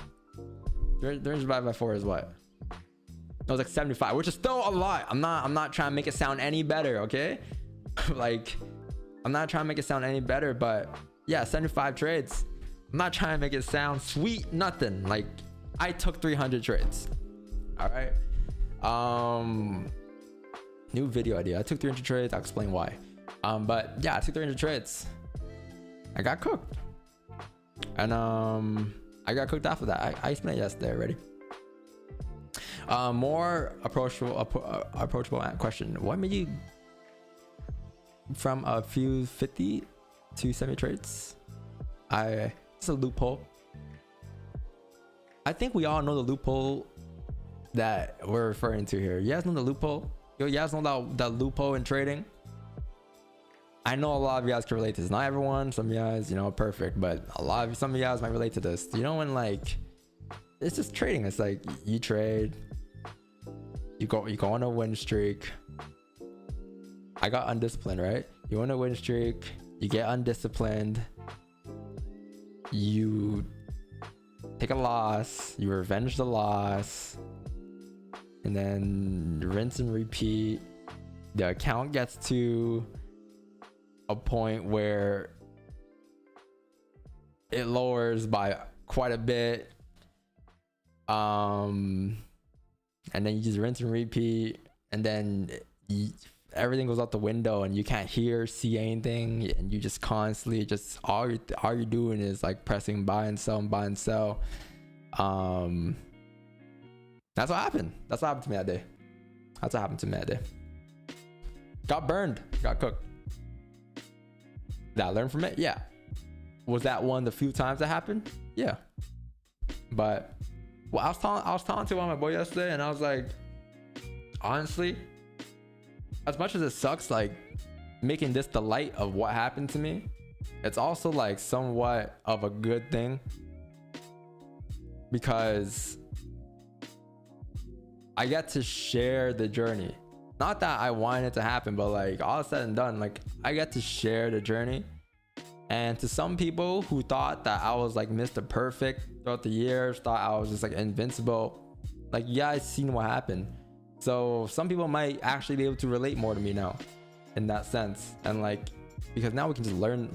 300 divided by 4 is what? It was like 75, which is still a lot. I'm not trying to make it sound any better, okay? Like, I'm not trying to make it sound any better, but yeah, 75 trades. I'm not trying to make it sound sweet, nothing. Like, I took 300 trades. All right. New video idea. I took 300 trades. I'll explain why. But yeah, I took 300 trades. I got cooked, and I got cooked after that. I explained it yesterday already. More approachable question. What made you from a few 50 to 70 trades? It's a loophole. I think we all know the loophole that we're referring to here. You guys know the loophole? Yo, you guys know that loophole in trading? I know a lot of you guys can relate to this. Not everyone, some of you guys, you know, perfect, but some of you guys might relate to this. You know, when like, it's just trading. It's like you trade, you go on a win streak. I got undisciplined, right? You on a win streak, you get undisciplined, you take a loss, you revenge the loss, and then rinse and repeat. The account gets to a point where it lowers by quite a bit, and then you just rinse and repeat, and then everything goes out the window and you can't see anything, and you just constantly all you're doing is like pressing buy and sell and buy and sell. That's what happened. That's what happened to me that day. That's what happened to me that day. Got burned, got cooked. Did I learn from it? Yeah. Was that one of the few times that happened? Yeah. But well, I was talking to one of my boy yesterday, and I was like, honestly, as much as it sucks, like making this the light of what happened to me, it's also like somewhat of a good thing, because I get to share the journey. Not that I wanted it to happen, but like all said and done, like I get to share the journey. And to some people who thought that I was like Mr. Perfect throughout the years, thought I was just like invincible, like you guys seen what happened. So some people might actually be able to relate more to me now in that sense. And like, because now we can just learn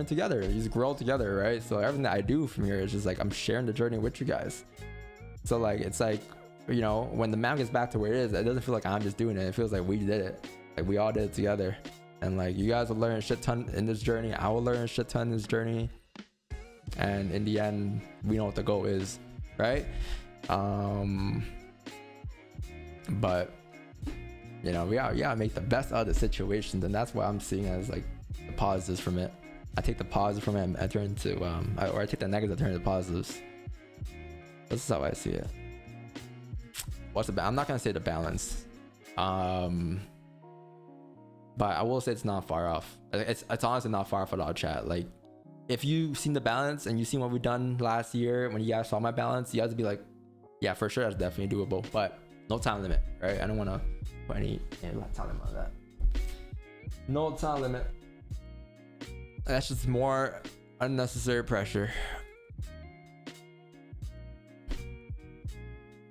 together, just grow together, right? So everything that I do from here is just like, I'm sharing the journey with you guys. So like, it's like, you know, when the map gets back to where it is, it doesn't feel like I'm just doing it. It feels like we did it. Like we all did it together. And like, you guys will learn a shit ton in this journey. I will learn a shit ton in this journey. And in the end, we know what the goal is, right? But you know, we gotta make the best out of the situations, and that's what I'm seeing as like the positives from it. I take the positive from it and I turn into or I take the negatives and turn into positives. This is how I see it. I'm not gonna say the balance, but I will say it's not far off. It's honestly not far off at all, chat. Like, if you've seen the balance and you've seen what we've done last year, when you guys saw my balance, you guys would be like, yeah, for sure, that's definitely doable. But no time limit, right? I don't want to put any time limit on that. No time limit. That's just more unnecessary pressure.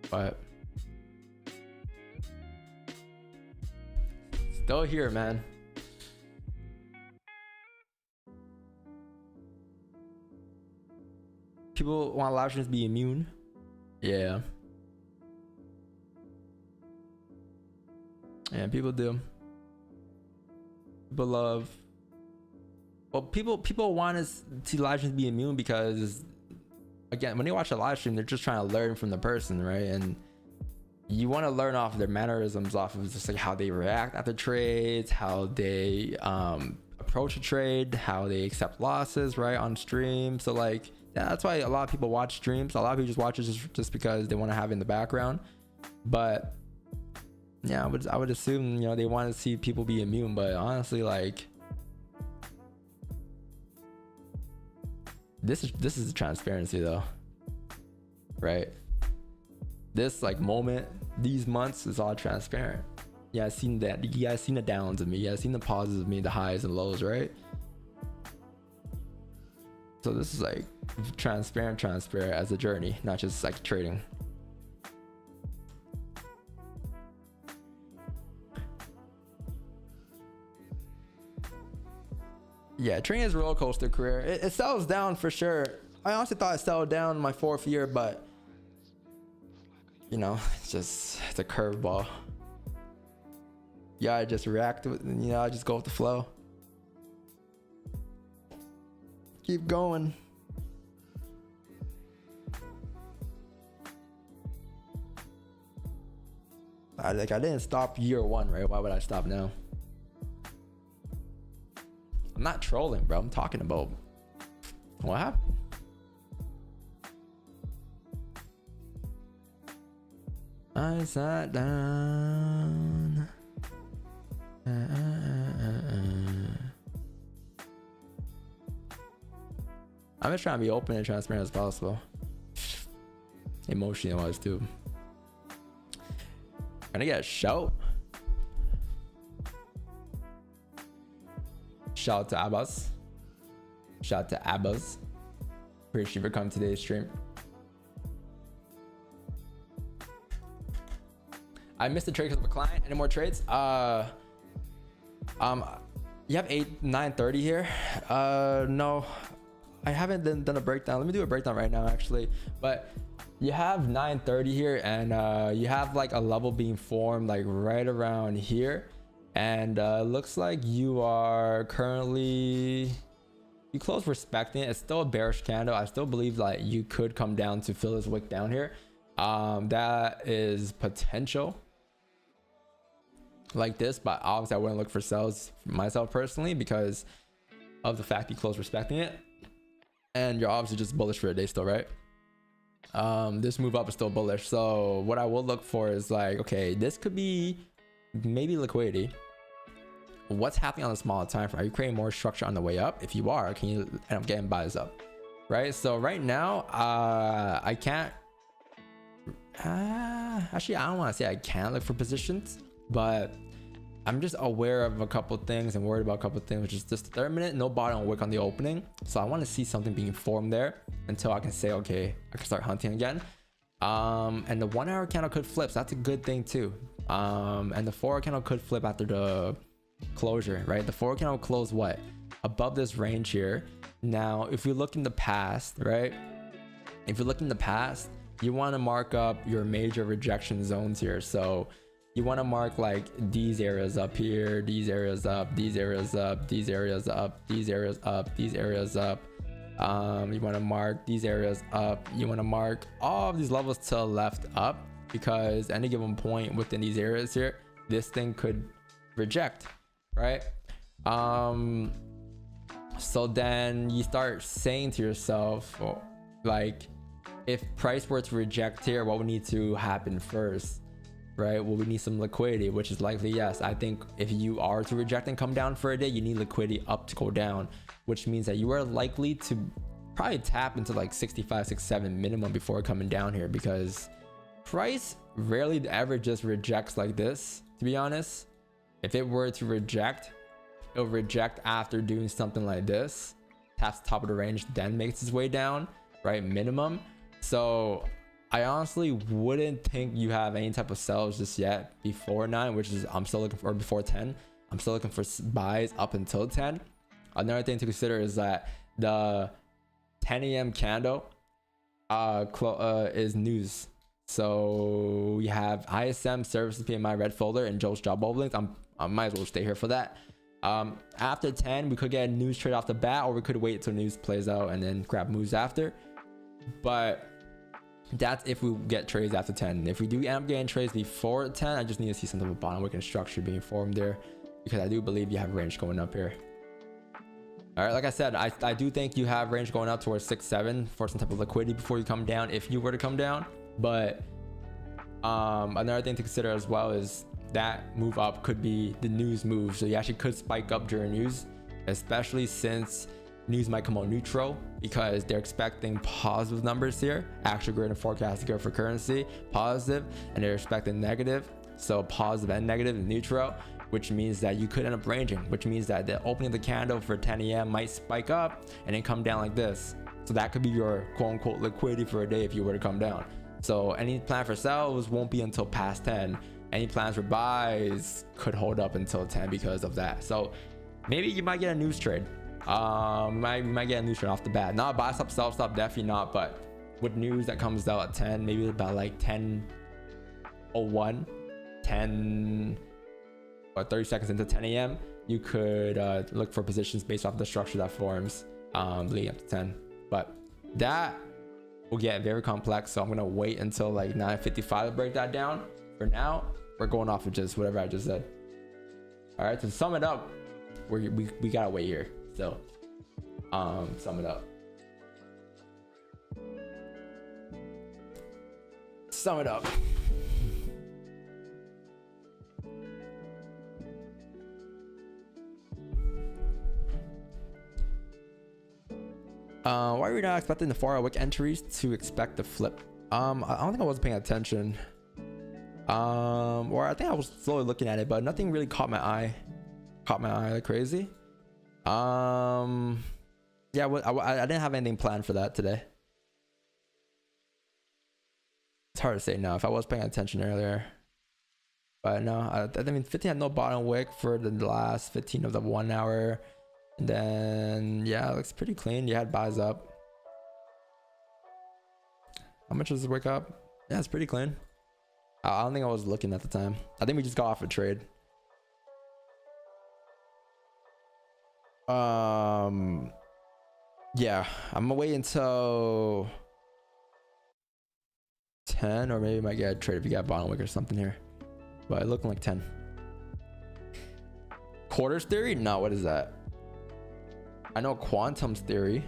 But still here, man. People want live streams to be immune. Yeah. Yeah, people do. People love. Well, people want to see live streams be immune because, again, when they watch a live stream, they're just trying to learn from the person, right? And you want to learn off their mannerisms, off of just like how they react after trades, how they approach a trade, how they accept losses, right, on stream. So like, yeah, that's why a lot of people watch streams. A lot of people just watch it just because they want to have it in the background. But yeah, I would assume, you know, they want to see people be immune. But honestly, like, this is transparency though, right? This like moment, these months is all transparent. Yeah, I've seen that. You guys seen the downs of me. Yeah, I've seen the pauses of me, the highs and lows, right? So this is like transparent as a journey, not just like trading. Yeah, trading is a roller coaster career. It settles down for sure. I honestly thought it settled down in my 4th year, but you know, it's a curveball. Yeah, I just react with, you know, I just go with the flow. Keep going. I didn't stop year 1, right? Why would I stop now? I'm not trolling, bro. I'm talking about what happened. I sat down. I'm just trying to be open and transparent as possible. Emotionally wise too. Gonna get a shout. Shout out to Abbas. Shout out to Abbas. Appreciate you for coming to today's stream. I missed the trade because of a client. Any more trades? You have 9:30 here. No, I haven't done a breakdown. Let me do a breakdown right now actually. But you have 9:30 here, and you have like a level being formed like right around here, and looks like you are currently, you close respecting it. It's still a bearish candle. I still believe that you could come down to fill this wick down here. That is potential like this, but obviously I wouldn't look for sells myself personally because of the fact you close respecting it, and you're obviously just bullish for a day still, right? This move up is still bullish. So what I will look for is like, okay, this could be maybe liquidity. What's happening on the smaller time frame? Are you creating more structure on the way up? If you are, can you end up getting buys up, right? So right now, I can't, actually, I don't want to say I can't look for positions, but I'm just aware of a couple things and worried about a couple things, which is just the 30-minute, no bottom wick on the opening. So I want to see something being formed there until I can say, okay, I can start hunting again. And the 1 hour candle could flip, so that's a good thing too. And the 4 hour candle could flip after the closure, right? The 4 hour candle closed what? Above this range here. Now, if we look in the past, right? If you look in the past, you want to mark up your major rejection zones here. So you want to mark like these areas up here, these areas up, these areas up, these areas up, these areas up, these areas up. You want to mark these areas up. You want to mark all of these levels to the left up, because any given point within these areas here, this thing could reject, right? So then you start saying to yourself, like, if price were to reject here, what would need to happen first, right? Well, we need some liquidity, which is likely yes. I think if you are to reject and come down for a day, you need liquidity up to go down, which means that you are likely to probably tap into like 65, 67 minimum before coming down here, because price rarely ever just rejects like this, to be honest. If it were to reject, it'll reject after doing something like this, taps the top of the range, then makes its way down, right? Minimum. So I honestly wouldn't think you have any type of sells just yet before 9, which is I'm still looking for, or before 10. I'm still looking for buys up until 10. Another thing to consider is that the 10 a.m. candle is news. So we have ISM, services, PMI, red folder, and Joe's job openings. I might as well stay here for that. After 10, we could get a news trade off the bat, or we could wait till news plays out and then grab moves after. But that's if we get trades after 10. If we do end up getting trades before 10, I just need to see some type of bottom wick and structure being formed there, because I do believe you have range going up here. All right, like I said, I do think you have range going up towards 6-7 for some type of liquidity before you come down, if you were to come down. But another thing to consider as well is that move up could be the news move. So you actually could spike up during news, especially since news might come out neutral, because they're expecting positive numbers here. Actual grid and forecast good for currency, positive, and they're expecting negative. So positive and negative and neutral, which means that you could end up ranging, which means that the opening of the candle for 10 a.m. might spike up and then come down like this. So that could be your quote unquote liquidity for a day if you were to come down. So any plan for sells won't be until past 10. Any plans for buys could hold up until 10 because of that. So maybe you might get a news trade. Might get a news trade off the bat. Not buy stop, sell stop, definitely not. But with news that comes out at 10, maybe about like 10:01, 10 or 30 seconds into 10 a.m., you could look for positions based off the structure that forms leading up to 10. But that will get very complex, so I'm gonna wait until like 9:55 to break that down. For now, we're going off of just whatever I just said. All right, to sum it up, we gotta wait here. So sum it up. Sum it up. Why are we not expecting the 4-hour wick entries to expect the flip? I don't think I was paying attention. Or I think I was slowly looking at it, but nothing really caught my eye. Caught my eye like crazy. Yeah, I didn't have anything planned for that today. It's hard to say now. If I was paying attention earlier, but no, I mean 15 had no bottom wick for the last 15 of the 1 hour. And then yeah, it looks pretty clean. You had buys up. How much was the wick up? Yeah, it's pretty clean. I don't think I was looking at the time. I think we just got off a trade. Yeah, I'm gonna wait until 10, or maybe I might get a trade if you got bottom wick or something here. But looking like 10. Quarters theory? No, what is that? I know quantum's theory.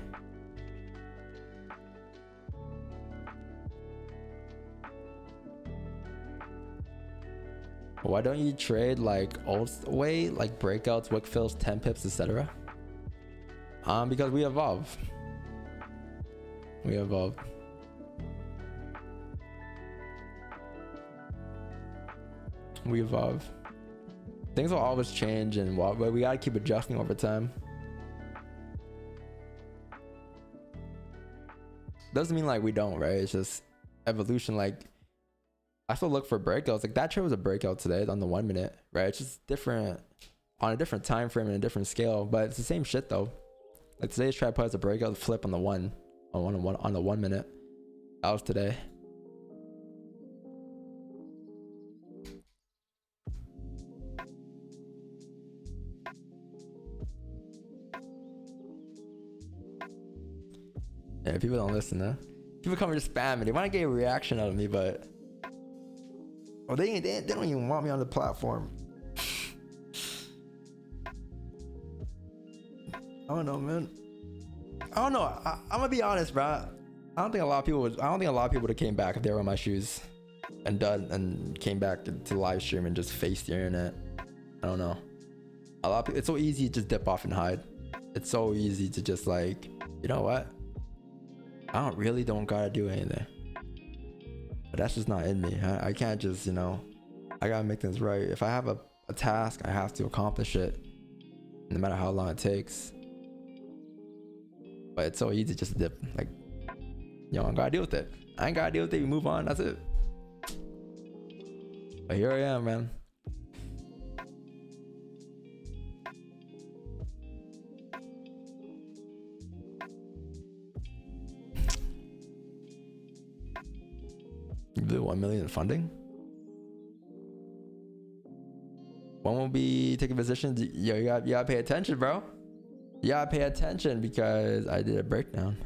Why don't you trade like old way, like breakouts, wick fills, 10 pips, etc.? Because we evolve. We evolve. We evolve. Things will always change, and but we gotta keep adjusting over time. Doesn't mean like we don't, right? It's just evolution. Like I still look for breakouts. Like that trade was a breakout today on the 1 minute, right? It's just different on a different time frame and a different scale, but it's the same shit though. Like today's tripod is a breakout flip on the 1 minute. That was today. Yeah, people don't listen, huh? People come and just spam me. They want to get a reaction out of me, but they don't even want me on the platform. I don't know, man. I don't know. I'm gonna be honest, bro. I don't think a lot of people would have came back if they were in my shoes and done and came back to live stream and just face the internet. I don't know. A lot of people, it's so easy to just dip off and hide. It's so easy to just like, you know what? I don't gotta do anything. But that's just not in me. I can't just, you know, I gotta make things right. If I have a task, I have to accomplish it, no matter how long it takes. But it's so easy just to dip. Like, yo, I ain't gotta deal with it. I ain't gotta deal with it. We move on. That's it. But here I am, man. You blew 1 million in funding? When will we take a position? Yo, you gotta pay attention, bro. You gotta pay attention because I did a breakdown.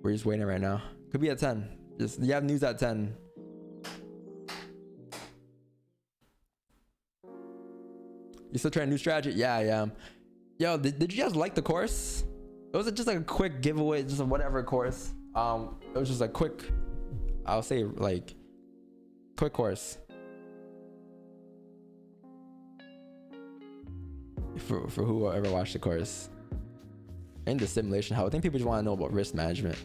We're just waiting right now. Could be at 10. Just you have news at 10. You still trying a new strategy? Yeah, I am. Yo, did you guys like the course? It was just like a quick giveaway, just a whatever course. It was just a quick, I'll say like quick course. For who will ever watch the course. And the simulation, how I think people just want to know about risk management.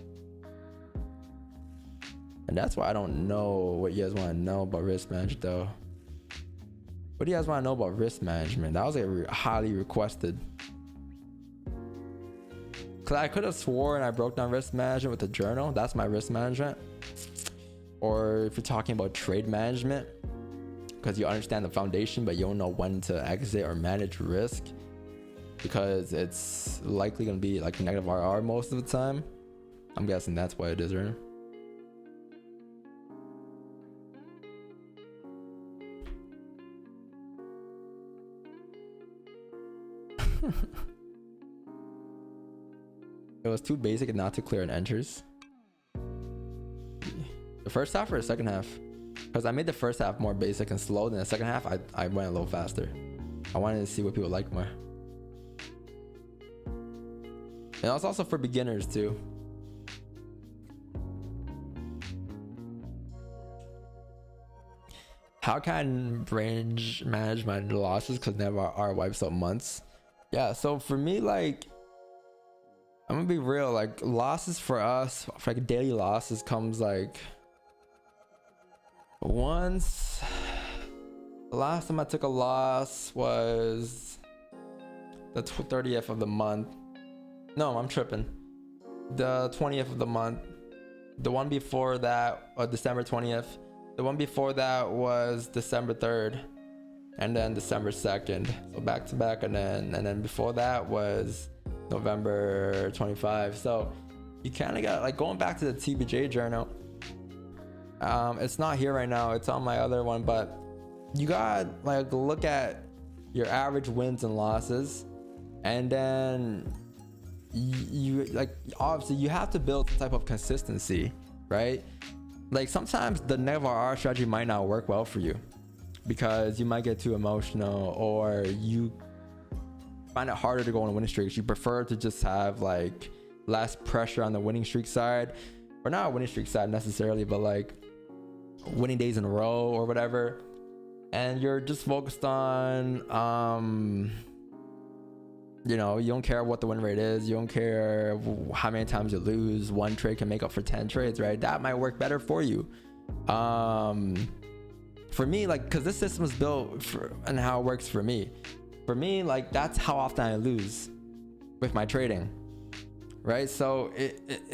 And that's why I don't know what you guys want to know about risk management though. What do you guys want to know about risk management? That was like highly requested. Cause I could have sworn I broke down risk management with the journal. That's my risk management. Or if you're talking about trade management, because you understand the foundation, but you don't know when to exit or manage risk, because it's likely going to be like negative RR most of the time. I'm guessing that's why it is, right? It was too basic and not too clear in enters. The first half or the second half? Because I made the first half more basic and slow, then the second half I went a little faster. I wanted to see what people like more. And it was also for beginners too. How can I range manage my losses because never are wipes out months? Yeah, so for me, like I'm gonna be real, like losses for us, for like daily losses comes like once. The last time I took a loss was the 30th of the month. No, I'm tripping. The 20th of the month. The one before that, December 20th. The one before that was December 3rd, and then December 2nd. So back to back, and then before that was November 25. So you kind of got like going back to the TBJ journal. It's not here right now. It's on my other one, but you got like look at your average wins and losses, and then you like obviously you have to build some type of consistency, right? Like sometimes the negative RR strategy might not work well for you because you might get too emotional, or you find it harder to go on winning streaks. You prefer to just have like less pressure on the winning streak side, or not winning streak side necessarily, but like winning days in a row or whatever. And you're just focused on you know, you don't care what the win rate is, you don't care how many times you lose. One trade can make up for 10 trades, right? That might work better for you. For me, like, because this system is built for and how it works for me, like that's how often I lose with my trading, right? So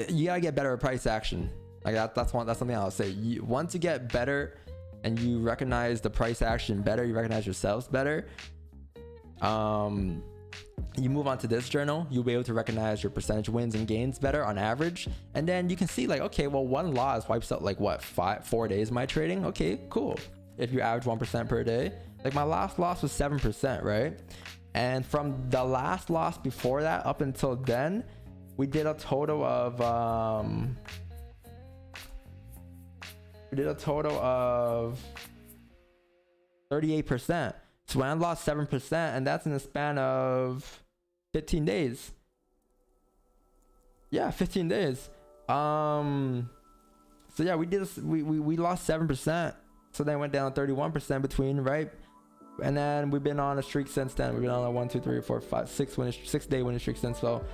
you gotta get better at price action. Like that's something I'll say. Once you get better and you recognize the price action better, you recognize yourselves better, you move on to this journal, you'll be able to recognize your percentage wins and gains better on average. And then you can see like, okay, well, one loss wipes out like what, 4 days of my trading. Okay, cool. If you average 1% per day, like my last loss was 7%, right? And from the last loss before that up until then, we did a total of 38%. So when I lost 7%, and that's in the span of 15 days. Yeah, 15 days. So yeah, we lost 7%. So then it went down 31% between, right? And then we've been on a streak since then. We've been on a 1, 2, 3, 4, 5, 6 day winning streak since. So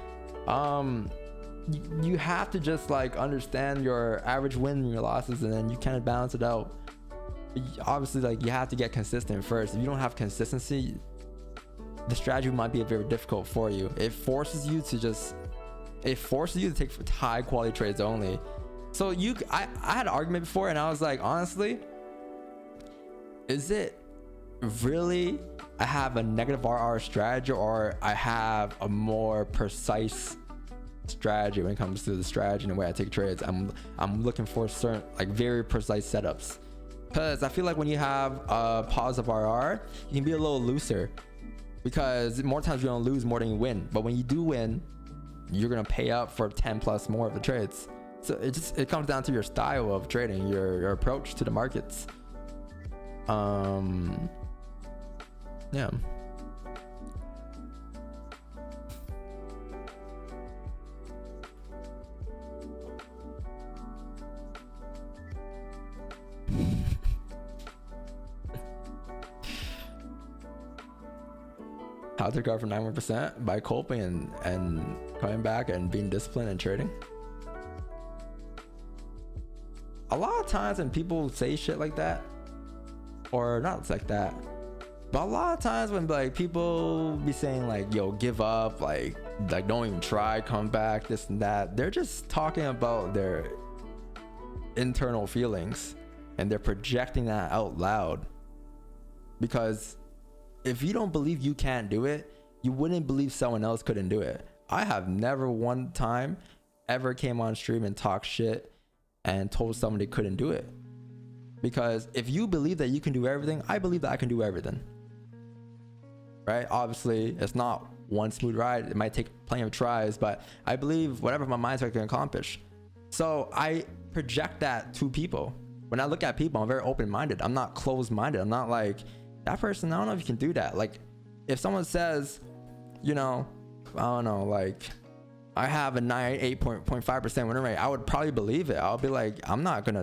you have to just like understand your average win and your losses, and then you kind of balance it out. Obviously, like you have to get consistent first. If you don't have consistency, the strategy might be very difficult for you. It forces you to take high quality trades only. So I had an argument before, and I was like, honestly, is it really I have a negative RR strategy, or I have a more precise strategy when it comes to the strategy and the way I take trades? I'm looking for certain like very precise setups. Because I feel like when you have a positive RR, you can be a little looser, because more times you're gonna lose more than you win. But when you do win, you're gonna pay up for 10 plus more of the trades. So it comes down to your style of trading, your approach to the markets. Yeah. How to recover 91% by coping and coming back and being disciplined and trading. A lot of times when people say shit like that, or not like that, but a lot of times when like people be saying like, yo, give up, like don't even try, come back, this and that, they're just talking about their internal feelings, and they're projecting that out loud. Because if you don't believe you can't do it, you wouldn't believe someone else couldn't do it. I have never one time ever came on stream and talked shit and told someone they couldn't do it. Because if you believe that you can do everything, I believe that I can do everything. Right? Obviously, it's not one smooth ride. It might take plenty of tries, but I believe whatever my mindset can accomplish. So I project that to people. When I look at people, I'm very open-minded. I'm not closed-minded. I'm not like, that person, I don't know if you can do that. Like if someone says, you know, I don't know, like I have a 98.5% win rate, I would probably believe it. I'll be like, I'm not gonna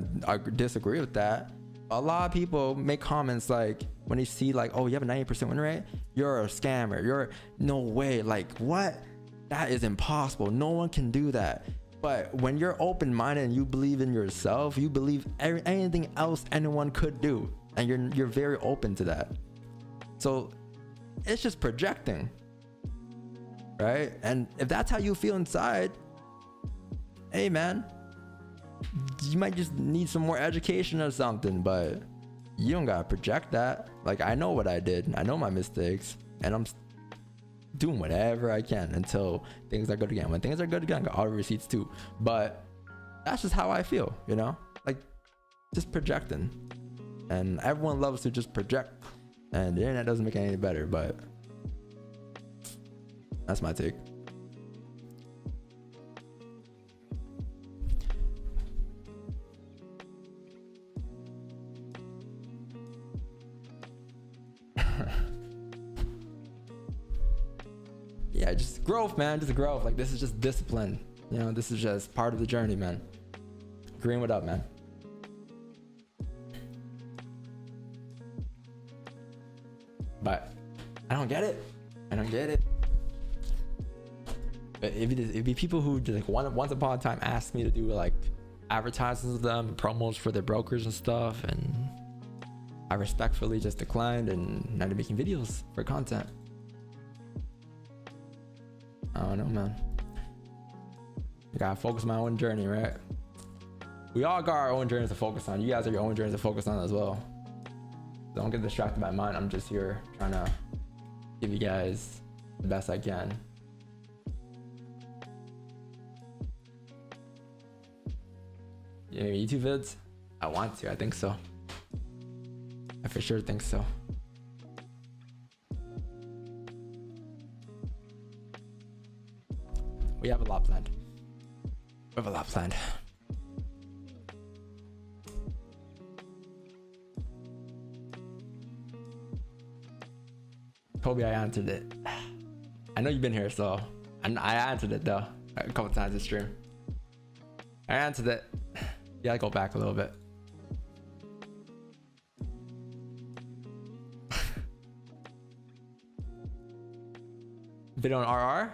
disagree with that. A lot of people make comments like when they see like, oh, you have a 90% win rate, you're a scammer, you're no way, like what? That is impossible. No one can do that. But when you're open-minded and you believe in yourself, you believe anything else anyone could do, and you're very open to that. So it's just projecting, right? And if that's how you feel inside, hey man, you might just need some more education or something, but you don't gotta project that. Like, I know what I did, I know my mistakes, and I'm doing whatever I can until things are good again. When things are good again, I got all the receipts too. But that's just how I feel, you know? Like, just projecting. And everyone loves to just project, and the internet doesn't make it any better, but that's my take. Yeah, just growth, man. Just growth. Like, this is just discipline. You know, this is just part of the journey, man. Green, what up, man? But I don't get it. I don't get it. But it'd be people who just, like, once upon a time asked me to do like advertisements with them, promos for their brokers and stuff, and I respectfully just declined, and now they're making videos for content. I don't know, man. I gotta focus on my own journey, right? We all got our own journeys to focus on. You guys have your own journeys to focus on as well. Don't get distracted by mine. I'm just here trying to give you guys the best I can. Yeah, YouTube vids? I want to. I think so. I for sure think so. We have a lot planned. We have a lot planned. Kobe, I answered it. I know you've been here, so I answered it though a couple times this stream. I answered it. Yeah, I go back a little bit. Video on RR?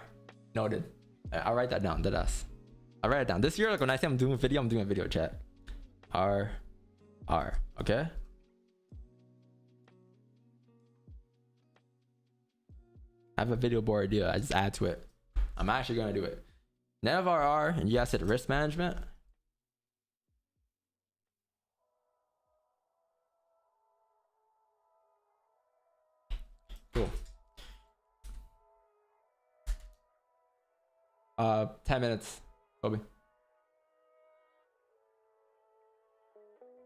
Noted. I'll write that down. Deadass. I'll write it down. This year, like, when I say I'm doing a video chat. R. Okay? I have a video board idea. I just add to it. I'm actually gonna do it. Nav RR, and you guys said risk management. Cool. 10 minutes, Kobe.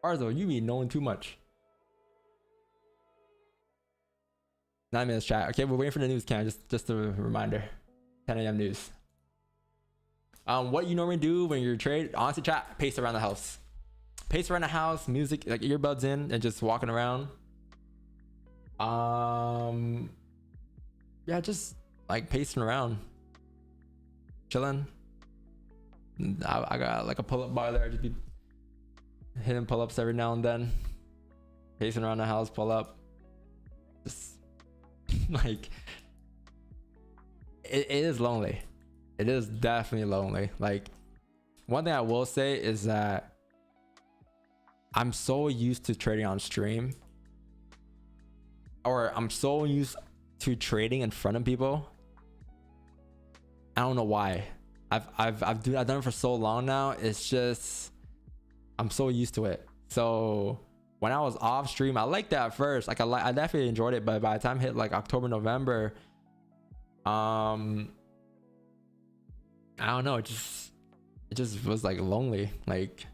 Arzo, you be knowing too much. 9 minutes chat. Okay, we're waiting for the news cam. Just a reminder. 10 a.m. news. What you normally do when you're trade? Honestly, chat, pace around the house. Pace around the house, music, like earbuds in, and just walking around. Yeah, just like pacing around, chilling. I got like a pull-up bar there. I just be hitting pull-ups every now and then. Pacing around the house, pull up. Just like it is lonely. It is definitely lonely. Like, one thing I will say is that I'm so used to trading on stream, or I'm so used to trading in front of people. I don't know why. I've done it for so long now. It's just I'm so used to it. So when I was off stream, I liked that at first. Like, I definitely enjoyed it, but by the time it hit like October, November, I don't know. It just was like lonely. Like,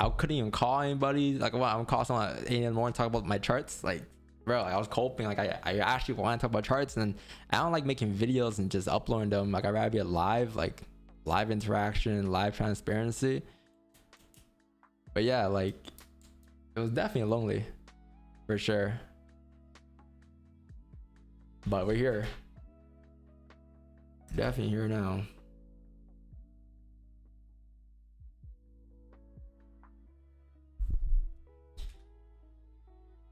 I couldn't even call anybody. Like, well, I'm calling someone at 8 in the morning, talk about my charts. Like, bro, like, I was coping. Like, I actually want to talk about charts, and I don't like making videos and just uploading them. Like, I'd rather be a live interaction, live transparency. But yeah, like, it was definitely lonely, for sure. But we're here. Definitely here now.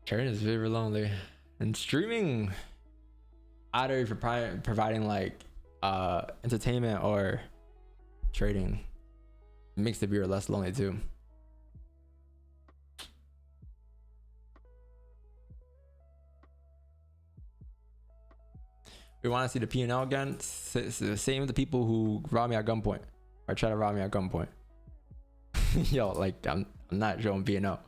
Trading is very lonely, and streaming, either if you're providing like entertainment or trading, it makes the viewer less lonely too. We want to see the P&L again. It's the same with the people who rob me at gunpoint or try to rob me at gunpoint. Yo, like I'm not showing P&L.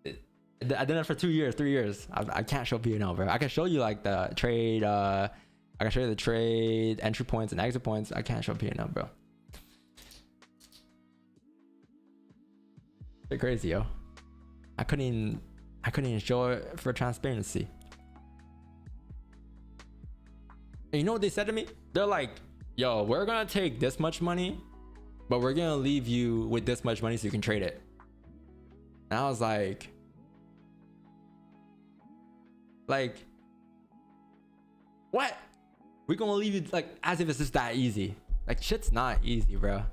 I did it for 2 years, 3 years. I can't show P&L, bro. I can show you like the trade. I can show you the trade entry points and exit points. I can't show P&L, bro. They're crazy, yo. I couldn't even show it for transparency. And you know what they said to me? They're like, yo, we're gonna take this much money, but we're gonna leave you with this much money so you can trade it. And I was like, what? We're gonna leave you like as if it's just that easy. Like, shit's not easy, bro.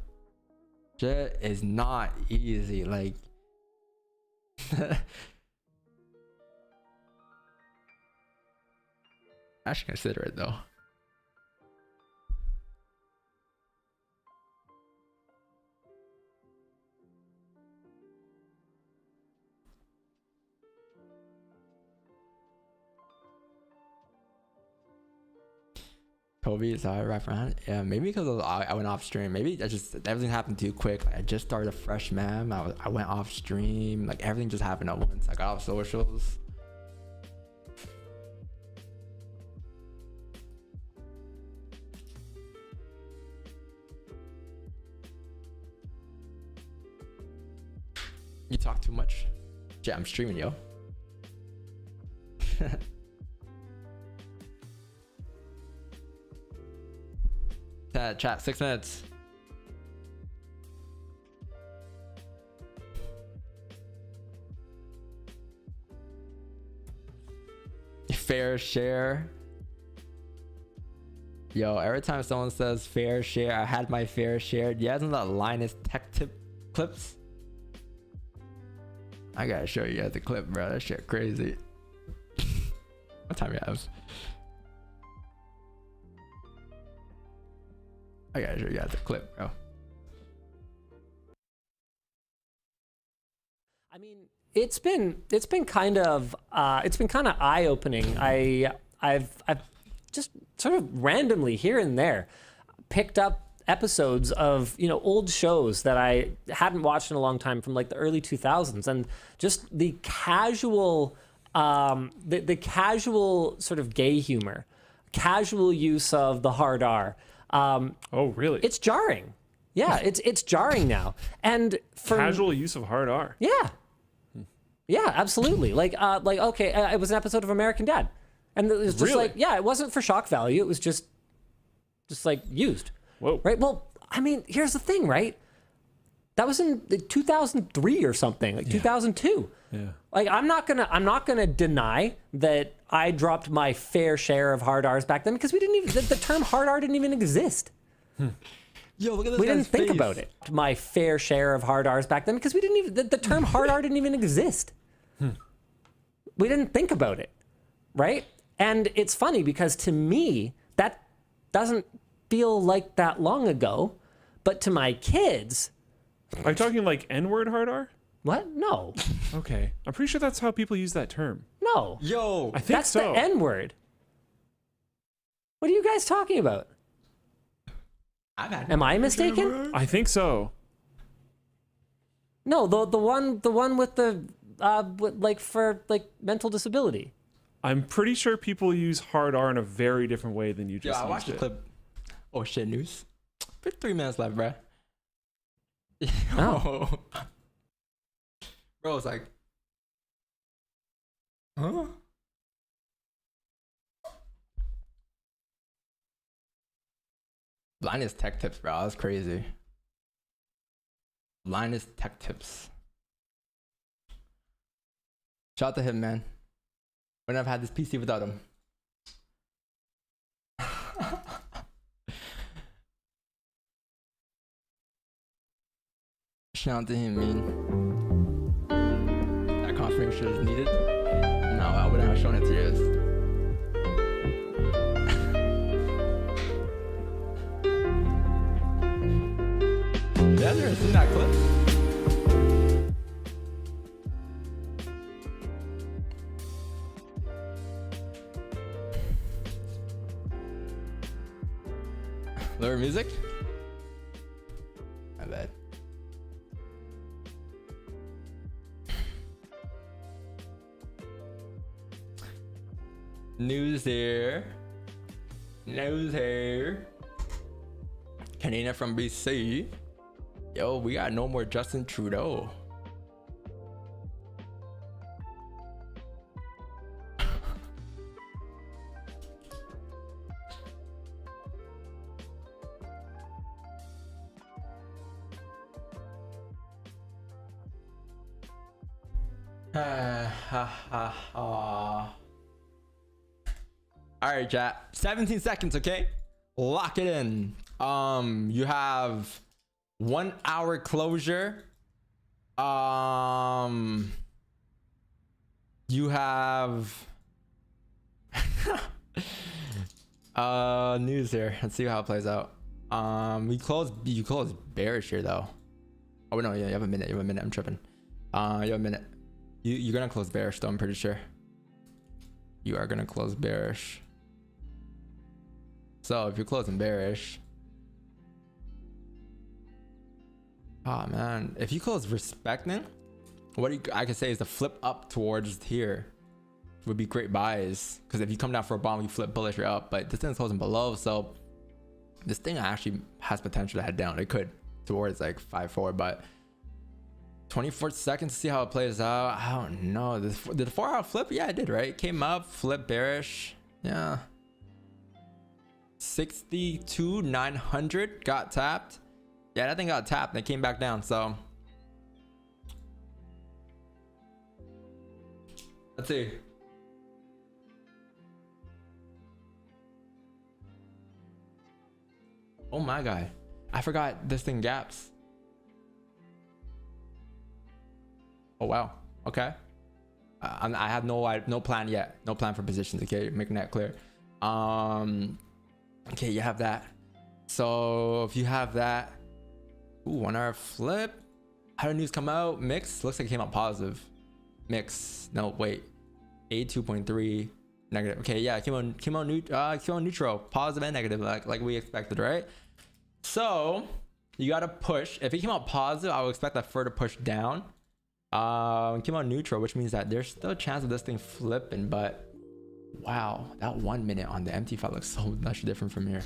Shit is not easy. Like, I should consider it though. Kobe is how I wrap around. Yeah, maybe because I went off stream. Maybe I just everything happened too quick. Like, I just started a fresh man. I went off stream. Like, everything just happened at once. I got off socials. You talk too much. Yeah, I'm streaming, yo. Chat 6 minutes. Fair share. Yo, every time someone says fair share, I had my fair share. Yeah, isn't that Linus Tech Tip clips? I gotta show you guys the clip, bro. That shit crazy. What time you have? I gotta show you guys the clip, bro. I mean, it's been kind of eye-opening. I've just sort of randomly here and there picked up episodes of, you know, old shows that I hadn't watched in a long time from like the early 2000s, and just the casual the casual sort of gay humor, casual use of the hard R. Oh, really? It's jarring. Yeah, it's jarring now. And for casual use of hard R. Yeah. Yeah, absolutely. Like okay, it was an episode of American Dad. And it was just Really? like, yeah, it wasn't for shock value. It was just like used. Whoa. Right? Well, I mean, here's the thing, right? That was in 2003 or something, like 2002. Yeah. Like, I'm not gonna deny that I dropped my fair share of hard R's back then, because we didn't even the term hard R didn't even exist. Yo, look at this. We didn't guy's think face. about it. My fair share of hard R's back then, because we didn't even the term hard R didn't even exist. We didn't think about it, right? And it's funny because to me that doesn't feel like that long ago, but to my kids, Are you talking like N-word hard R? what? No, Okay. I'm pretty sure that's how people use that term. no. Yo, I think That's so. the N word. What are you guys talking about? Am I mistaken? I think so. No, the one with the like for like mental disability. I'm pretty sure people use hard R in a very different way than you just I used watched the it. clip. Oh shit, news. 3 minutes left, bro. Oh. Bro, it's like, huh? Linus Tech Tips, bro. That's crazy. Linus Tech Tips. Shout out to him, man. Wouldn't have had this PC without him. Shout out to him, man. That confirmation is needed. No, I wouldn't have shown it to you. Lower music? My bad. News here. News here. Canadian from BC. Yo, we got no more Justin Trudeau. All right, chat. 17 seconds, okay? Lock it in. You have 1 hour closure. You have news here. Let's see how it plays out. You close bearish here though. Oh no, yeah, you have a minute. I'm tripping. You have a minute. You're gonna close bearish though, I'm pretty sure. You are gonna close bearish. So if you're closing bearish, oh man, if you close respecting, I could say is the flip up towards here would be great buys, because if you come down for a bomb, you flip bullish or up, but this thing's closing below, so this thing actually has potential to head down. It could towards like 5-4, but 24 seconds to see how it plays out. I don't know. Did the 4 hour flip? Yeah, it did, right? It came up, flip bearish. Yeah. 62,900 got tapped. Yeah, that thing got tapped and it came back down. So let's see. Oh my god, I forgot this thing gaps. Oh wow. Okay. I have no plan yet. No plan for positions. Okay, making that clear. Okay, you have that. So if you have that, ooh, 1 hour flip. How did news come out? Mix. Looks like it came out positive. Mix. No, wait. A 2.3 negative. Okay, yeah, it came on neutral, positive and negative, like we expected, right? So you gotta push. If it came out positive, I would expect that further push down. It came out neutral, which means that there's still a chance of this thing flipping, but wow, that 1 minute on the MT5 looks so much different from here.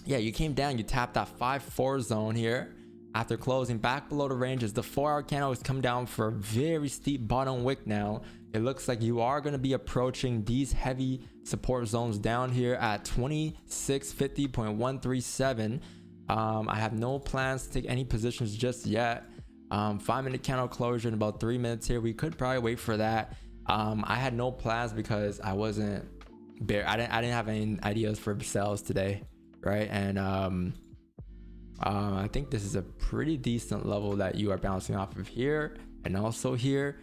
Yeah, you came down, you tapped that 5-4 zone here after closing back below the ranges. The 4 hour candle has come down for a very steep bottom wick now. It looks like you are going to be approaching these heavy support zones down here at 2650.137. I have no plans to take any positions just yet. 5 minute candle closure in about 3 minutes here. We could probably wait for that. I had no plans because I wasn't bare. I didn't have any ideas for sales today, right? And I think this is a pretty decent level that you are bouncing off of here and also here.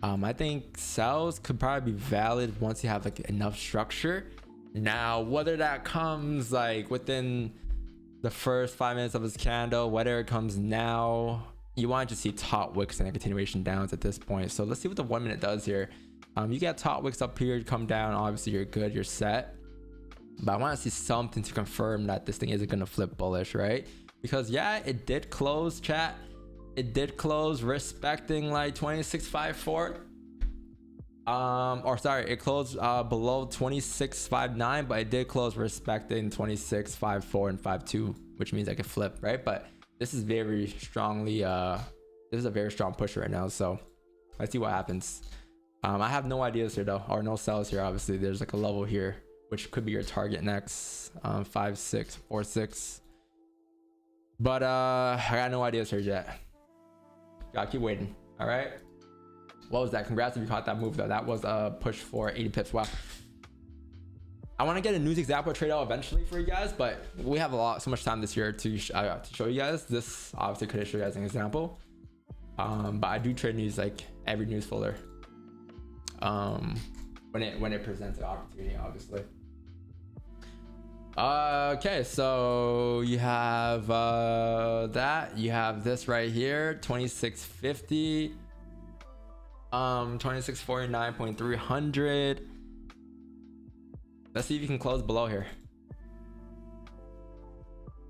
I think sales could probably be valid once you have like enough structure. Now, whether that comes like within the first 5 minutes of this candle, whether it comes now, you want to see top wicks and a continuation downs at this point. So let's see what the 1 minute does here. You get top wicks up here, come down, obviously you're good, you're set. But I want to see something to confirm that this thing isn't going to flip bullish, right? Because yeah, it did close, chat. It did close respecting like 2654. Or sorry, it closed below 2659, but it did close respecting 2654 and 52, which means I could flip, right? But this is very strongly this is a very strong push right now, so let's see what happens. I have no ideas here though, or no sells here. Obviously there's like a level here which could be your target next. 5 6 4 6, but I got no ideas here yet. Gotta keep waiting. All right, what was that? Congrats if you caught that move though. That was a push for 80 pips. Wow. I want to get a news example trade out eventually for you guys, but we have so much time this year to show you guys. This obviously could show you guys an example, but I do trade news like every news folder when it presents an opportunity, obviously. Okay, so you have that, you have this right here, 2650, 2649.300. Let's see if you can close below here.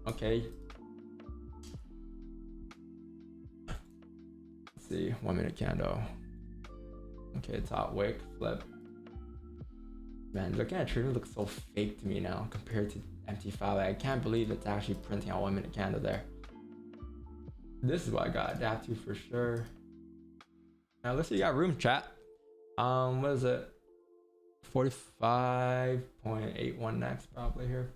Okay. Let's see, 1 minute candle. Okay, top wick, flip. Man, looking at trading looks so fake to me now compared to MT5. Like, I can't believe it's actually printing a 1 minute candle there. This is what I got to adapt to for sure. Now let's see, you got room, chat. What is it? 45.81 next probably here.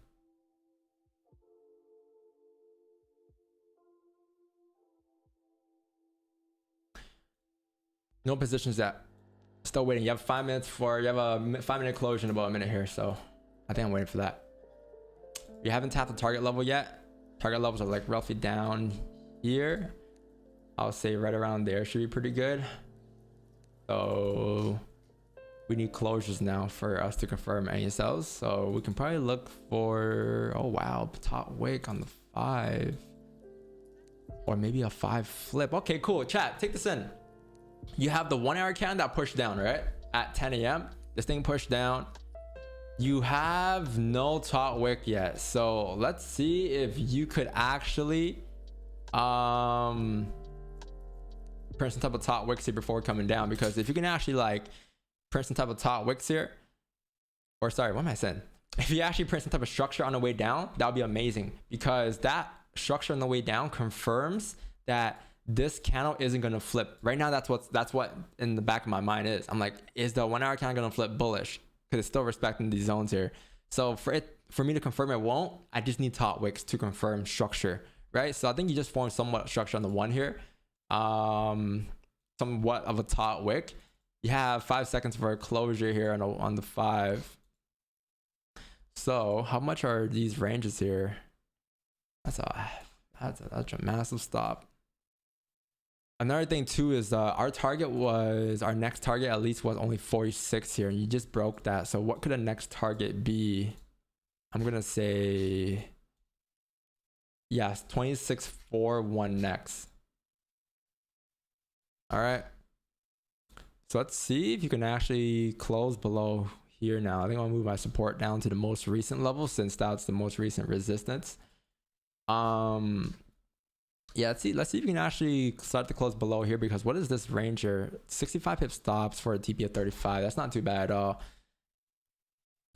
No positions yet. Still waiting. You have 5 minutes for, you have a 5-minute closure in about a minute here, so I think I'm waiting for that. You haven't tapped the target level yet. Target levels are like roughly down here. I'll say right around there should be pretty good. So we need closures now for us to confirm any sells. So we can probably look for, oh wow, top wick on the 5, or maybe a 5 flip. Okay, cool. Chat, take this in. You have the 1 hour candle that pushed down, right? At 10 a.m. This thing pushed down. You have no top wick yet. So let's see if you could actually print some type of top wicks here before coming down. Because if you can actually like print some type of top wicks here, or sorry, what am I saying? If you actually print some type of structure on the way down, that would be amazing. Because that structure on the way down confirms that this candle isn't going to flip right now. That's what in the back of my mind is. I'm like, is the 1 hour candle going to flip bullish? Because it's still respecting these zones here. So for me to confirm it won't, I just need top wicks to confirm structure, right? So I think you just formed somewhat structure on the 1 here, somewhat of a top wick. You have 5 seconds for a closure here on the 5. So how much are these ranges here? That's a massive stop. Another thing too is our next target at least was only 46 here, and you just broke that. So what could a next target be? I'm gonna say, yes, 26.41 next. All right. So let's see if you can actually close below here now. I think I'll move my support down to the most recent level since that's the most recent resistance. Yeah, let's see if you can actually start to close below here, because what is this range here? 65 pip stops for a TP of 35. That's not too bad at all.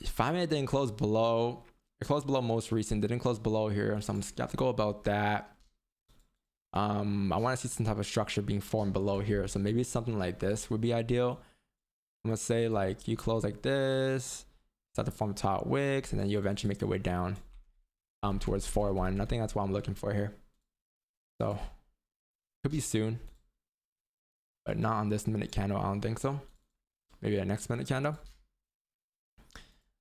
5 minute didn't close below. It closed below most recent, didn't close below here, so I'm skeptical about that. I want to see some type of structure being formed below here, so maybe something like this would be ideal. I'm gonna say like you close like this, start to form top wicks, and then you eventually make your way down towards 4-1. I think that's what I'm looking for here. So could be soon, but not on this minute candle. I don't think so. Maybe a next minute candle.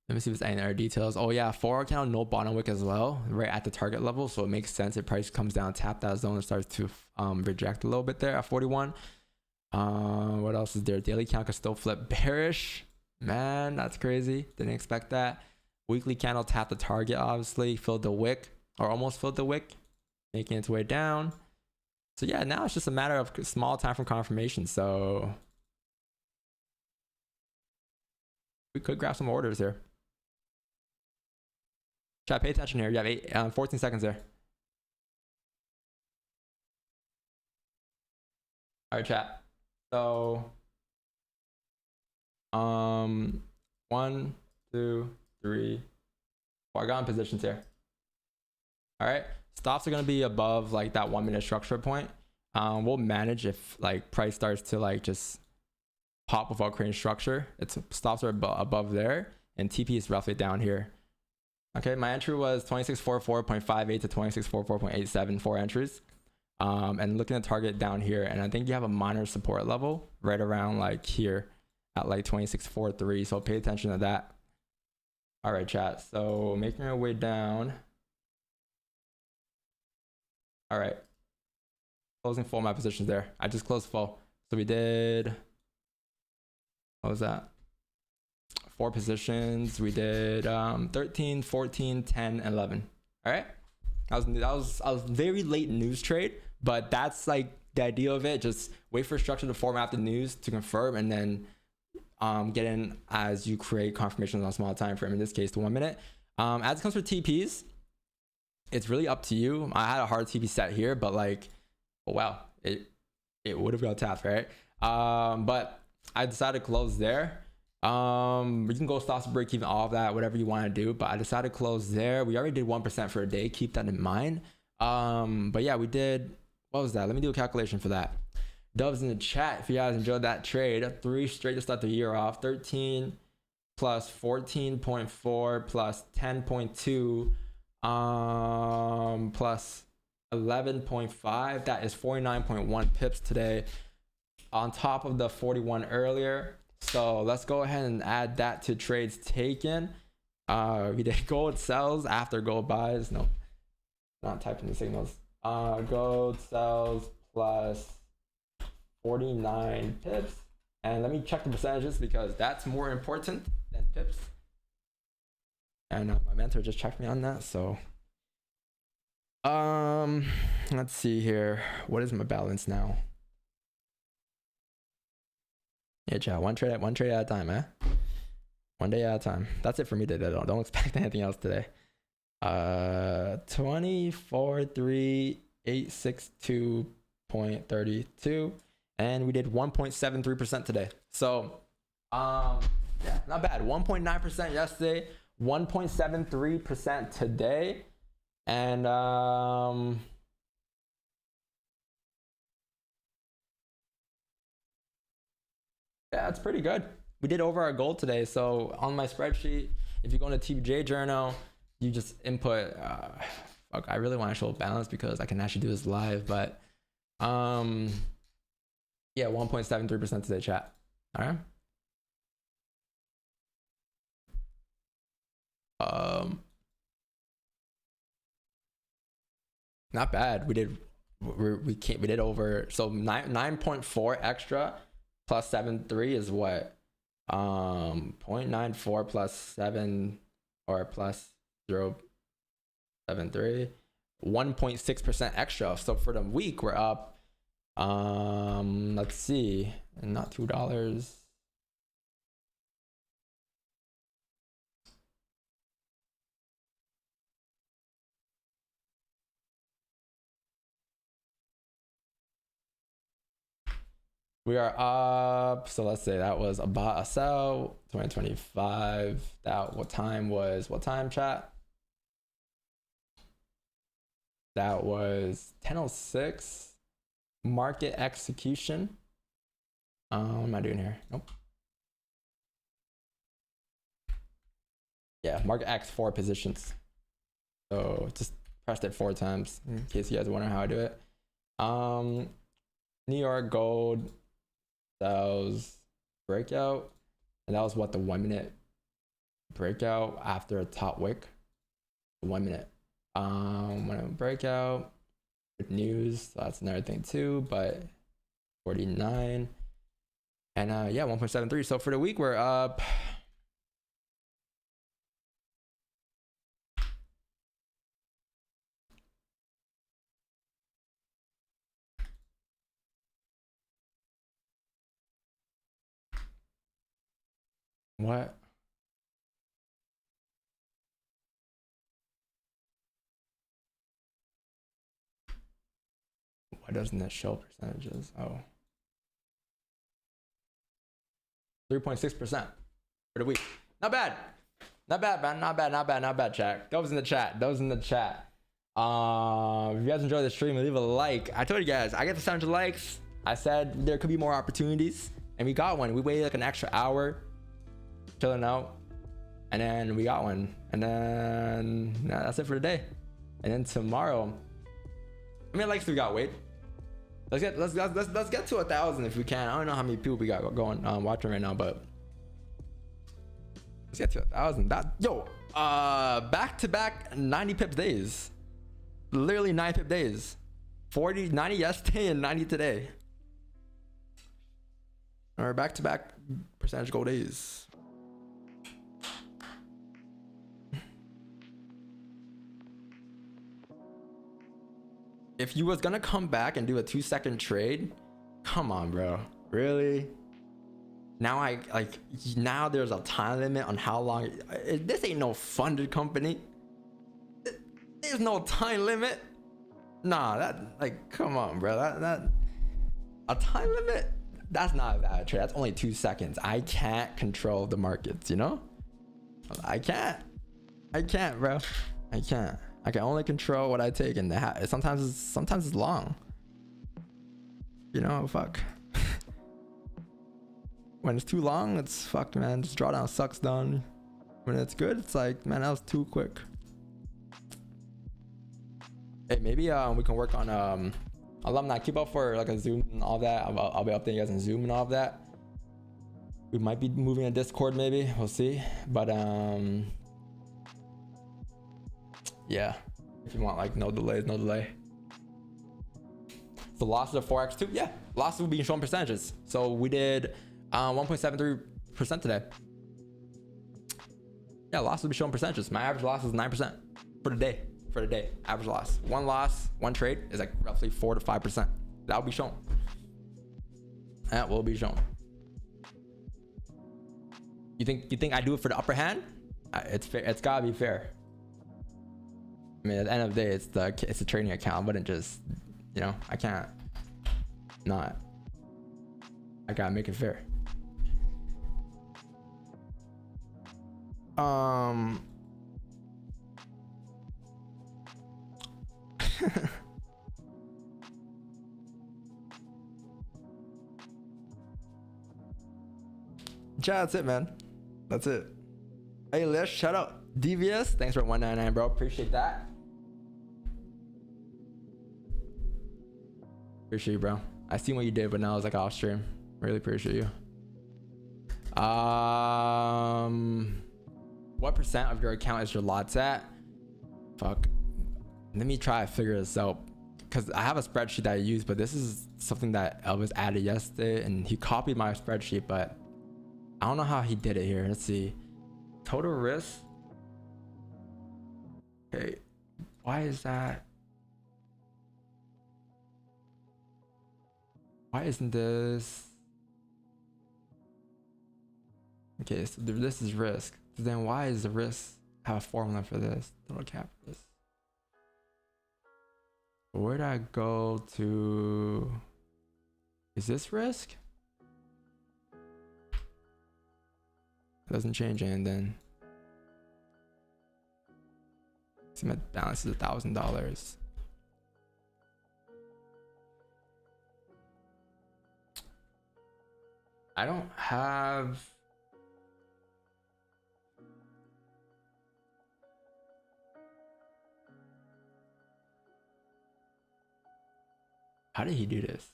Let me see if there's any other details. Oh yeah, 4 hour candle, no bottom wick as well, right at the target level. So it makes sense. If price comes down, tap that zone and starts to reject a little bit there at 41. What else is there? Daily count could still flip bearish. Man, that's crazy. Didn't expect that. Weekly candle tapped the target, obviously filled the wick, or almost filled the wick, making its way down. So yeah, now it's just a matter of small time from confirmation. So we could grab some orders here. Chat, pay attention here. You have 14 seconds there. All right, chat. So 1, 2, 3, 4. I got in positions here. All right. Stops are going to be above like that 1 minute structure point. We'll manage if like price starts to like just pop without creating structure. Its stops are above there, and TP is roughly down here. Okay, my entry was 2644.58 to 2644.87 for entries. And looking at target down here, and I think you have a minor support level right around like here at like 2643. So pay attention to that. All right, chat. So making our way down. All right, closing full my positions there. I just closed full. So we did, what was that? 4 positions. We did 13, 14, 10, 11. All right. That was a very late news trade, but that's like the idea of it. Just wait for structure to form after news to confirm, and then get in as you create confirmations on a small time frame. In this case, the 1 minute. As it comes for TPs, it's really up to you. I had a hard TV set here, but like, oh wow, it would have got tapped, right? But I decided to close there. You can go stop break even, all of that, whatever you want to do, but I decided to close there. We already did 1% for a day, keep that in mind. But yeah, we did, what was that? Let me do a calculation for that. Dubs in the chat if you guys enjoyed that trade. 3 straight to start the year off. 13 plus 14.4 plus 10.2 plus 11.5. That is 49.1 pips today, on top of the 41 earlier. So let's go ahead and add that to trades taken. We did gold sells after gold buys. No, not typing the signals. Gold sells plus 49 pips. And let me check the percentages because that's more important than pips. And my mentor just checked me on that. So let's see here. What is my balance now? Yeah, chat. One trade at a time, eh? One day at a time. That's it for me today. Don't expect anything else today. 24,3,862.32, and we did 1.73% today. So, yeah, not bad. 1.9% yesterday, 1.73% today, and yeah, it's pretty good. We did over our goal today. So on my spreadsheet, if you go into TBJ journal, you just input, fuck, I really want to show balance because I can actually do this live, but yeah, 1.73% today, chat. All right. Not bad. We did over, so 9.4 extra plus 7.3 is what? 0.94 plus 7 or plus 0.73, 1.6% extra. So for the week we're up, let's see, not $2. We are up, so let's say that was about a sell, 2025. That what time, chat? That was 10:06. Market execution. What am I doing here? Nope. Yeah, market X 4 positions. So just pressed it 4 times in case you guys wonder how I do it. New York gold. That was breakout, and that was what, the 1 minute breakout after a top wick. 1 minute. When it breakout with news, so that's another thing too. But 49, and yeah, 1.73. So for the week we're up. What? Why doesn't it show percentages? Oh. 3.6% for the week. Not bad. Not bad, man. Not bad, chat. Those in the chat. If you guys enjoyed the stream, leave a like. I told you guys, I get to 700 likes. I said there could be more opportunities, and we got one. We waited like an extra hour chilling out, and then we got one, and then that's it for today. And then tomorrow, I mean, likes we got. Wait, let's get to 1,000 if we can. I don't know how many people we got going watching right now, but let's get to 1,000. Back to back 90 pips days, literally 9 pip days. 90 yesterday and 90 today. All right, back to back percentage goal days. If you was gonna come back and do a 2-second trade, come on, bro. Really? Now now there's a time limit on how long. This ain't no funded company. is no time limit. Nah, that like, come on, bro. That a time limit? That's not a valid trade. That's only 2 seconds. I can't control the markets, you know? I can't, bro. I can't. I can only control what I take, and sometimes it's long. You know, fuck. When it's too long, it's fucked, man. Just drawdown sucks done. When it's good, it's like, man, that was too quick. Hey, maybe we can work on alumni. Keep up for like a Zoom and all that. I'll be updating you guys on Zoom and all of that. We might be moving to Discord, maybe. We'll see. But yeah. If you want like no delays, no delay. So losses of forex too. Yeah, losses will be shown percentages. So we did 1.73% today. Yeah, losses will be shown percentages. My average loss is 9% for the day. For the day, average loss. One loss, one trade is like roughly 4 to 5%. That will be shown. That will be shown. You think I do it for the upper hand? It's fair. It's gotta be fair. I mean, at the end of the day, it's a trading account. I wouldn't just, you know, I can't not. I gotta make it fair. Yeah, that's it, man. That's it. Hey, Lish, shout out Devious. Thanks for 199, bro. Appreciate that. Appreciate you, bro. I seen what you did, but now it's like off stream. Really appreciate you. What percent of your account is your lots at? Fuck. Let me try to figure this out, because I have a spreadsheet that I use, but this is something that Elvis added yesterday, and he copied my spreadsheet, but I don't know how he did it here. Let's see. Total risk. Okay. Why is that? Why isn't this? Okay, so this is risk. So then why is the risk have a formula for this? Total cap risk. Where did I go to? Is this risk? It doesn't change anything then. See, my balance is $1,000. I don't have. How did he do this?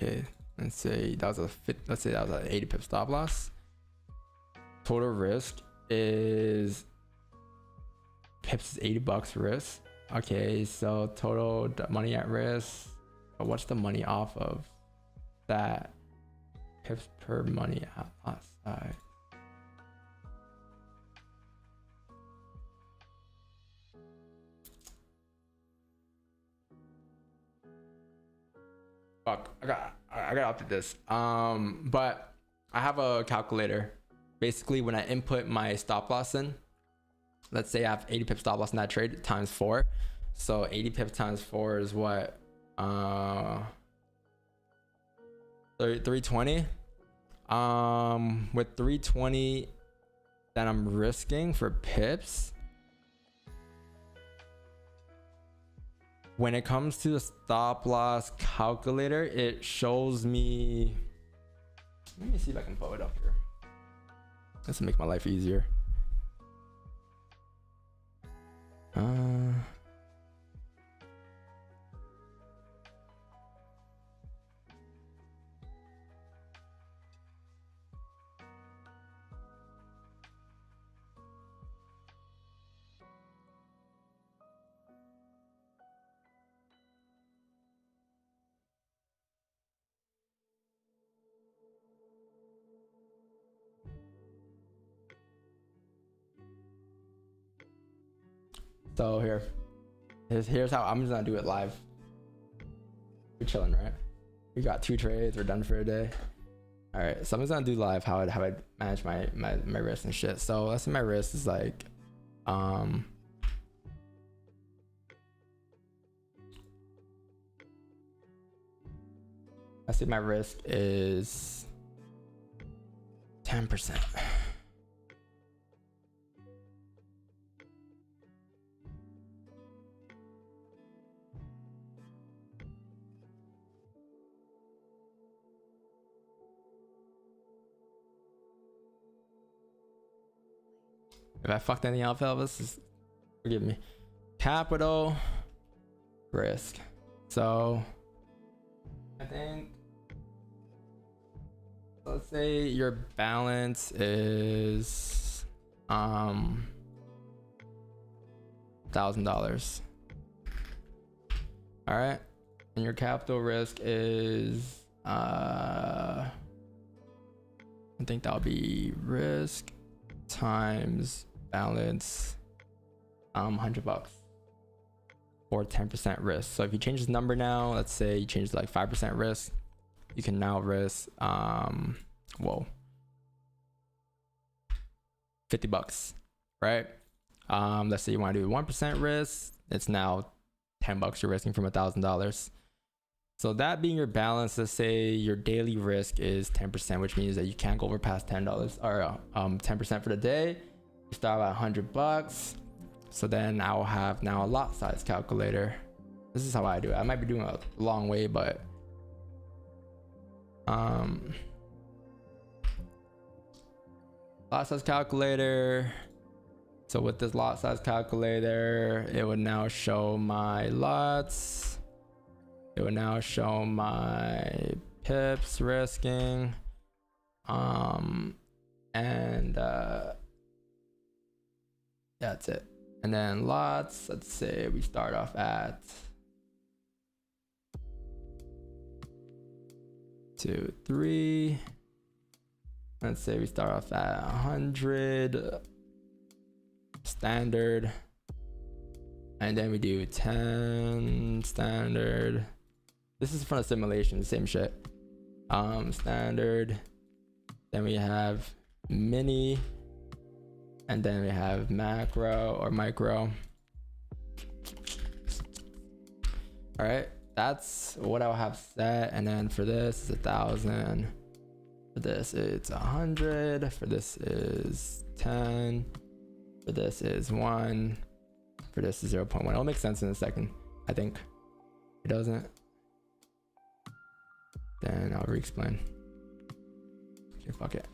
Okay, let's say that was an 80 pip stop loss. Total risk is pips is $80 risk. Okay, so total money at risk. What's the money off of that? Pips per money outside. Fuck, I gotta update this. But I have a calculator. Basically, when I input my stop loss in, let's say I have 80 pip stop loss in that trade times 4. So 80 pips times 4 is what? 320. With 320 that I'm risking for pips. When it comes to the stop loss calculator, it shows me. Let me see if I can pull it up here. This will make my life easier. So here's how I'm just gonna do it live. We're chilling, right? We got 2 trades. We're done for a day. All right, so I'm just gonna do live how I manage my risk and shit. So let's say my risk is like let's say my risk is 10%. If I fucked anything up, Elvis, just forgive me. Capital risk. So I think, let's say your balance is $1,000. All right, and your capital risk is I think that'll be risk times balance, $100 or 10% risk. So if you change this number now, let's say you change to like 5% risk, you can now risk $50, right? Let's say you want to do 1% risk, it's now $10 you're risking from $1,000. So that being your balance, let's say your daily risk is 10%, which means that you can't go over past $10 or 10% for the day. You start at $100. So then I'll have now a lot size calculator. This is how I do it. I might be doing it a long way, but lot size calculator. So with this lot size calculator, it would now show my lots. It would now show my pips risking. That's it. And then lots, let's say we start off at 2, 3. Let's say we start off at 100 standard, and then we do 10 standard. This is from the simulation, same shit. Standard, then we have mini, and then we have macro or micro. All right, that's what I'll have set. And then for this it's 1,000, for this it's 100, for this is 10, for this is 1, for this is 0.1. It'll make sense in a second. I think it doesn't, then I'll re-explain. Okay, fuck it.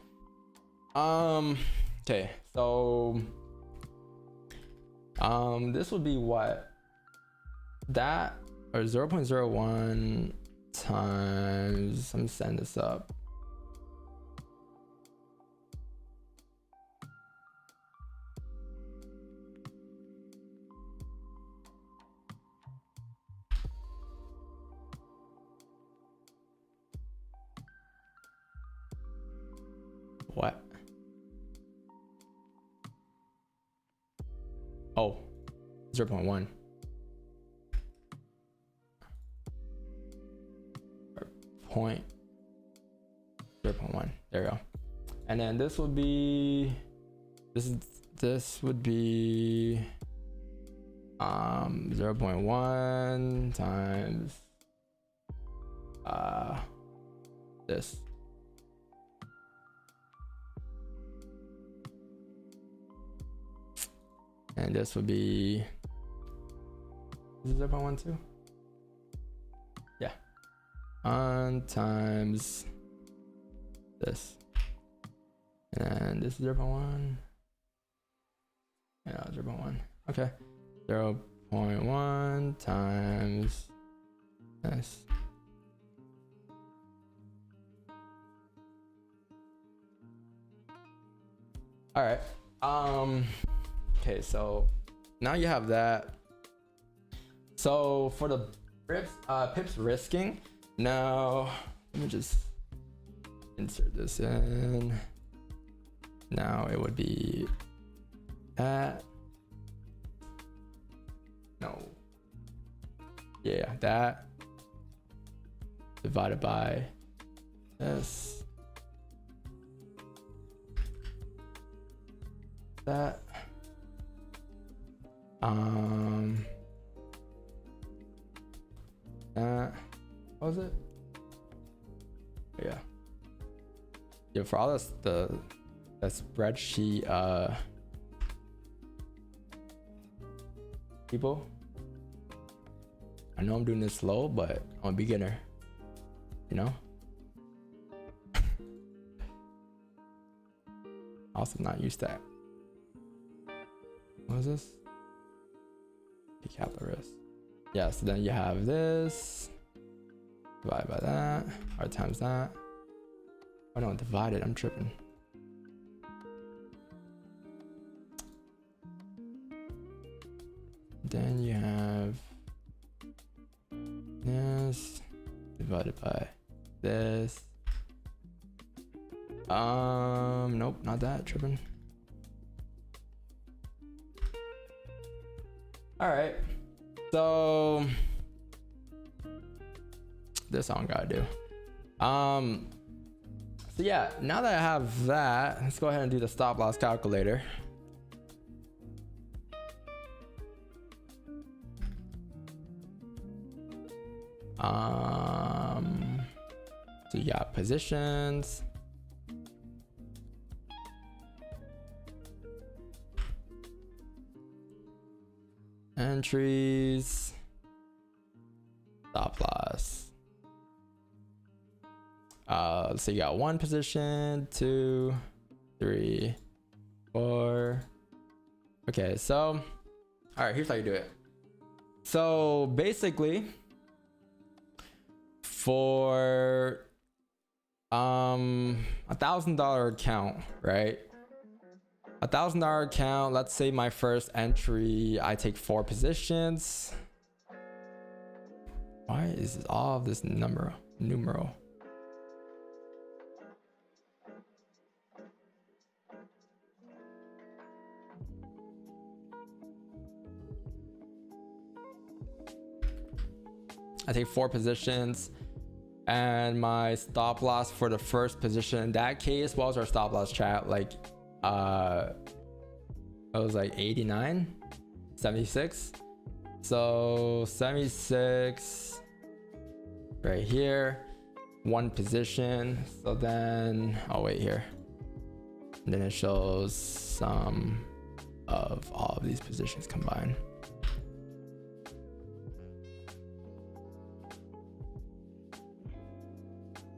Okay, so this would be what, that or 0.01 times, I'm setting this up. What? Oh, 0.1. Point 0.1. There we go. And then this would be this would be 0.1 times this. And this would be, is it 0.1 too? Yeah. Times this. And this is 0.1. Yeah, 0.1. Okay. 0.1 times this. All right. Okay, so now you have that. So for the pips risking, now let me just insert this in. Now it would be that. No. Yeah, that divided by this. that. What was it? Yeah. Yeah, for all this, the spreadsheet people, I know I'm doing this slow, but I'm a beginner, you know. Also not used to that. What is this? Capital risk. Yeah, so then you have this divided by that, or times that. Oh no, divided, I'm tripping. Then you have this divided by this. Nope, not that, tripping. All right, so this I don't gotta do. So yeah, now that I have that, let's go ahead and do the stop loss calculator. So you got positions. Entries. Stop loss. So you got 1 position, 2, 3, 4. Okay, so all right, here's how you do it. So basically, for $1,000 account, right? $1,000 account, let's say my first entry, I take 4 positions. Why is all of this numeral? I take 4 positions, and my stop loss for the first position in that case, what was our stop loss, chat? Like it was like 89, 76. So 76 right here, 1 position. So then I'll wait here, and then it shows sum of all of these positions combined.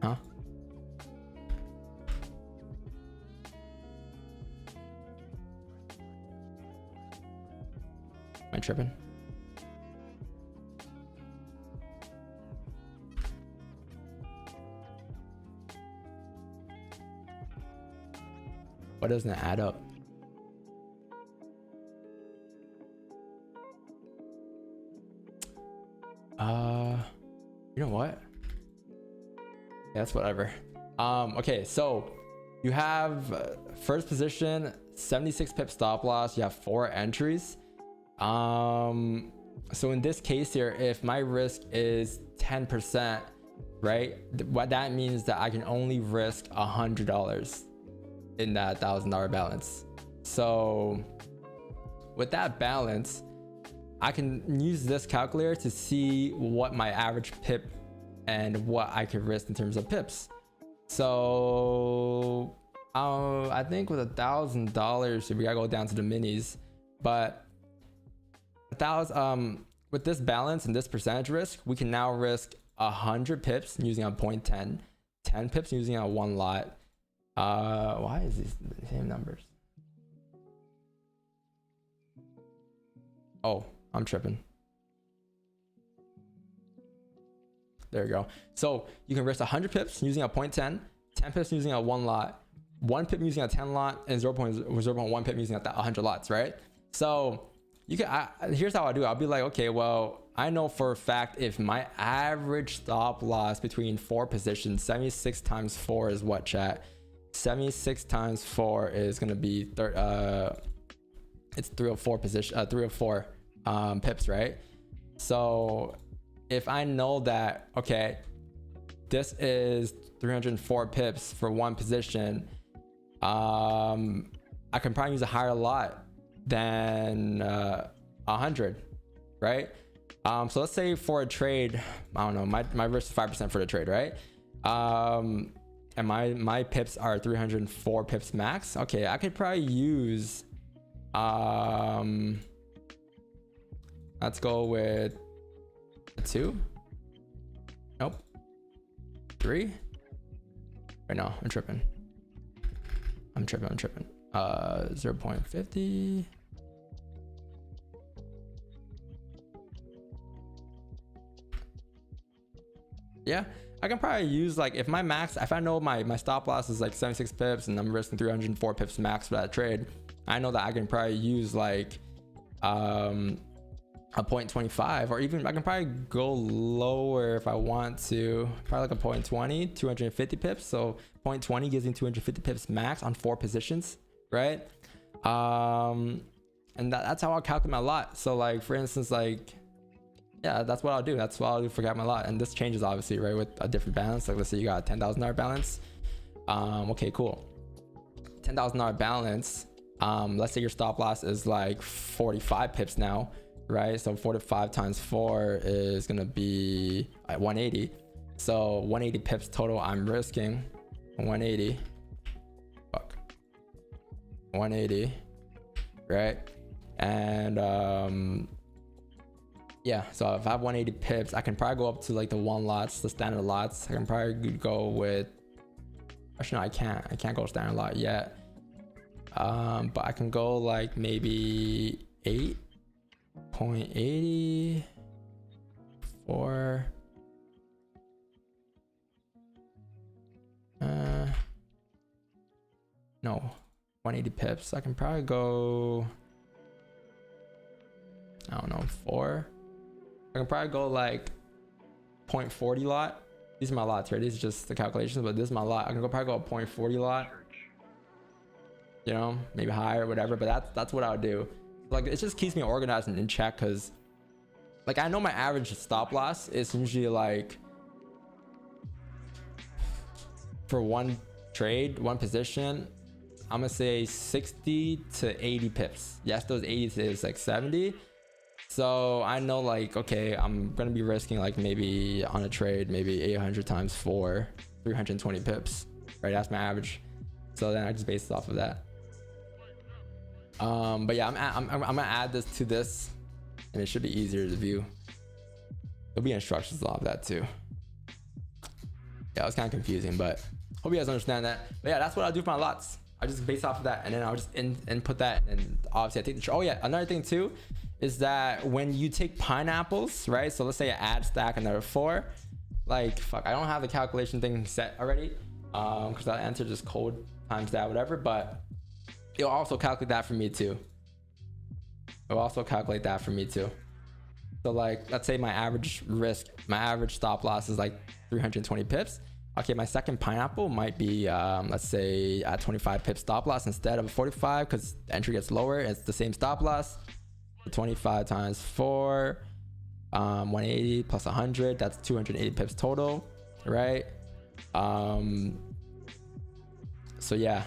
Huh? Am I tripping? Why doesn't it add up? You know what? That's whatever. Okay, so you have first position, 76 pip stop loss. You have 4 entries. So in this case here, if my risk is 10%, right? What that means that I can only risk $100 in that $1,000 balance. So with that balance, I can use this calculator to see what my average pip and what I could risk in terms of pips. So I think with $1,000, we gotta go down to the minis, but with this balance and this percentage risk, we can now risk 100 pips using a 0.10, 10 pips using a 1 lot. Why is these the same numbers? Oh, I'm tripping. There you go. So you can risk 100 pips using a 0.10, 10 pips using a 1 lot, 1 pip using a 10 lot, and 0.1 pip using 100 lots, right? So you can, here's how I do it. I'll be like, okay, well, I know for a fact if my average stop loss between 4 positions, 76 times 4 is what, chat? 76 times 4 is gonna be it's 304 position, 304 pips, right? So if I know that, okay, this is 304 pips for 1 position, I I can probably use a higher lot than 100, right? So let's say for a trade, I don't know, my risk is 5% for the trade, right? And my pips are 304 pips max. Okay, I could probably use let's go with 2. Nope. 3. Wait, no, I'm tripping. 0.50. Yeah, I can probably use, like, if my max, if I know my stop loss is like 76 pips and I'm risking 304 pips max for that trade, I know that I can probably use like a 0.25, or even I can probably go lower if I want to, probably like a 0.20, 250 pips. So 0.20 gives me 250 pips max on 4 positions, right? And that's how I'll calculate my lot. So like, for instance, like, yeah, that's what I'll do. That's what I'll do for calculate my lot. And this changes obviously, right, with a different balance. Like let's say you got a $10,000 balance. Okay, cool. $10,000 balance. Let's say your stop loss is like 45 pips now, right? So 45 times 4 is gonna be 180. So 180 pips total. I'm risking 180. Fuck. 180, right? And yeah, so if I have 180 pips, I can probably go up to like the 1 lots, the standard lots. I can probably go with, actually no, I can't go standard lot yet. But I can go like maybe 8.80 for no, 180 pips. I can probably go, I don't know, 4. I can probably go like 0.40 lot. These are my lots, right? These are just the calculations, but this is my lot. I can probably go a 0.40 lot. You know, maybe higher, whatever. But that's what I would do. Like, it just keeps me organized and in check, because like I know my average stop loss is usually like, for one trade, one position, I'm gonna say 60 to 80 pips. Yes, those 80 is like 70. So I know like, okay, I'm gonna be risking like maybe on a trade, maybe 800 times 4, 320 pips, right? That's my average. So then I just base it off of that. But yeah, I'm gonna add this to this, and it should be easier to view. There'll be instructions on that too. Yeah, it was kind of confusing, but hope you guys understand that. But yeah, that's what I'll do for my lots. I just base off of that, and then I'll just input that, and obviously I take the trade. Oh yeah, another thing too is that when you take pineapples, right? So let's say I add stack another 4. Like, fuck, I don't have the calculation thing set already, because I'll enter just code times that, whatever. But it'll also calculate that for me too. It'll also calculate that for me too. So like, let's say my average risk, my average stop loss is like 320 pips. Okay, my second pineapple might be, let's say at 25 pips stop loss instead of 45, because the entry gets lower. It's the same stop loss. 25 times 4, 180 plus 100. That's 280 pips total, right? So yeah,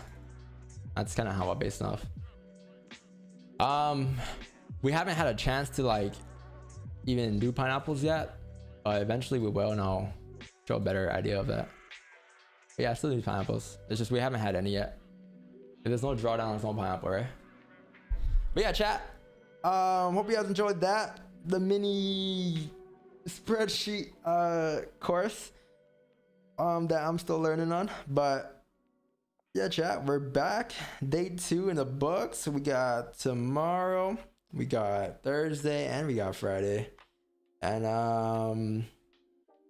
that's kind of how I base it off. We haven't had a chance to like even do pineapples yet, but eventually we will, and I'll show a better idea of that. But yeah, I still do pineapples. It's just we haven't had any yet. If there's no drawdown, there's no pineapple, right? But yeah, chat. Hope you guys enjoyed that. The mini spreadsheet course that I'm still learning on. But yeah, chat, we're back. Day 2 in the books. We got tomorrow, we got Thursday, and we got Friday. And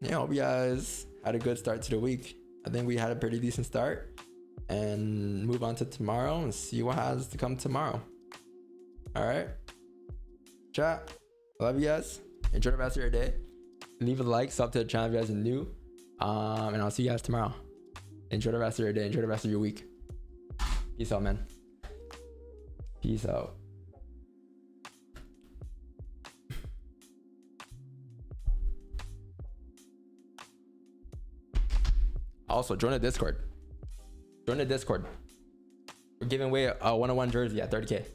yeah, hope you guys had a good start to the week. I think we had a pretty decent start, and move on to tomorrow and see what has to come tomorrow. All right, chat, love you guys. Enjoy the rest of your day. Leave a like, sub to the channel if you guys are new, and I'll see you guys tomorrow. Enjoy the rest of your day. Enjoy the rest of your week. Peace out, man. Peace out. Also, join the Discord. Join the Discord. We're giving away a 101 jersey at 30K.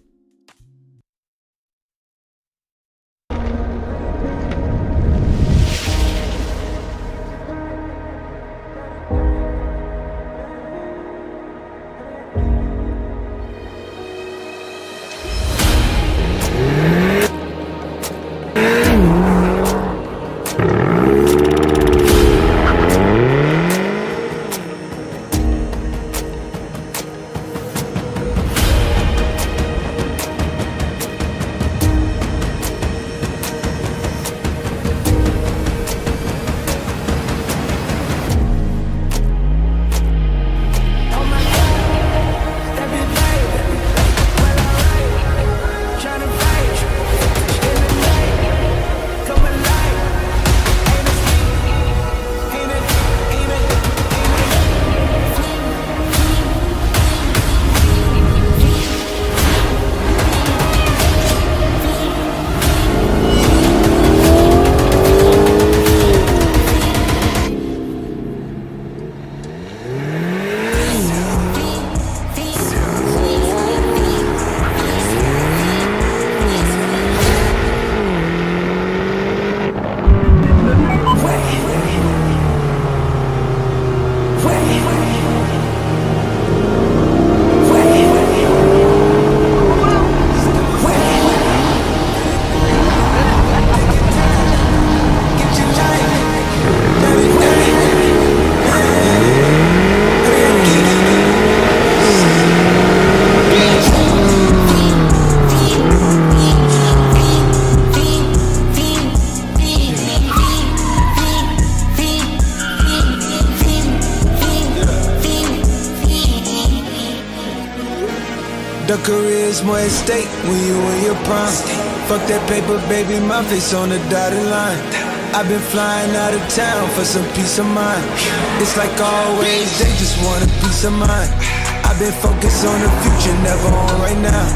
The career's more at stake when you in your prime. Fuck that paper, baby, my face on the dotted line. I've been flying out of town for some peace of mind. It's like always, they just want a piece of mind. I've been focused on the future, never on right now.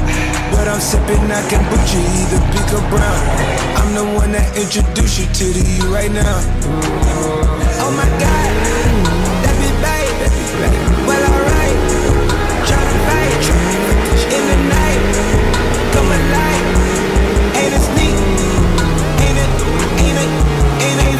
But I'm sipping, I can boot you, either pink or brown. I'm the one that introduced you to the you right now. Oh my God, that be babe. Well, alright, tryna fight in the night, come alive. Ain't it sneak? Ain't it? Ain't it? Ain't it?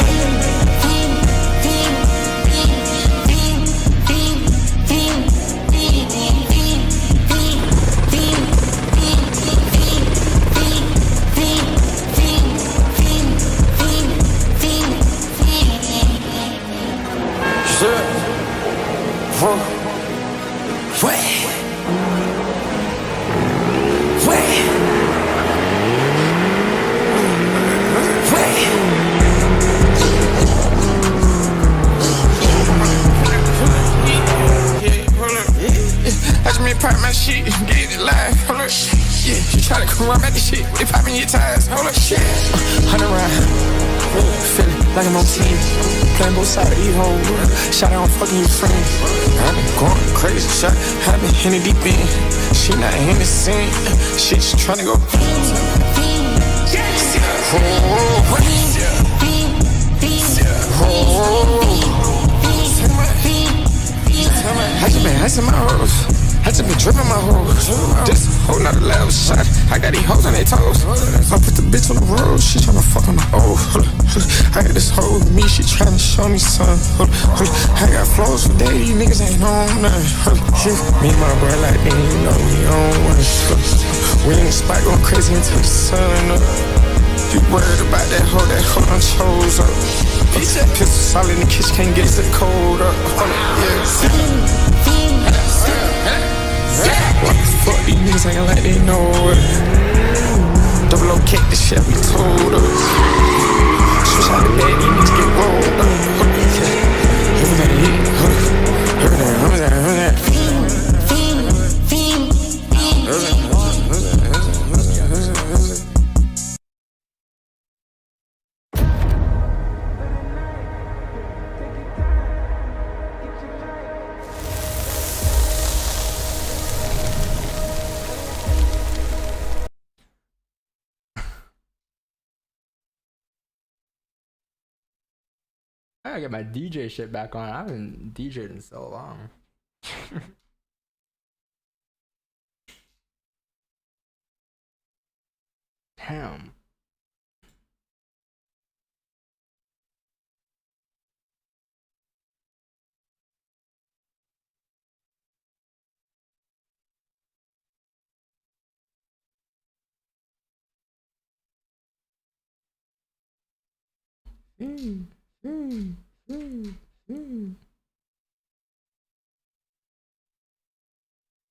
Pop my shit, get it live, hold up, yeah, you try to come around back the shit, they popping your tires, hold up, shit, 100 round, feeling like I'm on team, playing both sides of these hoes, shot out on fucking your friends, I've been going crazy, shot, I've been in the deep end, she not in the scene, she just tryna go, I just been icing my hoes. I just been dripping my hoes. This whole nother level shot. I got these hoes on their toes. I put the bitch on the road. She tryna fuck on the I got this hoe with me. She tryna show me something. I got flows for days. These niggas ain't on nothing. Me and my bro like they ain't know we on one. We in the spot going crazy until the sun up. You worried about that hoe done chose up. Pistol solid in the kitchen, can't get it cold up. What the fuck, these niggas ain't like they know it. Double O kick, this shit we told us. Switch out the bed, these niggas get rolled up. Everything hit, everything. I gotta get my DJ shit back on. I haven't DJed in so long. Damn.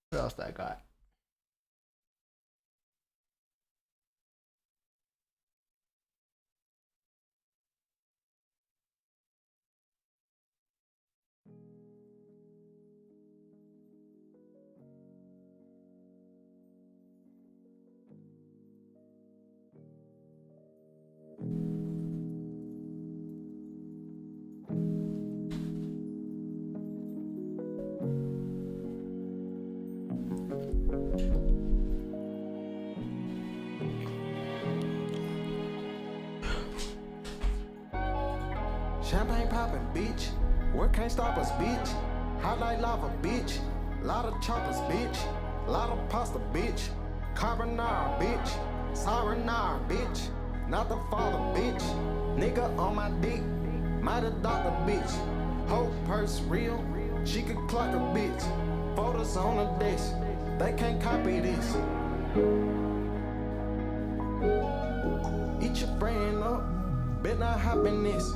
What else I got? Champagne poppin', bitch. Work can't stop us, bitch. Hot like lava, bitch. Lot of choppers, bitch. Lot of pasta, bitch. Carbonara, bitch. Saranara, bitch. Not the father, bitch. Nigga on my dick. Might have doctor, bitch. Whole purse real. She could clock a bitch. Photos on the desk. They can't copy this. Eat your brain up. Bet not hop in this.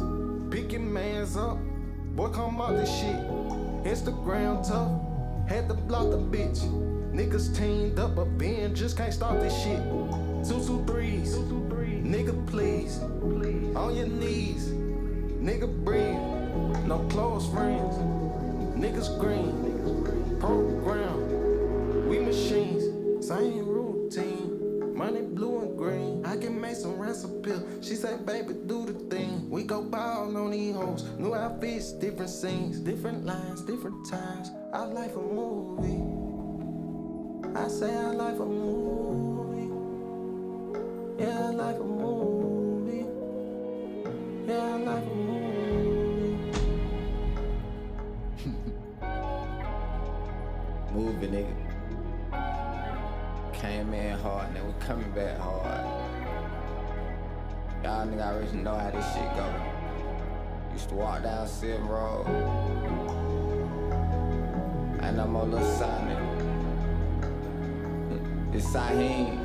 Pick your mans up, boy come out this shit. Instagram tough, had to block the bitch. Niggas teamed up, but Ben just can't stop this shit. 223s, nigga please, on your knees, nigga breathe. No close friends, niggas green, program, we machines, same routine, money blue and green. I can make some recipe. She say, baby, do the thing. We go ball on these hoes. New outfits, different scenes, different lines, different times. I like a movie. I say I like a movie. Yeah, I like a movie. Yeah, I like a movie. Movie, nigga. Came in hard, now we coming back hard. Y'all nigga already know how this shit go. Used to walk down Silver Road. And I'm a little side nigga. It's Saheem.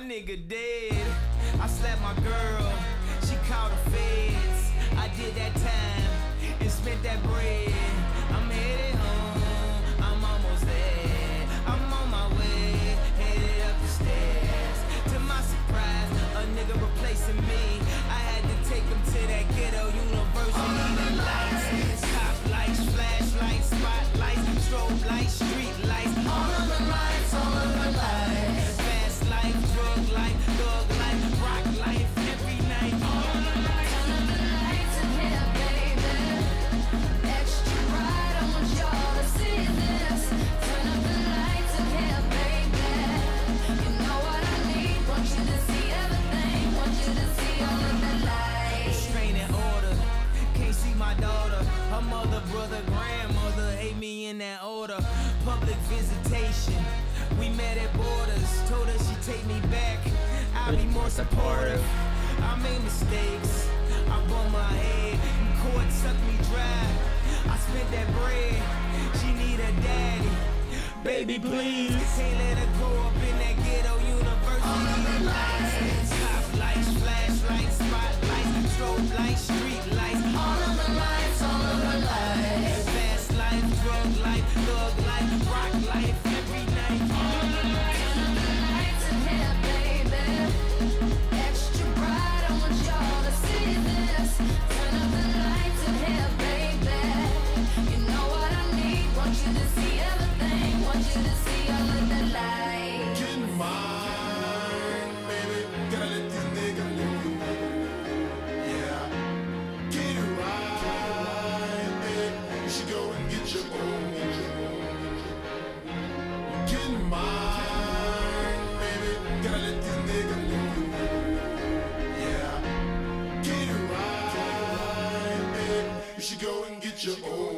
Nigga dead. I slapped my girl. She called the feds. I did that time and spent that bread. I'm headed home. I'm almost there. I'm on my way. Headed up the stairs. To my surprise, a nigga replacing me. I had to take him to that ghetto university. The lights, top lights, flashlights, spotlights, strobe lights, street lights. All of the lights, all of the lights. Fast life, drug life, thug life, rock life, every night. All of the lights. Turn up the lights in here, baby. Extra bright, I want y'all to see this. Turn up the lights in here, baby. You know what I need. Want you to see everything. Want you to see all of the lights. Restraining order. Can't see my daughter. Her mother, brother, grandmother hate me in that order. Public visitation. We met at borders. Told her she'd take me back. I'll be more supportive. I made mistakes. I bump my head, court suck me dry. I spent that bread, she need a daddy. Baby, please, can't let her grow up in that ghetto university. Lights, top lights, flashlights, spotlights, strobe lights, street lights. All of the lights, all of the lights. Fast life, drug life, thug life, rock life, every night. All of the lights in here, baby. Extra bright, I want y'all to see this. Turn up the lights in here, baby. You know what I need, want you to see everything. Want you to see all of the lights. Get mine, baby. Gotta let this nigga live. Yeah. Get it right, baby. You should go and get your own. Get mine, baby. Gotta let this nigga live. Yeah. Get it right, baby. You should go and get your own.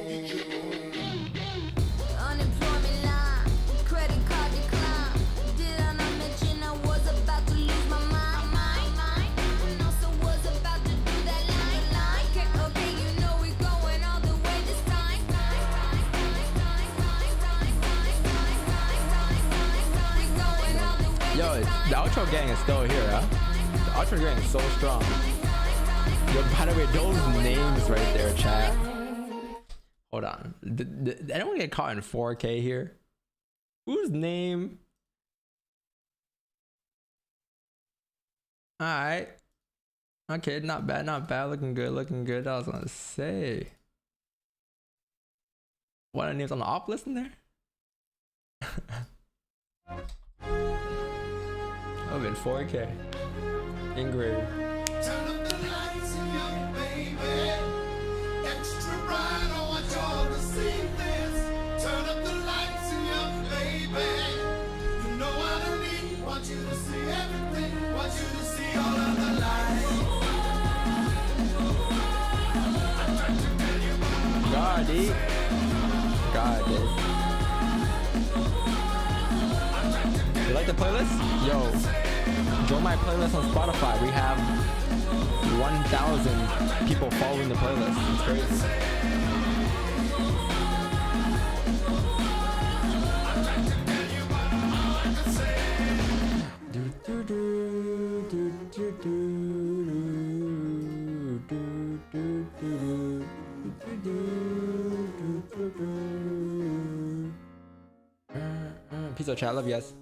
Unemployment line, credit card decline. Did I not mention I was about to lose my mind? And also was about to do that line. Okay, you know we going all the way this time. We going all the way. Yo, the outro gang is still here, huh? The outro gang is so strong. Yo, by the way, those names right there, chat. Hold on. Did anyone get caught in 4K here? Whose name? Alright. Okay, not bad, not bad. Looking good, looking good. I was gonna say. What are names on the op list in there? That would've been 4K. Engraved. Turn up the lights in here, baby. Extra bright, I want y'all to see this. Turn up the lights in here, baby. You know what I need. Want you to see everything. Want you to see all of the lights. God, dude. God, dude. You like the playlist? Yo, join my playlist on Spotify. We have 1,000 people following the playlist. It's crazy. Peace out, chat. Love you guys.